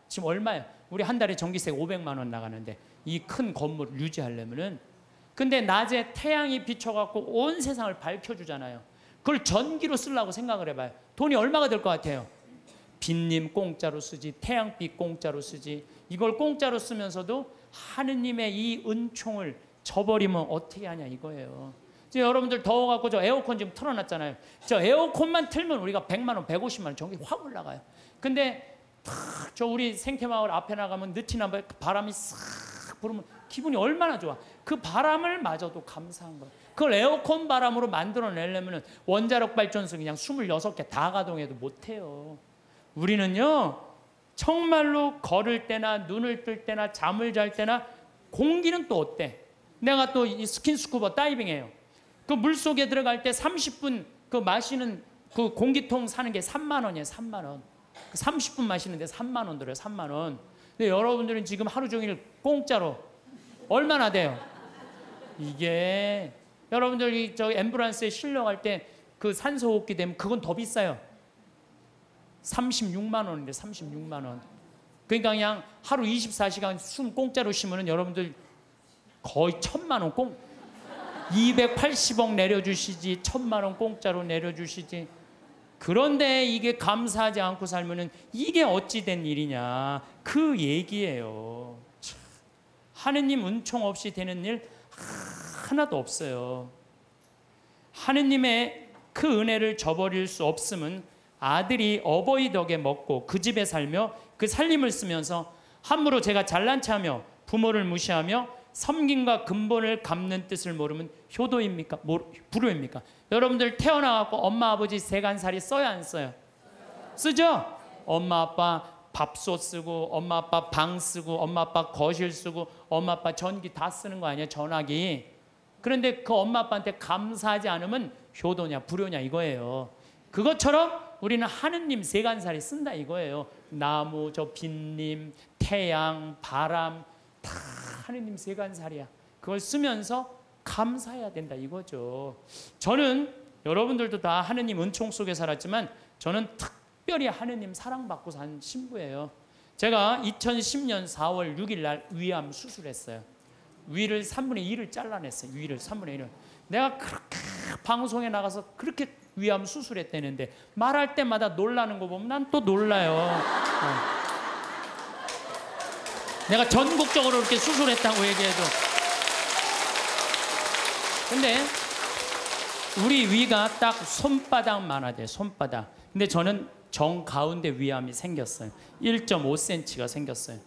지금 얼마예요? 우리 한 달에 전기세 500만 원 나가는데 이 큰 건물을 유지하려면은 근데 낮에 태양이 비춰갖고 온 세상을 밝혀주잖아요. 그걸 전기로 쓰려고 생각을 해봐요. 돈이 얼마가 될 것 같아요? 빈님 공짜로 쓰지, 태양빛 공짜로 쓰지. 이걸 공짜로 쓰면서도 하느님의 이 은총을 저버리면 어떻게 하냐 이거예요. 지금 여러분들 더워갖고 저 에어컨 지금 틀어놨잖아요. 저 에어컨만 틀면 우리가 100만 원, 150만 원 전기 확 올라가요. 근데 저 우리 생태마을 앞에 나가면 느티나 바람이 싹 불으면 기분이 얼마나 좋아. 그 바람을 마저도 감사한 거예요. 그걸 에어컨 바람으로 만들어내려면 원자력 발전소 그냥 26개 다 가동해도 못해요. 우리는요 정말로 걸을 때나 눈을 뜰 때나 잠을 잘 때나 공기는 또 어때? 내가 또 이 스킨스쿠버 다이빙해요. 그 물속에 들어갈 때 30분 그 마시는 그 공기통 사는 게 3만 원이에요. 3만 원. 30분 마시는데 3만 원 들어요. 3만 원. 근데 여러분들은 지금 하루 종일 공짜로 얼마나 돼요? 이게 여러분들이 저 앰뷸런스에 실려갈 때 그 산소 호흡기 되면 그건 더 비싸요. 36만 원인데 36만 원. 그러니까 그냥 하루 24시간 숨 공짜로 쉬면은 여러분들 거의 1,000만 원 280억 내려주시지 1,000만 원 공짜로 내려주시지. 그런데 이게 감사하지 않고 살면은 이게 어찌 된 일이냐 그 얘기예요. 하느님 은총 없이 되는 일 하나도 없어요. 하느님의 그 은혜를 저버릴 수 없음은 아들이 어버이 덕에 먹고 그 집에 살며 그 살림을 쓰면서 함부로 제가 잘난 체하며 부모를 무시하며 섬김과 근본을 갚는 뜻을 모르면 효도입니까? 불효입니까? 여러분들 태어나갖고 엄마 아버지 세간살이 써야 안 써요? 쓰죠? 엄마 아빠 밥솥 쓰고 엄마 아빠 방 쓰고 엄마 아빠 거실 쓰고 엄마 아빠 전기 다 쓰는 거 아니에요? 전화기. 그런데 그 엄마 아빠한테 감사하지 않으면 효도냐 불효냐 이거예요. 그것처럼 우리는 하느님 세간살이 쓴다 이거예요. 나무, 저 빈님, 태양, 바람 다 하느님 세간살이야. 그걸 쓰면서 감사해야 된다 이거죠. 저는 여러분들도 다 하느님 은총 속에 살았지만 저는 특별히 하느님 사랑받고 산 신부예요. 제가 2010년 4월 6일 날 위암 수술했어요. 위를 3분의 1을 잘라냈어요. 위를 3분의 1을. 내가 그렇게 방송에 나가서 그렇게 위암 수술했다는데 말할 때마다 놀라는 거 보면 난 또 놀라요. 내가 전국적으로 이렇게 수술했다고 얘기해도. 근데 우리 위가 딱 손바닥만 하대요. 손바닥. 근데 저는 정 가운데 위암이 생겼어요. 1.5cm가 생겼어요.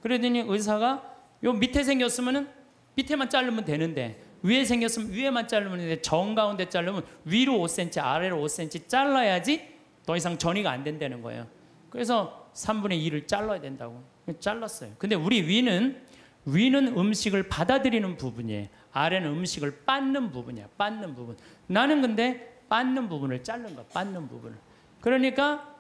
그러더니 의사가 요 밑에 생겼으면은 밑에만 자르면 되는데 위에 생겼으면 위에만 자르면 되는데 정 가운데 자르면 위로 5cm 아래로 5cm 잘라야지 더 이상 전이가 안 된다는 거예요. 그래서 3분의 2를 잘라야 된다고 잘랐어요. 근데 우리 위는 위는 음식을 받아들이는 부분이에요. 아래는 음식을 빻는 부분이야. 빻는 부분. 나는 근데 빻는 부분을 자른 거야. 빻는 부분을. 그러니까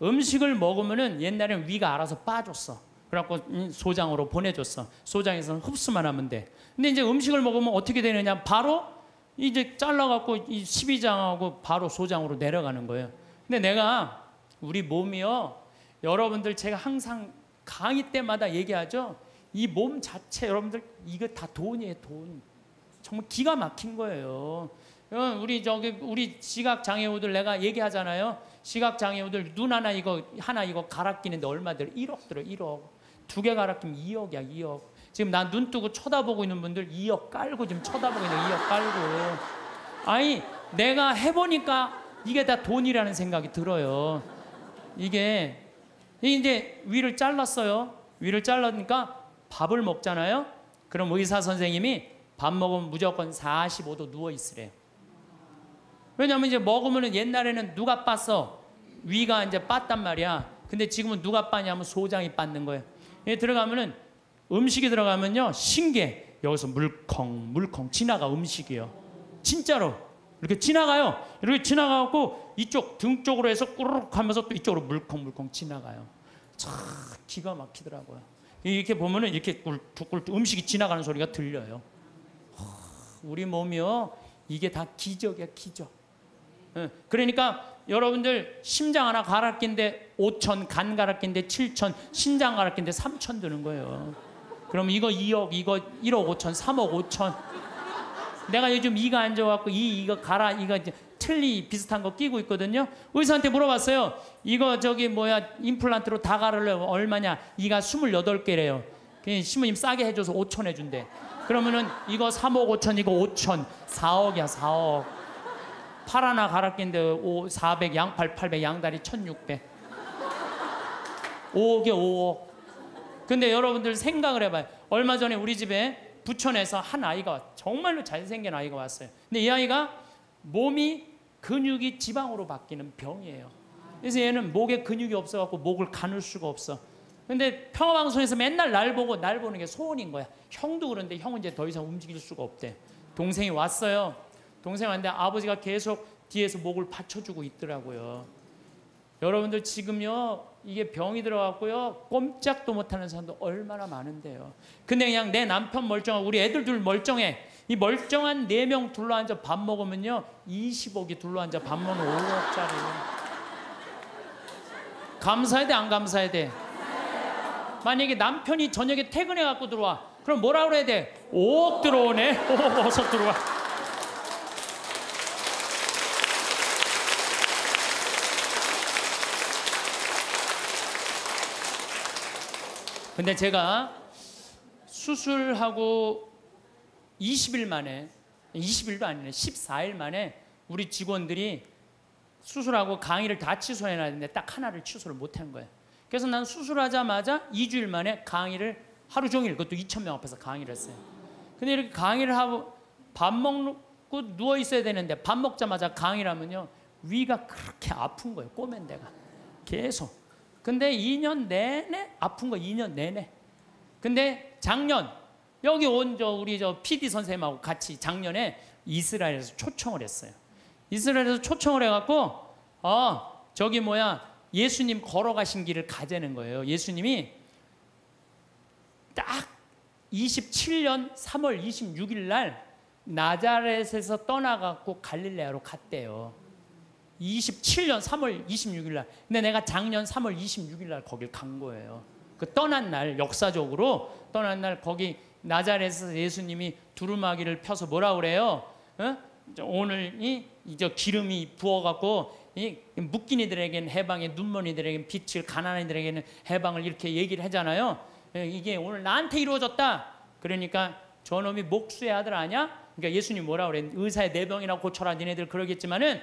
음식을 먹으면은 옛날에는 위가 알아서 빠졌어. 그래갖고 소장으로 보내줬어. 소장에서는 흡수만 하면 돼. 근데 이제 음식을 먹으면 어떻게 되느냐? 바로 이제 잘라갖고 이 십이장하고 바로 소장으로 내려가는 거예요. 근데 내가 우리 몸이요, 여러분들 제가 항상 강의 때마다 얘기하죠. 이 몸 자체 여러분들 이거 다 돈이에요, 돈. 정말 기가 막힌 거예요. 우리 시각 장애우들 내가 얘기하잖아요. 시각 장애우들 눈 하나 이거 갈아 끼는데 얼마 들어? 1억 들어, 1억. 2개 갈아 끼면 2억이야, 2억. 지금 나 눈 뜨고 쳐다보고 있는 분들 2억 깔고 지금 쳐다보고 있는 2억 깔고. 아니 내가 해보니까 이게 다 돈이라는 생각이 들어요. 이게 이제 위를 잘랐어요. 위를 잘라니까 밥을 먹잖아요. 그럼 의사 선생님이 밥 먹으면 무조건 45도 누워 있으래요. 왜냐면 이제 먹으면은 옛날에는 누가 빻어? 위가 이제 빻단 말이야. 근데 지금은 누가 빻냐면 소장이 빻는 거예요. 여기 들어가면은 음식이 들어가면요 신기해. 여기서 물컹 지나가 음식이요. 진짜로 이렇게 지나가요. 이렇게 지나가고 이쪽 등 쪽으로 해서 꾸르륵 하면서 또 이쪽으로 물컹 지나가요. 참 기가 막히더라고요. 이렇게 보면은 이렇게 꿀꿀 음식이 지나가는 소리가 들려요. 우리 몸이요 이게 다 기적이야, 기적. 그러니까 여러분들 심장 하나 갈아 낀데 5천, 간 갈아 낀데 7천, 신장 갈아 낀데 3천 드는 거예요. 그럼 이거 2억, 이거 1억 5천, 3억 5천. 내가 요즘 이가 안 좋아갖고 이거 갈아, 이거 이제 틀니 비슷한 거 끼고 있거든요. 의사한테 물어봤어요. 이거 저기 뭐야 임플란트로 다 갈으려면 얼마냐? 이가 28개래요. 신부님 싸게 해줘서 5천 해준대. 그러면은 이거 3억 5천, 이거 5천, 4억이야, 4억. 팔 하나 갈아 낀데 400, 양팔 800, 양다리 1600. 5억에 5억. 근데 여러분들 생각을 해봐요. 얼마 전에 우리 집에 부천에서 한 아이가 정말로 잘생긴 아이가 왔어요. 근데 이 아이가 몸이 근육이 지방으로 바뀌는 병이에요. 그래서 얘는 목에 근육이 없어갖고 목을 가눌 수가 없어. 근데 평화방송에서 맨날 날 보는 게 소원인 거야. 형도 그런데 형은 이제 더 이상 움직일 수가 없대. 동생이 왔어요. 동생이 왔는데 아버지가 계속 뒤에서 목을 받쳐주고 있더라고요. 여러분들 지금요 이게 병이 들어갔고요 꼼짝도 못하는 사람도 얼마나 많은데요. 근데 그냥 내 남편 멀쩡하고 우리 애들 둘 멀쩡해. 이 멀쩡한 4명 둘러앉아 밥 먹으면요 20억이 둘러앉아 밥 먹는 5억짜리. 감사해야 돼, 안 감사해야 돼? 만약에 남편이 저녁에 퇴근해 갖고 들어와. 그럼 뭐라 그래야 돼? 5억 들어오네. 5억 어서 들어와. 근데 제가 수술하고 20일 만에, 20일도 아니네, 14일 만에 우리 직원들이 수술하고 강의를 다 취소해놔야 되는데 딱 하나를 취소를 못한 거예요. 그래서 난 수술하자마자 2주일 만에 강의를 하루 종일, 그것도 2,000명 앞에서 강의를 했어요. 근데 이렇게 강의를 하고 밥 먹고 누워 있어야 되는데 밥 먹자마자 강의를 하면요 위가 그렇게 아픈 거예요. 꼬맨 데가 계속. 근데 2년 내내 아픈 거, 2년 내내. 근데 작년 여기 온 우리 PD 선생님하고 같이 작년에 이스라엘에서 초청을 했어요. 이스라엘에서 초청을 해갖고 저기 뭐야 예수님 걸어가신 길을 가자는 거예요. 예수님이 딱 27년 3월 26일 날 나자렛에서 떠나갖고 갈릴레아로 갔대요. 27년 3월 26일 날. 근데 내가 작년 3월 26일 날 거길 간 거예요. 그 떠난 날, 역사적으로 떠난 날 거기 나자렛에서 예수님이 두루마기를 펴서 뭐라 그래요? 오늘 이제 기름이 부어갖고 묵긴이들에게는 해방의, 눈먼이들에게는 빛을, 가난이들에게는 해방을 이렇게 얘기를 하잖아요. 이게 오늘 나한테 이루어졌다. 그러니까 저놈이 목수의 아들 아냐? 그러니까 예수님 뭐라 그래? 의사의 내 병이나 고쳐라. 니네들 그러겠지만은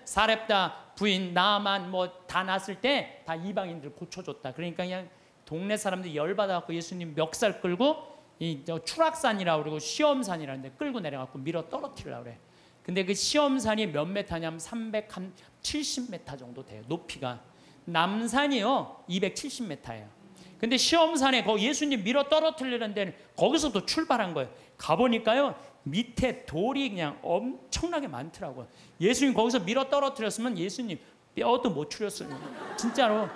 사렙다 부인 나만 뭐 다 났을 때 다 이방인들 고쳐줬다. 그러니까 그냥 동네 사람들이 열받아갖고 예수님 멱살 끌고 이 추락산이라고 그러고 시험산이라는데 끌고 내려갖고 밀어 떨어뜨리려고 그래. 근데 그 시험산이 몇 메타냐면 370m 정도 돼요. 높이가. 남산이요 270m예요. 근데 시험산에 거기 예수님 밀어 떨어뜨리는 데는 거기서도 출발한 거예요. 가보니까요, 밑에 돌이 그냥 엄청나게 많더라고요. 예수님 거기서 밀어 떨어뜨렸으면 예수님 뼈도 못 추렸어요. 진짜로.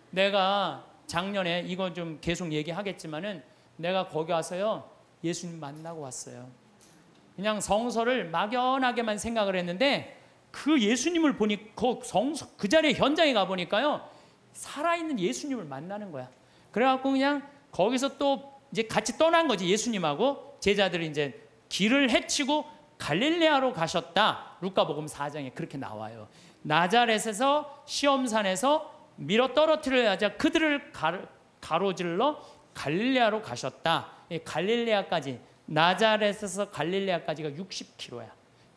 내가 작년에 이거 좀 계속 얘기하겠지만은 내가 거기 와서요, 예수님 만나고 왔어요. 그냥 성서를 막연하게만 생각을 했는데 그 예수님을 보니 그 자리에 현장에 가 보니까요, 살아있는 예수님을 만나는 거야. 그래갖고 그냥 거기서 또 이제 같이 떠난 거지. 예수님하고 제자들이 이제 길을 헤치고 갈릴레아로 가셨다. 루카복음 4장에 그렇게 나와요. 나자렛에서 시험산에서 밀어 떨어뜨려야자 그들을 가로질러 갈릴레아로 가셨다. 갈릴레아까지, 나자렛에서 갈릴레아까지가 60km야.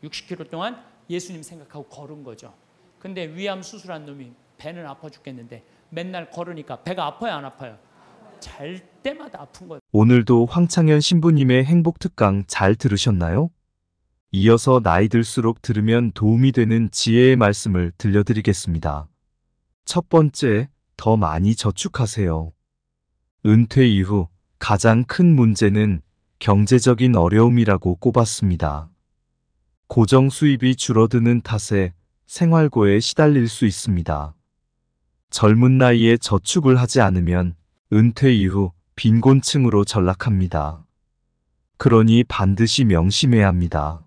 60km 동안 예수님 생각하고 걸은 거죠. 근데 위암 수술한 놈이 배는 아파 죽겠는데 맨날 걸으니까 배가 아파요, 안 아파요? 잘 때마다 아픈 거예요. 오늘도 황창현 신부님의 행복 특강 잘 들으셨나요? 이어서 나이 들수록 들으면 도움이 되는 지혜의 말씀을 들려드리겠습니다. 첫 번째, 더 많이 저축하세요. 은퇴 이후 가장 큰 문제는 경제적인 어려움이라고 꼽았습니다. 고정 수입이 줄어드는 탓에 생활고에 시달릴 수 있습니다. 젊은 나이에 저축을 하지 않으면 은퇴 이후 빈곤층으로 전락합니다. 그러니 반드시 명심해야 합니다.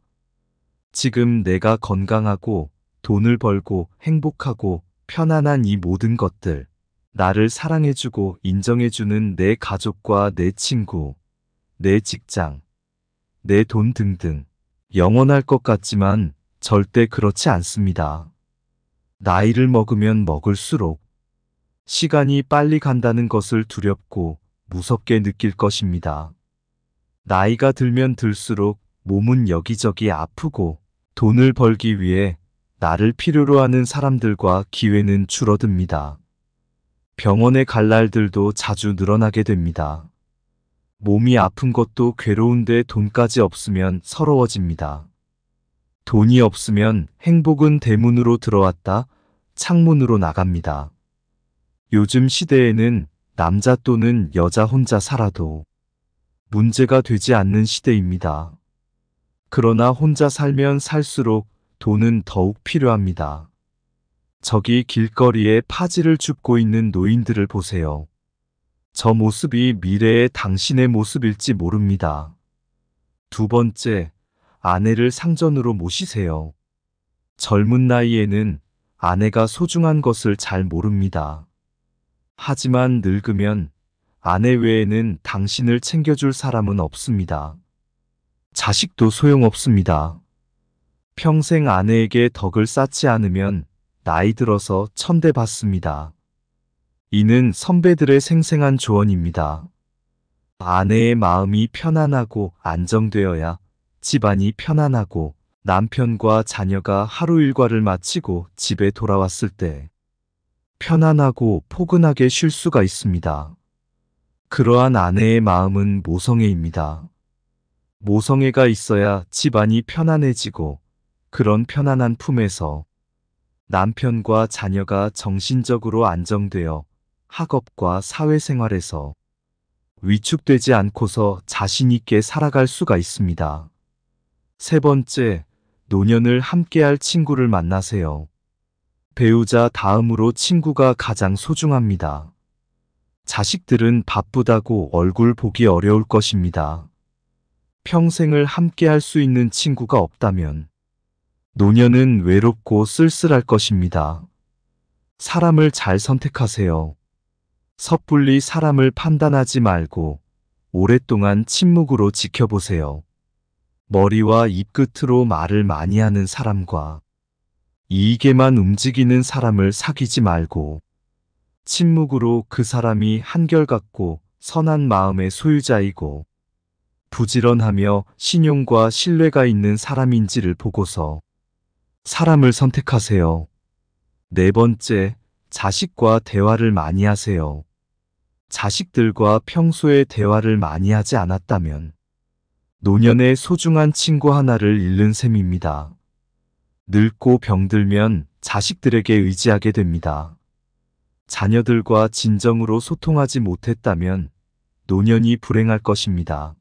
지금 내가 건강하고 돈을 벌고 행복하고 편안한 이 모든 것들, 나를 사랑해주고 인정해주는 내 가족과 내 친구, 내 직장, 내 돈 등등 영원할 것 같지만 절대 그렇지 않습니다. 나이를 먹으면 먹을수록 시간이 빨리 간다는 것을 두렵고 무섭게 느낄 것입니다. 나이가 들면 들수록 몸은 여기저기 아프고 돈을 벌기 위해 나를 필요로 하는 사람들과 기회는 줄어듭니다. 병원에 갈 날들도 자주 늘어나게 됩니다. 몸이 아픈 것도 괴로운데 돈까지 없으면 서러워집니다. 돈이 없으면 행복은 대문으로 들어왔다 창문으로 나갑니다. 요즘 시대에는 남자 또는 여자 혼자 살아도 문제가 되지 않는 시대입니다. 그러나 혼자 살면 살수록 돈은 더욱 필요합니다. 저기 길거리에 파지를 줍고 있는 노인들을 보세요. 저 모습이 미래의 당신의 모습일지 모릅니다. 두 번째, 아내를 상전으로 모시세요. 젊은 나이에는 아내가 소중한 것을 잘 모릅니다. 하지만 늙으면 아내 외에는 당신을 챙겨줄 사람은 없습니다. 자식도 소용없습니다. 평생 아내에게 덕을 쌓지 않으면 나이 들어서 천대받습니다. 이는 선배들의 생생한 조언입니다. 아내의 마음이 편안하고 안정되어야 집안이 편안하고 남편과 자녀가 하루 일과를 마치고 집에 돌아왔을 때 편안하고 포근하게 쉴 수가 있습니다. 그러한 아내의 마음은 모성애입니다. 모성애가 있어야 집안이 편안해지고 그런 편안한 품에서 남편과 자녀가 정신적으로 안정되어 학업과 사회생활에서 위축되지 않고서 자신 있게 살아갈 수가 있습니다. 세 번째, 노년을 함께할 친구를 만나세요. 배우자 다음으로 친구가 가장 소중합니다. 자식들은 바쁘다고 얼굴 보기 어려울 것입니다. 평생을 함께할 수 있는 친구가 없다면 노년은 외롭고 쓸쓸할 것입니다. 사람을 잘 선택하세요. 섣불리 사람을 판단하지 말고 오랫동안 침묵으로 지켜보세요. 머리와 입끝으로 말을 많이 하는 사람과 이익에만 움직이는 사람을 사귀지 말고 침묵으로 그 사람이 한결같고 선한 마음의 소유자이고 부지런하며 신용과 신뢰가 있는 사람인지를 보고서 사람을 선택하세요. 네 번째, 자식과 대화를 많이 하세요. 자식들과 평소에 대화를 많이 하지 않았다면 노년의 소중한 친구 하나를 잃는 셈입니다. 늙고 병들면 자식들에게 의지하게 됩니다. 자녀들과 진정으로 소통하지 못했다면 노년이 불행할 것입니다.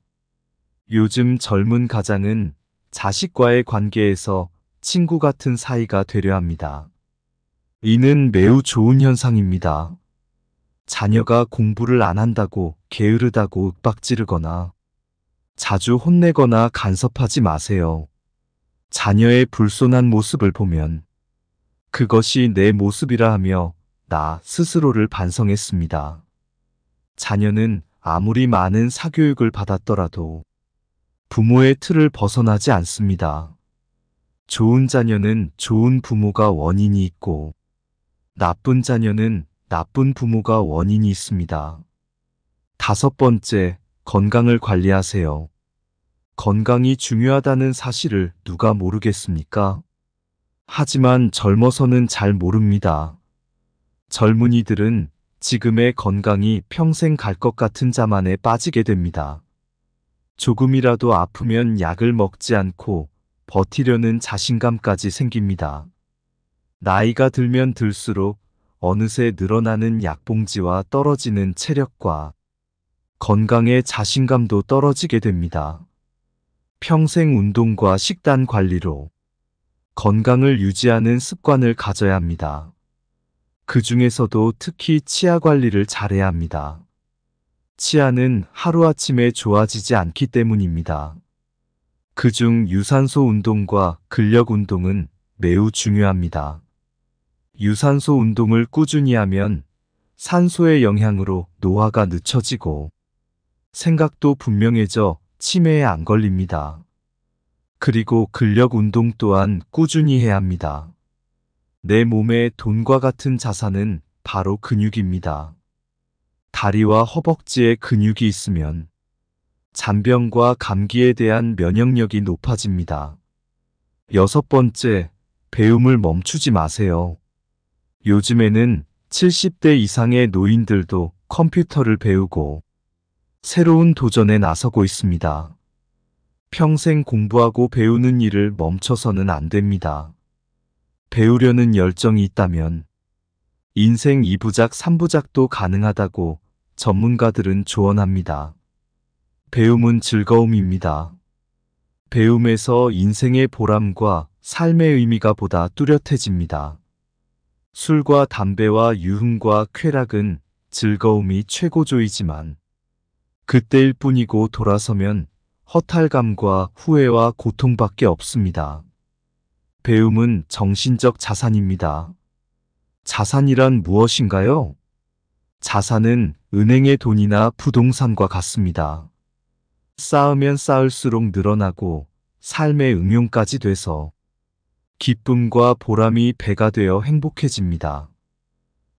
요즘 젊은 가장은 자식과의 관계에서 친구 같은 사이가 되려 합니다. 이는 매우 좋은 현상입니다. 자녀가 공부를 안 한다고 게으르다고 윽박지르거나 자주 혼내거나 간섭하지 마세요. 자녀의 불손한 모습을 보면 그것이 내 모습이라 하며 나 스스로를 반성했습니다. 자녀는 아무리 많은 사교육을 받았더라도 부모의 틀을 벗어나지 않습니다. 좋은 자녀는 좋은 부모가 원인이 있고 나쁜 자녀는 나쁜 부모가 원인이 있습니다. 5번째, 건강을 관리하세요. 건강이 중요하다는 사실을 누가 모르겠습니까? 하지만 젊어서는 잘 모릅니다. 젊은이들은 지금의 건강이 평생 갈 것 같은 자만에 빠지게 됩니다. 조금이라도 아프면 약을 먹지 않고 버티려는 자신감까지 생깁니다. 나이가 들면 들수록 어느새 늘어나는 약봉지와 떨어지는 체력과 건강의 자신감도 떨어지게 됩니다. 평생 운동과 식단 관리로 건강을 유지하는 습관을 가져야 합니다. 그 중에서도 특히 치아 관리를 잘해야 합니다. 치아는 하루아침에 좋아지지 않기 때문입니다. 그중 유산소 운동과 근력 운동은 매우 중요합니다. 유산소 운동을 꾸준히 하면 산소의 영향으로 노화가 늦춰지고 생각도 분명해져 치매에 안 걸립니다. 그리고 근력 운동 또한 꾸준히 해야 합니다. 내 몸에 돈과 같은 자산은 바로 근육입니다. 다리와 허벅지에 근육이 있으면 잔병과 감기에 대한 면역력이 높아집니다. 6번째, 배움을 멈추지 마세요. 요즘에는 70대 이상의 노인들도 컴퓨터를 배우고 새로운 도전에 나서고 있습니다. 평생 공부하고 배우는 일을 멈춰서는 안 됩니다. 배우려는 열정이 있다면 인생 2부작 3부작도 가능하다고 전문가들은 조언합니다. 배움은 즐거움입니다. 배움에서 인생의 보람과 삶의 의미가 보다 뚜렷해집니다. 술과 담배와 유흥과 쾌락은 즐거움이 최고조이지만 그때일 뿐이고 돌아서면 허탈감과 후회와 고통밖에 없습니다. 배움은 정신적 자산입니다. 자산이란 무엇인가요? 자산은 은행의 돈이나 부동산과 같습니다. 쌓으면 쌓을수록 늘어나고 삶의 응용까지 돼서 기쁨과 보람이 배가 되어 행복해집니다.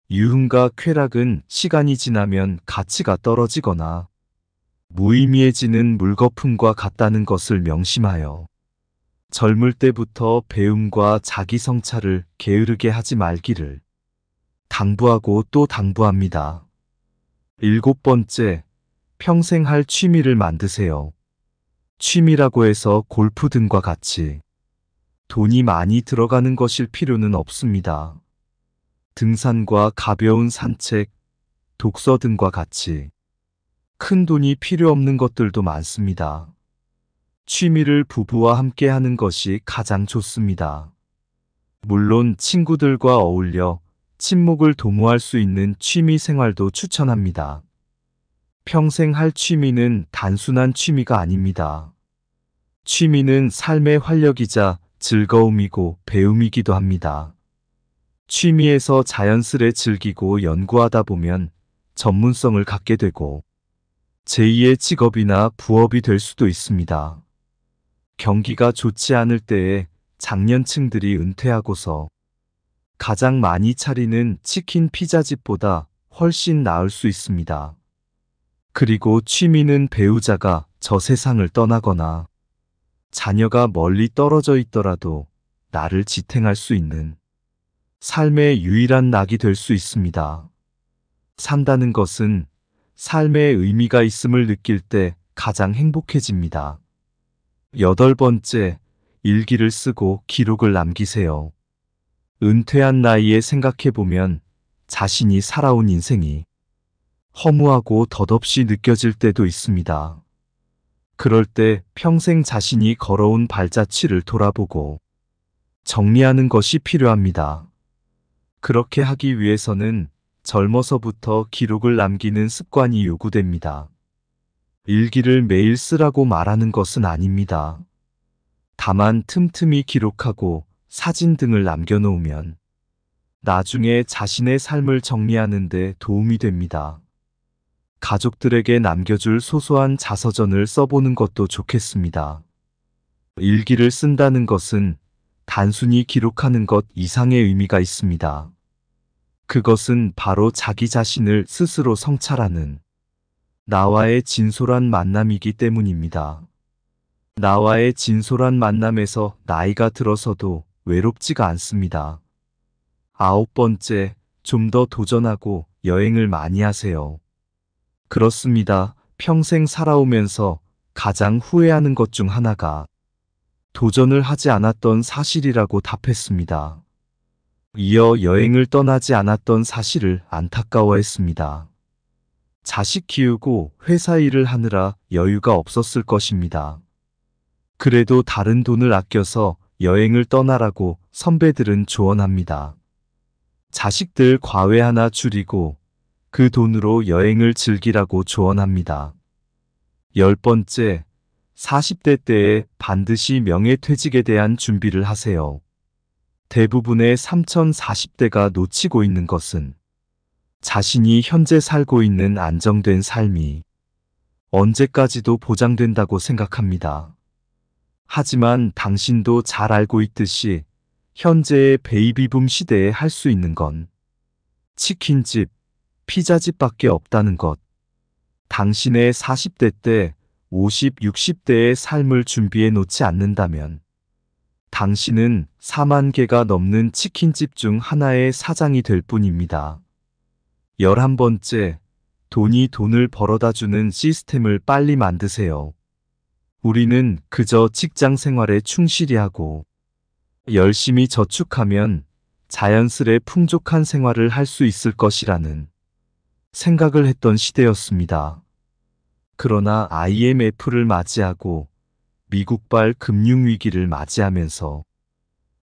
유흥과 쾌락은 시간이 지나면 가치가 떨어지거나 무의미해지는 물거품과 같다는 것을 명심하여 젊을 때부터 배움과 자기 성찰을 게으르게 하지 말기를 당부하고 또 당부합니다. 7번째, 평생 할 취미를 만드세요. 취미라고 해서 골프 등과 같이 돈이 많이 들어가는 것일 필요는 없습니다. 등산과 가벼운 산책, 독서 등과 같이 큰 돈이 필요 없는 것들도 많습니다. 취미를 부부와 함께 하는 것이 가장 좋습니다. 물론 친구들과 어울려 친목을 도모할 수 있는 취미 생활도 추천합니다. 평생 할 취미는 단순한 취미가 아닙니다. 취미는 삶의 활력이자 즐거움이고 배움이기도 합니다. 취미에서 자연스레 즐기고 연구하다 보면 전문성을 갖게 되고 제2의 직업이나 부업이 될 수도 있습니다. 경기가 좋지 않을 때에 장년층들이 은퇴하고서 가장 많이 차리는 치킨 피자집보다 훨씬 나을 수 있습니다. 그리고 취미는 배우자가 저 세상을 떠나거나 자녀가 멀리 떨어져 있더라도 나를 지탱할 수 있는 삶의 유일한 낙이 될 수 있습니다. 산다는 것은 삶의 의미가 있음을 느낄 때 가장 행복해집니다. 8번째, 일기를 쓰고 기록을 남기세요. 은퇴한 나이에 생각해보면 자신이 살아온 인생이 허무하고 덧없이 느껴질 때도 있습니다. 그럴 때 평생 자신이 걸어온 발자취를 돌아보고 정리하는 것이 필요합니다. 그렇게 하기 위해서는 젊어서부터 기록을 남기는 습관이 요구됩니다. 일기를 매일 쓰라고 말하는 것은 아닙니다. 다만 틈틈이 기록하고 사진 등을 남겨놓으면 나중에 자신의 삶을 정리하는 데 도움이 됩니다. 가족들에게 남겨줄 소소한 자서전을 써보는 것도 좋겠습니다. 일기를 쓴다는 것은 단순히 기록하는 것 이상의 의미가 있습니다. 그것은 바로 자기 자신을 스스로 성찰하는 나와의 진솔한 만남이기 때문입니다. 나와의 진솔한 만남에서 나이가 들어서도 외롭지가 않습니다. 9번째, 좀 더 도전하고 여행을 많이 하세요. 그렇습니다. 평생 살아오면서 가장 후회하는 것 중 하나가 도전을 하지 않았던 사실이라고 답했습니다. 이어 여행을 떠나지 않았던 사실을 안타까워했습니다. 자식 키우고 회사 일을 하느라 여유가 없었을 것입니다. 그래도 다른 돈을 아껴서 여행을 떠나라고 선배들은 조언합니다. 자식들 과외 하나 줄이고 그 돈으로 여행을 즐기라고 조언합니다. 10번째, 40대 때에 반드시 명예퇴직에 대한 준비를 하세요. 대부분의 3040대가 놓치고 있는 것은 자신이 현재 살고 있는 안정된 삶이 언제까지도 보장된다고 생각합니다. 하지만 당신도 잘 알고 있듯이 현재의 베이비붐 시대에 할 수 있는 건 치킨집, 피자집밖에 없다는 것. 당신의 40대 때 50, 60대의 삶을 준비해 놓지 않는다면 당신은 4만 개가 넘는 치킨집 중 하나의 사장이 될 뿐입니다. 11번째, 돈이 돈을 벌어다 주는 시스템을 빨리 만드세요. 우리는 그저 직장 생활에 충실히 하고 열심히 저축하면 자연스레 풍족한 생활을 할 수 있을 것이라는 생각을 했던 시대였습니다. 그러나 IMF를 맞이하고 미국발 금융위기를 맞이하면서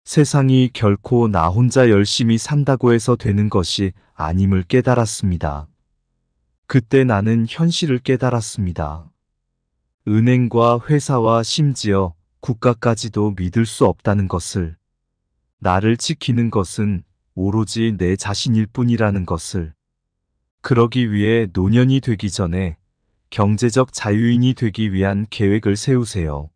세상이 결코 나 혼자 열심히 산다고 해서 되는 것이 아님을 깨달았습니다. 그때 나는 현실을 깨달았습니다. 은행과 회사와 심지어 국가까지도 믿을 수 없다는 것을, 나를 지키는 것은 오로지 내 자신일 뿐이라는 것을. 그러기 위해 노년이 되기 전에 경제적 자유인이 되기 위한 계획을 세우세요.